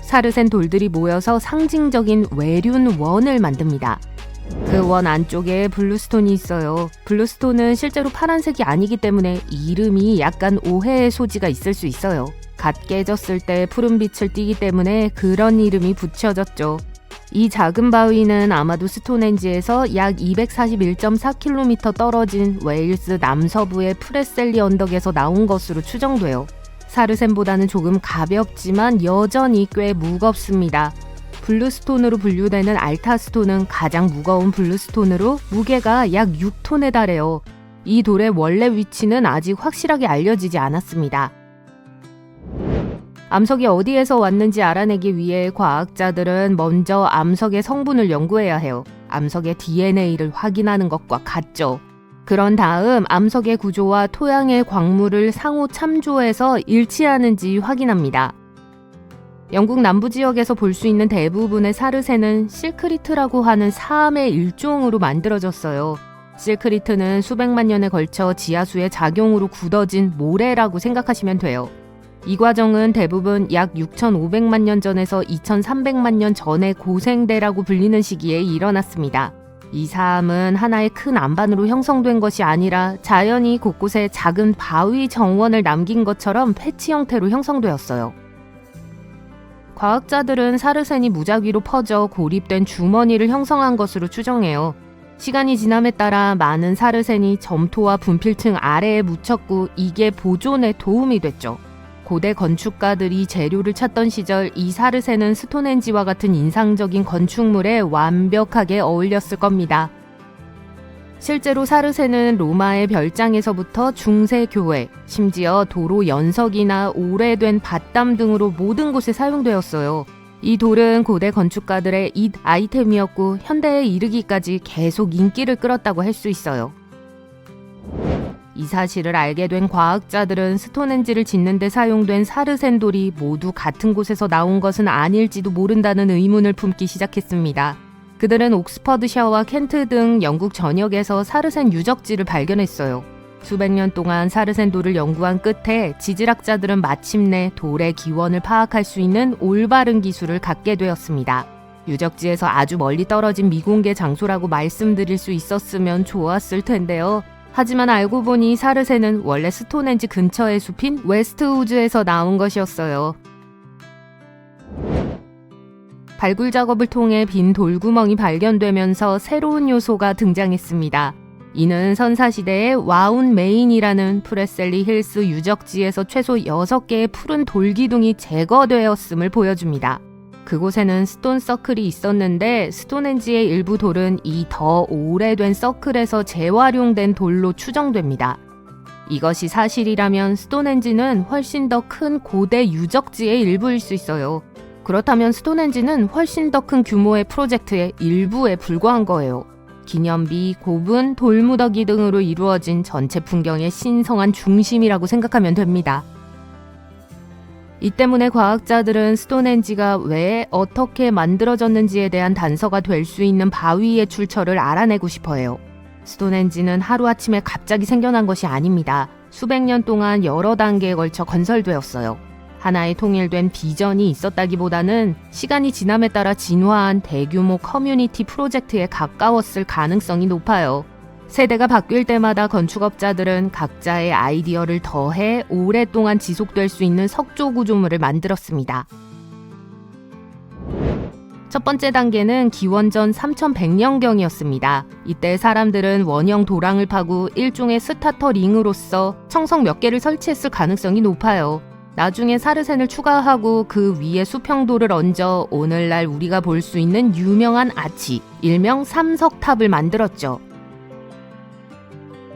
사르센 돌들이 모여서 상징적인 외륜 원을 만듭니다. 그 원 안쪽에 블루스톤이 있어요. 블루스톤은 실제로 파란색이 아니기 때문에 이름이 약간 오해의 소지가 있을 수 있어요. 갓 깨졌을 때 푸른빛을 띠기 때문에 그런 이름이 붙여졌죠. 이 작은 바위는 아마도 스톤헨지에서 약 241.4km 떨어진 웨일스 남서부의 프레셀리 언덕에서 나온 것으로 추정돼요. 사르센보다는 조금 가볍지만 여전히 꽤 무겁습니다. 블루스톤으로 분류되는 알타스톤은 가장 무거운 블루스톤으로 무게가 약 6톤에 달해요. 이 돌의 원래 위치는 아직 확실하게 알려지지 않았습니다. 암석이 어디에서 왔는지 알아내기 위해 과학자들은 먼저 암석의 성분을 연구해야 해요. 암석의 DNA를 확인하는 것과 같죠. 그런 다음 암석의 구조와 토양의 광물을 상호 참조해서 일치하는지 확인합니다. 영국 남부 지역에서 볼 수 있는 대부분의 사르센은 실크리트라고 하는 사암의 일종으로 만들어졌어요. 실크리트는 수백만 년에 걸쳐 지하수의 작용으로 굳어진 모래라고 생각하시면 돼요. 이 과정은 대부분 약 6,500만 년 전에서 2,300만 년 전의 고생대라고 불리는 시기에 일어났습니다. 이 사암은 하나의 큰 안반으로 형성된 것이 아니라 자연이 곳곳에 작은 바위 정원을 남긴 것처럼 패치 형태로 형성되었어요. 과학자들은 사르센이 무작위로 퍼져 고립된 주머니를 형성한 것으로 추정해요. 시간이 지남에 따라 많은 사르센이 점토와 분필층 아래에 묻혔고 이게 보존에 도움이 됐죠. 고대 건축가들이 재료를 찾던 시절 이 사르센은 스톤헨지와 같은 인상적인 건축물에 완벽하게 어울렸을 겁니다. 실제로 사르센은 로마의 별장에서부터 중세 교회, 심지어 도로 연석이나 오래된 밭담 등으로 모든 곳에 사용되었어요. 이 돌은 고대 건축가들의 잇 아이템이었고 현대에 이르기까지 계속 인기를 끌었다고 할 수 있어요. 이 사실을 알게 된 과학자들은 스톤헨지를 짓는 데 사용된 사르센 돌이 모두 같은 곳에서 나온 것은 아닐지도 모른다는 의문을 품기 시작했습니다. 그들은 옥스퍼드셔와 켄트 등 영국 전역에서 사르센 유적지를 발견했어요. 수백 년 동안 사르센 돌을 연구한 끝에 지질학자들은 마침내 돌의 기원을 파악할 수 있는 올바른 기술을 갖게 되었습니다. 유적지에서 아주 멀리 떨어진 미공개 장소라고 말씀드릴 수 있었으면 좋았을 텐데요. 하지만 알고 보니 사르새는 원래 스톤헨지 근처의 숲인 웨스트우즈에서 나온 것이었어요. 발굴 작업을 통해 빈 돌구멍이 발견되면서 새로운 요소가 등장했습니다. 이는 선사시대의 와운 메인이라는 프레셀리 힐스 유적지에서 최소 6개의 푸른 돌기둥이 제거되었음을 보여줍니다. 그곳에는 스톤 서클이 있었는데 스톤헨지의 일부 돌은 이 더 오래된 서클에서 재활용된 돌로 추정됩니다. 이것이 사실이라면 스톤헨지는 훨씬 더 큰 고대 유적지의 일부일 수 있어요. 그렇다면 스톤헨지는 훨씬 더 큰 규모의 프로젝트의 일부에 불과한 거예요. 기념비, 고분, 돌무더기 등으로 이루어진 전체 풍경의 신성한 중심이라고 생각하면 됩니다. 이 때문에 과학자들은 스톤헨지가 왜 어떻게 만들어졌는지에 대한 단서가 될 수 있는 바위의 출처를 알아내고 싶어해요. 스톤헨지는 하루아침에 갑자기 생겨난 것이 아닙니다. 수백 년 동안 여러 단계에 걸쳐 건설되었어요. 하나의 통일된 비전이 있었다기보다는 시간이 지남에 따라 진화한 대규모 커뮤니티 프로젝트에 가까웠을 가능성이 높아요. 세대가 바뀔 때마다 건축업자들은 각자의 아이디어를 더해 오랫동안 지속될 수 있는 석조 구조물을 만들었습니다. 첫 번째 단계는 기원전 3100년경이었습니다. 이때 사람들은 원형 도랑을 파고 일종의 스타터 링으로서 청성 몇 개를 설치했을 가능성이 높아요. 나중에 사르센을 추가하고 그 위에 수평돌을 얹어 오늘날 우리가 볼 수 있는 유명한 아치, 일명 삼석탑을 만들었죠.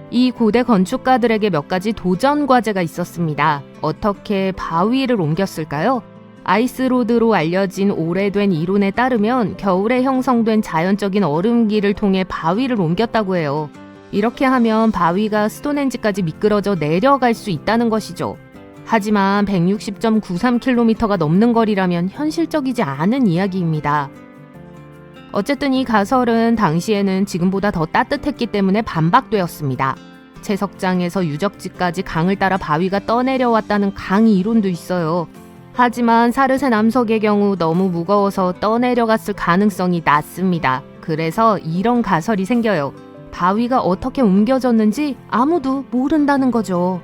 이 고대 건축가들에게 몇 가지 도전 과제가 있었습니다. 어떻게 바위를 옮겼을까요? 아이스로드로 알려진 오래된 이론에 따르면 겨울에 형성된 자연적인 얼음기를 통해 바위를 옮겼다고 해요. 이렇게 하면 바위가 스톤헨지까지 미끄러져 내려갈 수 있다는 것이죠. 하지만 160.93km가 넘는 거리라면 현실적이지 않은 이야기입니다. 어쨌든 이 가설은 당시에는 지금보다 더 따뜻했기 때문에 반박되었습니다. 채석장에서 유적지까지 강을 따라 바위가 떠내려왔다는 강의 이론도 있어요. 하지만 사르세 남석의 경우 너무 무거워서 떠내려갔을 가능성이 낮습니다. 그래서 이런 가설이 생겨요. 바위가 어떻게 옮겨졌는지 아무도 모른다는 거죠.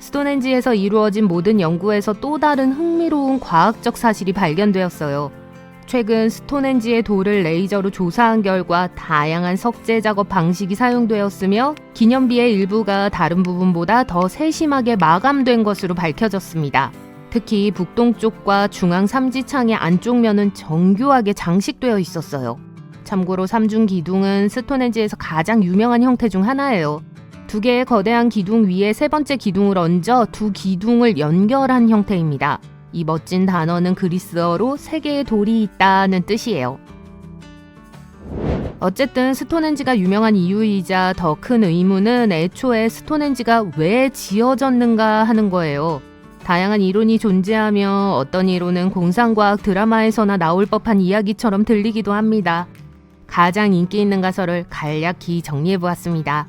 스톤헨지에서 이루어진 모든 연구에서 또 다른 흥미로운 과학적 사실이 발견되었어요. 최근 스톤헨지의 돌을 레이저로 조사한 결과 다양한 석재 작업 방식이 사용되었으며 기념비의 일부가 다른 부분보다 더 세심하게 마감된 것으로 밝혀졌습니다. 특히 북동쪽과 중앙 삼지창의 안쪽 면은 정교하게 장식되어 있었어요. 참고로 삼중 기둥은 스톤헨지에서 가장 유명한 형태 중 하나예요. 두 개의 거대한 기둥 위에 세 번째 기둥을 얹어 두 기둥을 연결한 형태입니다. 이 멋진 단어는 그리스어로 세 개의 돌이 있다는 뜻이에요. 어쨌든 스톤헨지가 유명한 이유이자 더 큰 의문은 애초에 스톤헨지가 왜 지어졌는가 하는 거예요. 다양한 이론이 존재하며 어떤 이론은 공상과학 드라마에서나 나올 법한 이야기처럼 들리기도 합니다. 가장 인기 있는 가설을 간략히 정리해보았습니다.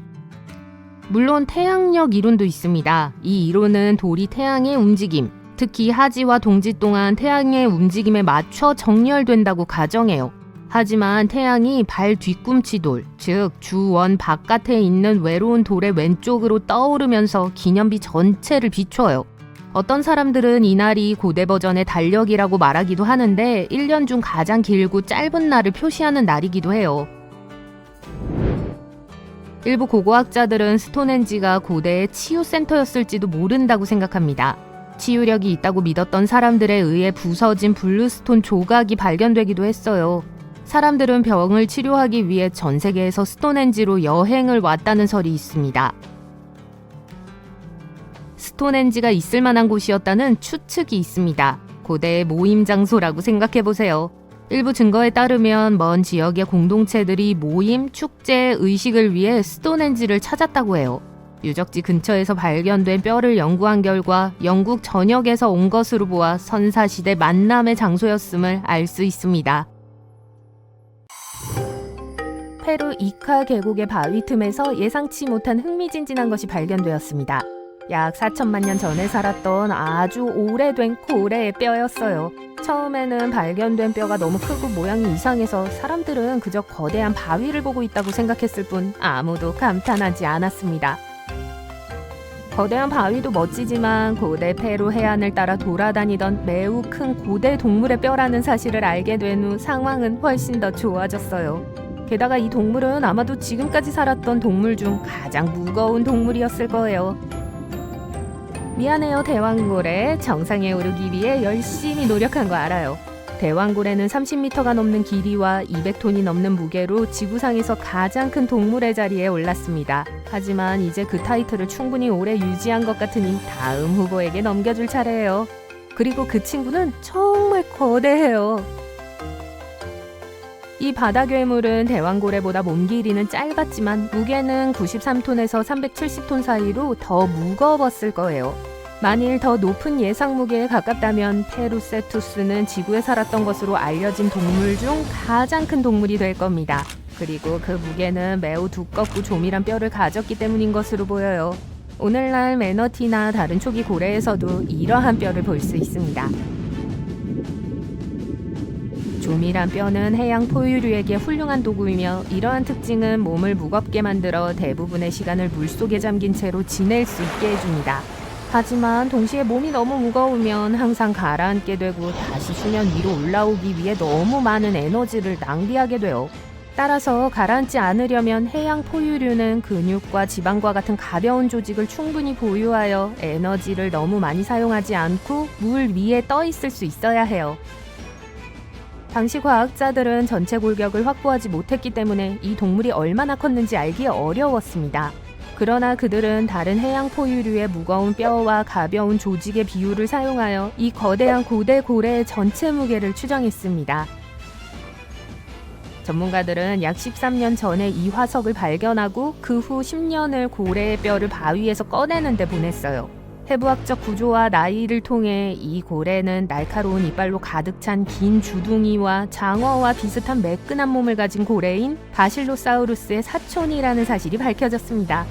물론 태양력 이론도 있습니다. 이 이론은 돌이 태양의 움직임, 특히 하지와 동지 동안 태양의 움직임에 맞춰 정렬된다고 가정해요. 하지만 태양이 발 뒤꿈치 돌, 즉 주원 바깥에 있는 외로운 돌의 왼쪽으로 떠오르면서 기념비 전체를 비춰요. 어떤 사람들은 이날이 고대 버전의 달력이라고 말하기도 하는데 1년 중 가장 길고 짧은 날을 표시하는 날이기도 해요. 일부 고고학자들은 스톤헨지가 고대의 치유센터였을지도 모른다고 생각합니다. 치유력이 있다고 믿었던 사람들에 의해 부서진 블루스톤 조각이 발견되기도 했어요. 사람들은 병을 치료하기 위해 전 세계에서 스톤헨지로 여행을 왔다는 설이 있습니다. 스톤헨지가 있을 만한 곳이었다는 추측이 있습니다. 고대의 모임 장소라고 생각해보세요. 일부 증거에 따르면 먼 지역의 공동체들이 모임, 축제, 의식을 위해 스톤헨지를 찾았다고 해요. 유적지 근처에서 발견된 뼈를 연구한 결과 영국 전역에서 온 것으로 보아 선사시대 만남의 장소였음을 알 수 있습니다. 페루 이카 계곡의 바위 틈에서 예상치 못한 흥미진진한 것이 발견되었습니다. 약 4천만 년 전에 살았던 아주 오래된 고래의 뼈였어요. 처음에는 발견된 뼈가 너무 크고 모양이 이상해서 사람들은 그저 거대한 바위를 보고 있다고 생각했을 뿐 아무도 감탄하지 않았습니다. 거대한 바위도 멋지지만 고대 페루 해안을 따라 돌아다니던 매우 큰 고대 동물의 뼈라는 사실을 알게 된 후 상황은 훨씬 더 좋아졌어요. 게다가 이 동물은 아마도 지금까지 살았던 동물 중 가장 무거운 동물이었을 거예요. 미안해요, 대왕고래. 정상에 오르기 위해 열심히 노력한 거 알아요. 대왕고래는 30m가 넘는 길이와 200톤이 넘는 무게로 지구상에서 가장 큰 동물의 자리에 올랐습니다. 하지만 이제 그 타이틀을 충분히 오래 유지한 것 같으니 다음 후보에게 넘겨줄 차례예요. 그리고 그 친구는 정말 거대해요. 이 바다 괴물은 대왕고래보다 몸 길이는 짧았지만 무게는 93톤에서 370톤 사이로 더 무거웠을 거예요. 만일 더 높은 예상 무게에 가깝다면 페루세투스는 지구에 살았던 것으로 알려진 동물 중 가장 큰 동물이 될 겁니다. 그리고 그 무게는 매우 두껍고 조밀한 뼈를 가졌기 때문인 것으로 보여요. 오늘날 매너티나 다른 초기 고래에서도 이러한 뼈를 볼 수 있습니다. 조밀한 뼈는 해양 포유류에게 훌륭한 도구이며 이러한 특징은 몸을 무겁게 만들어 대부분의 시간을 물속에 잠긴 채로 지낼 수 있게 해줍니다. 하지만 동시에 몸이 너무 무거우면 항상 가라앉게 되고 다시 수면 위로 올라오기 위해 너무 많은 에너지를 낭비하게 돼요. 따라서 가라앉지 않으려면 해양 포유류는 근육과 지방과 같은 가벼운 조직을 충분히 보유하여 에너지를 너무 많이 사용하지 않고 물 위에 떠 있을 수 있어야 해요. 당시 과학자들은 전체 골격을 확보하지 못했기 때문에 이 동물이 얼마나 컸는지 알기 어려웠습니다. 그러나 그들은 다른 해양 포유류의 무거운 뼈와 가벼운 조직의 비율을 사용하여 이 거대한 고대 고래의 전체 무게를 추정했습니다. 전문가들은 약 13년 전에 이 화석을 발견하고 그 후 10년을 고래의 뼈를 바위에서 꺼내는 데 보냈어요. 해부학적 구조와 나이를 통해 이 고래는 날카로운 이빨로 가득 찬 긴 주둥이와 장어와 비슷한 매끈한 몸을 가진 고래인 바실로사우루스의 사촌이라는 사실이 밝혀졌습니다.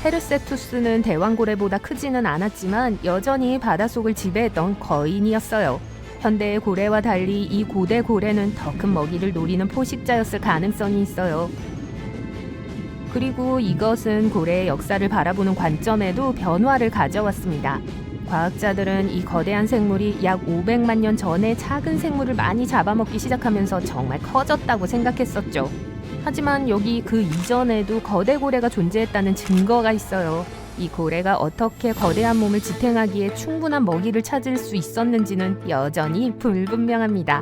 페르세투스는 대왕고래보다 크지는 않았지만 여전히 바닷속을 지배했던 거인이었어요. 현대의 고래와 달리 이 고대 고래는 더 큰 먹이를 노리는 포식자였을 가능성이 있어요. 그리고 이것은 고래의 역사를 바라보는 관점에도 변화를 가져왔습니다. 과학자들은 이 거대한 생물이 약 500만 년 전에 작은 생물을 많이 잡아먹기 시작하면서 정말 커졌다고 생각했었죠. 하지만 여기 그 이전에도 거대 고래가 존재했다는 증거가 있어요. 이 고래가 어떻게 거대한 몸을 지탱하기에 충분한 먹이를 찾을 수 있었는지는 여전히 불분명합니다.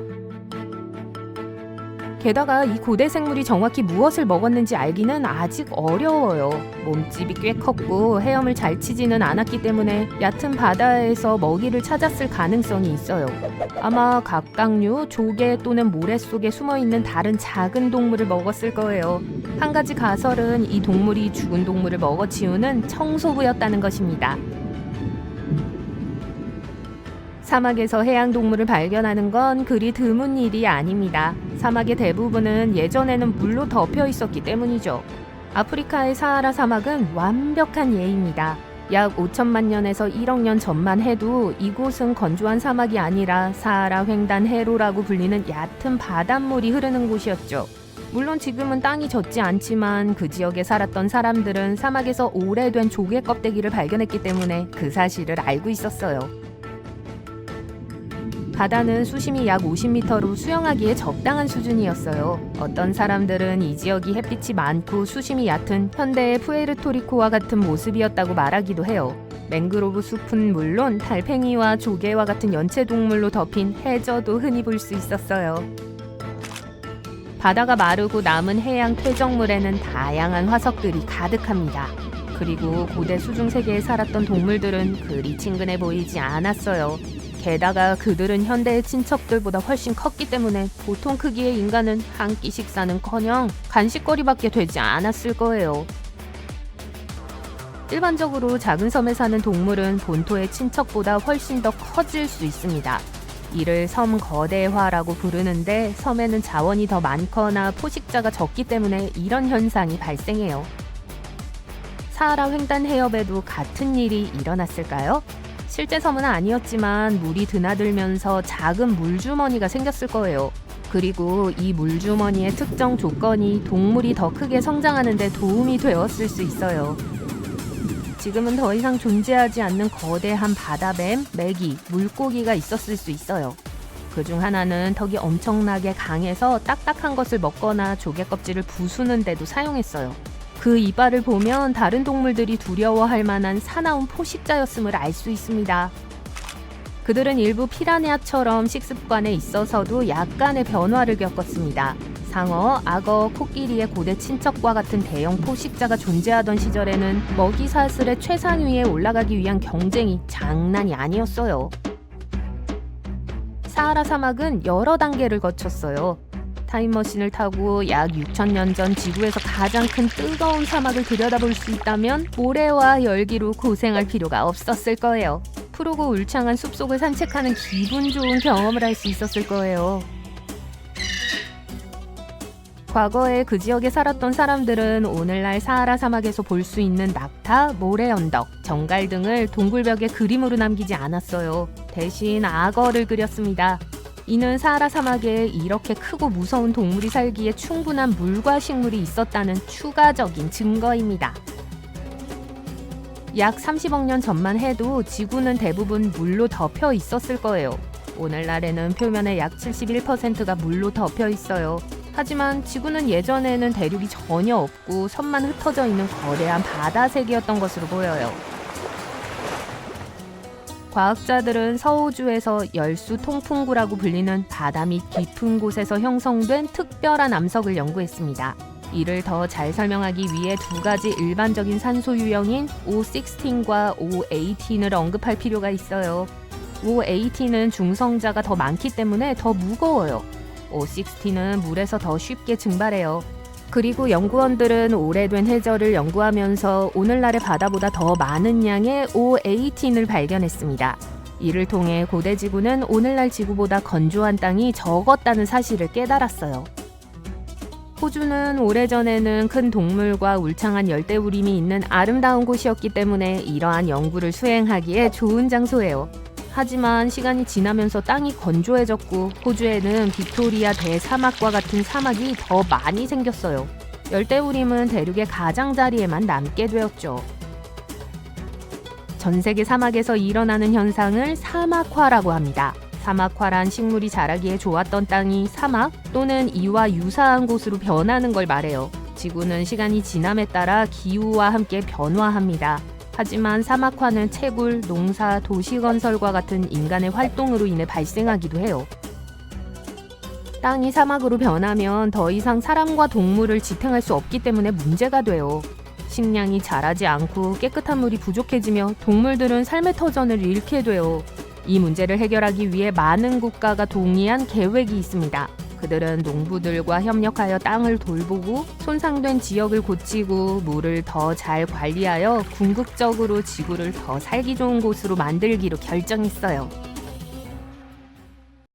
게다가 이 고대 생물이 정확히 무엇을 먹었는지 알기는 아직 어려워요. 몸집이 꽤 컸고 헤엄을 잘 치지는 않았기 때문에 얕은 바다에서 먹이를 찾았을 가능성이 있어요. 아마 각각류, 조개 또는 모래 속에 숨어있는 다른 작은 동물을 먹었을 거예요. 한 가지 가설은 이 동물이 죽은 동물을 먹어치우는 청소부였다는 것입니다. 사막에서 해양동물을 발견하는 건 그리 드문 일이 아닙니다. 사막의 대부분은 예전에는 물로 덮여 있었기 때문이죠. 아프리카의 사하라 사막은 완벽한 예입니다. 약 5천만 년에서 1억 년 전만 해도 이곳은 건조한 사막이 아니라 사하라 횡단 해로라고 불리는 얕은 바닷물이 흐르는 곳이었죠. 물론 지금은 땅이 젖지 않지만 그 지역에 살았던 사람들은 사막에서 오래된 조개 껍데기를 발견했기 때문에 그 사실을 알고 있었어요. 바다는 수심이 약 50m로 수영하기에 적당한 수준이었어요. 어떤 사람들은 이 지역이 햇빛이 많고 수심이 얕은 현대의 푸에르토리코와 같은 모습이었다고 말하기도 해요. 맹그로브 숲은 물론 달팽이와 조개와 같은 연체동물로 덮인 해저도 흔히 볼 수 있었어요. 바다가 마르고 남은 해양 퇴적물에는 다양한 화석들이 가득합니다. 그리고 고대 수중세계에 살았던 동물들은 그리 친근해 보이지 않았어요. 게다가 그들은 현대의 친척들보다 훨씬 컸기 때문에 보통 크기의 인간은 한 끼 식사는커녕 간식거리밖에 되지 않았을 거예요. 일반적으로 작은 섬에 사는 동물은 본토의 친척보다 훨씬 더 커질 수 있습니다. 이를 섬 거대화라고 부르는데 섬에는 자원이 더 많거나 포식자가 적기 때문에 이런 현상이 발생해요. 사하라 횡단 해협에도 같은 일이 일어났을까요? 실제 섬은 아니었지만 물이 드나들면서 작은 물주머니가 생겼을 거예요. 그리고 이 물주머니의 특정 조건이 동물이 더 크게 성장하는 데 도움이 되었을 수 있어요. 지금은 더 이상 존재하지 않는 거대한 바다뱀, 메기, 물고기가 있었을 수 있어요. 그중 하나는 턱이 엄청나게 강해서 딱딱한 것을 먹거나 조개 껍질을 부수는 데도 사용했어요. 그 이빨을 보면 다른 동물들이 두려워할 만한 사나운 포식자였음을 알 수 있습니다. 그들은 일부 피라냐처럼 식습관에 있어서도 약간의 변화를 겪었습니다. 상어, 악어, 코끼리의 고대 친척과 같은 대형 포식자가 존재하던 시절에는 먹이 사슬의 최상위에 올라가기 위한 경쟁이 장난이 아니었어요. 사하라 사막은 여러 단계를 거쳤어요. 타임머신을 타고 약 6,000년 전 지구에서 가장 큰 뜨거운 사막을 들여다볼 수 있다면 모래와 열기로 고생할 필요가 없었을 거예요. 푸르고 울창한 숲속을 산책하는 기분 좋은 경험을 할 수 있었을 거예요. 과거에 그 지역에 살았던 사람들은 오늘날 사하라 사막에서 볼 수 있는 낙타, 모래 언덕, 정갈 등을 동굴벽에 그림으로 남기지 않았어요. 대신 악어를 그렸습니다. 이는 사하라 사막에 이렇게 크고 무서운 동물이 살기에 충분한 물과 식물이 있었다는 추가적인 증거입니다. 약 30억 년 전만 해도 지구는 대부분 물로 덮여 있었을 거예요. 오늘날에는 표면의 약 71%가 물로 덮여 있어요. 하지만 지구는 예전에는 대륙이 전혀 없고 섬만 흩어져 있는 거대한 바다 세계였던 것으로 보여요. 과학자들은 서호주에서 열수 통풍구라고 불리는 바다 밑 깊은 곳에서 형성된 특별한 암석을 연구했습니다. 이를 더 잘 설명하기 위해 두 가지 일반적인 산소 유형인 O16과 O18을 언급할 필요가 있어요. O18은 중성자가 더 많기 때문에 더 무거워요. O16는 물에서 더 쉽게 증발해요. 그리고 연구원들은 오래된 해저를 연구하면서 오늘날의 바다보다 더 많은 양의 O18을 발견했습니다. 이를 통해 고대 지구는 오늘날 지구보다 건조한 땅이 적었다는 사실을 깨달았어요. 호주는 오래전에는 큰 동물과 울창한 열대우림이 있는 아름다운 곳이었기 때문에 이러한 연구를 수행하기에 좋은 장소예요. 하지만 시간이 지나면서 땅이 건조해졌고 호주에는 빅토리아 대사막과 같은 사막이 더 많이 생겼어요. 열대우림은 대륙의 가장자리에만 남게 되었죠. 전 세계 사막에서 일어나는 현상을 사막화라고 합니다. 사막화란 식물이 자라기에 좋았던 땅이 사막 또는 이와 유사한 곳으로 변하는 걸 말해요. 지구는 시간이 지남에 따라 기후와 함께 변화합니다. 하지만 사막화는 채굴, 농사, 도시건설과 같은 인간의 활동으로 인해 발생하기도 해요. 땅이 사막으로 변하면 더 이상 사람과 동물을 지탱할 수 없기 때문에 문제가 돼요. 식량이 자라지 않고 깨끗한 물이 부족해지며 동물들은 삶의 터전을 잃게 돼요. 이 문제를 해결하기 위해 많은 국가가 동의한 계획이 있습니다. 그들은 농부들과 협력하여 땅을 돌보고 손상된 지역을 고치고 물을 더 잘 관리하여 궁극적으로 지구를 더 살기 좋은 곳으로 만들기로 결정했어요.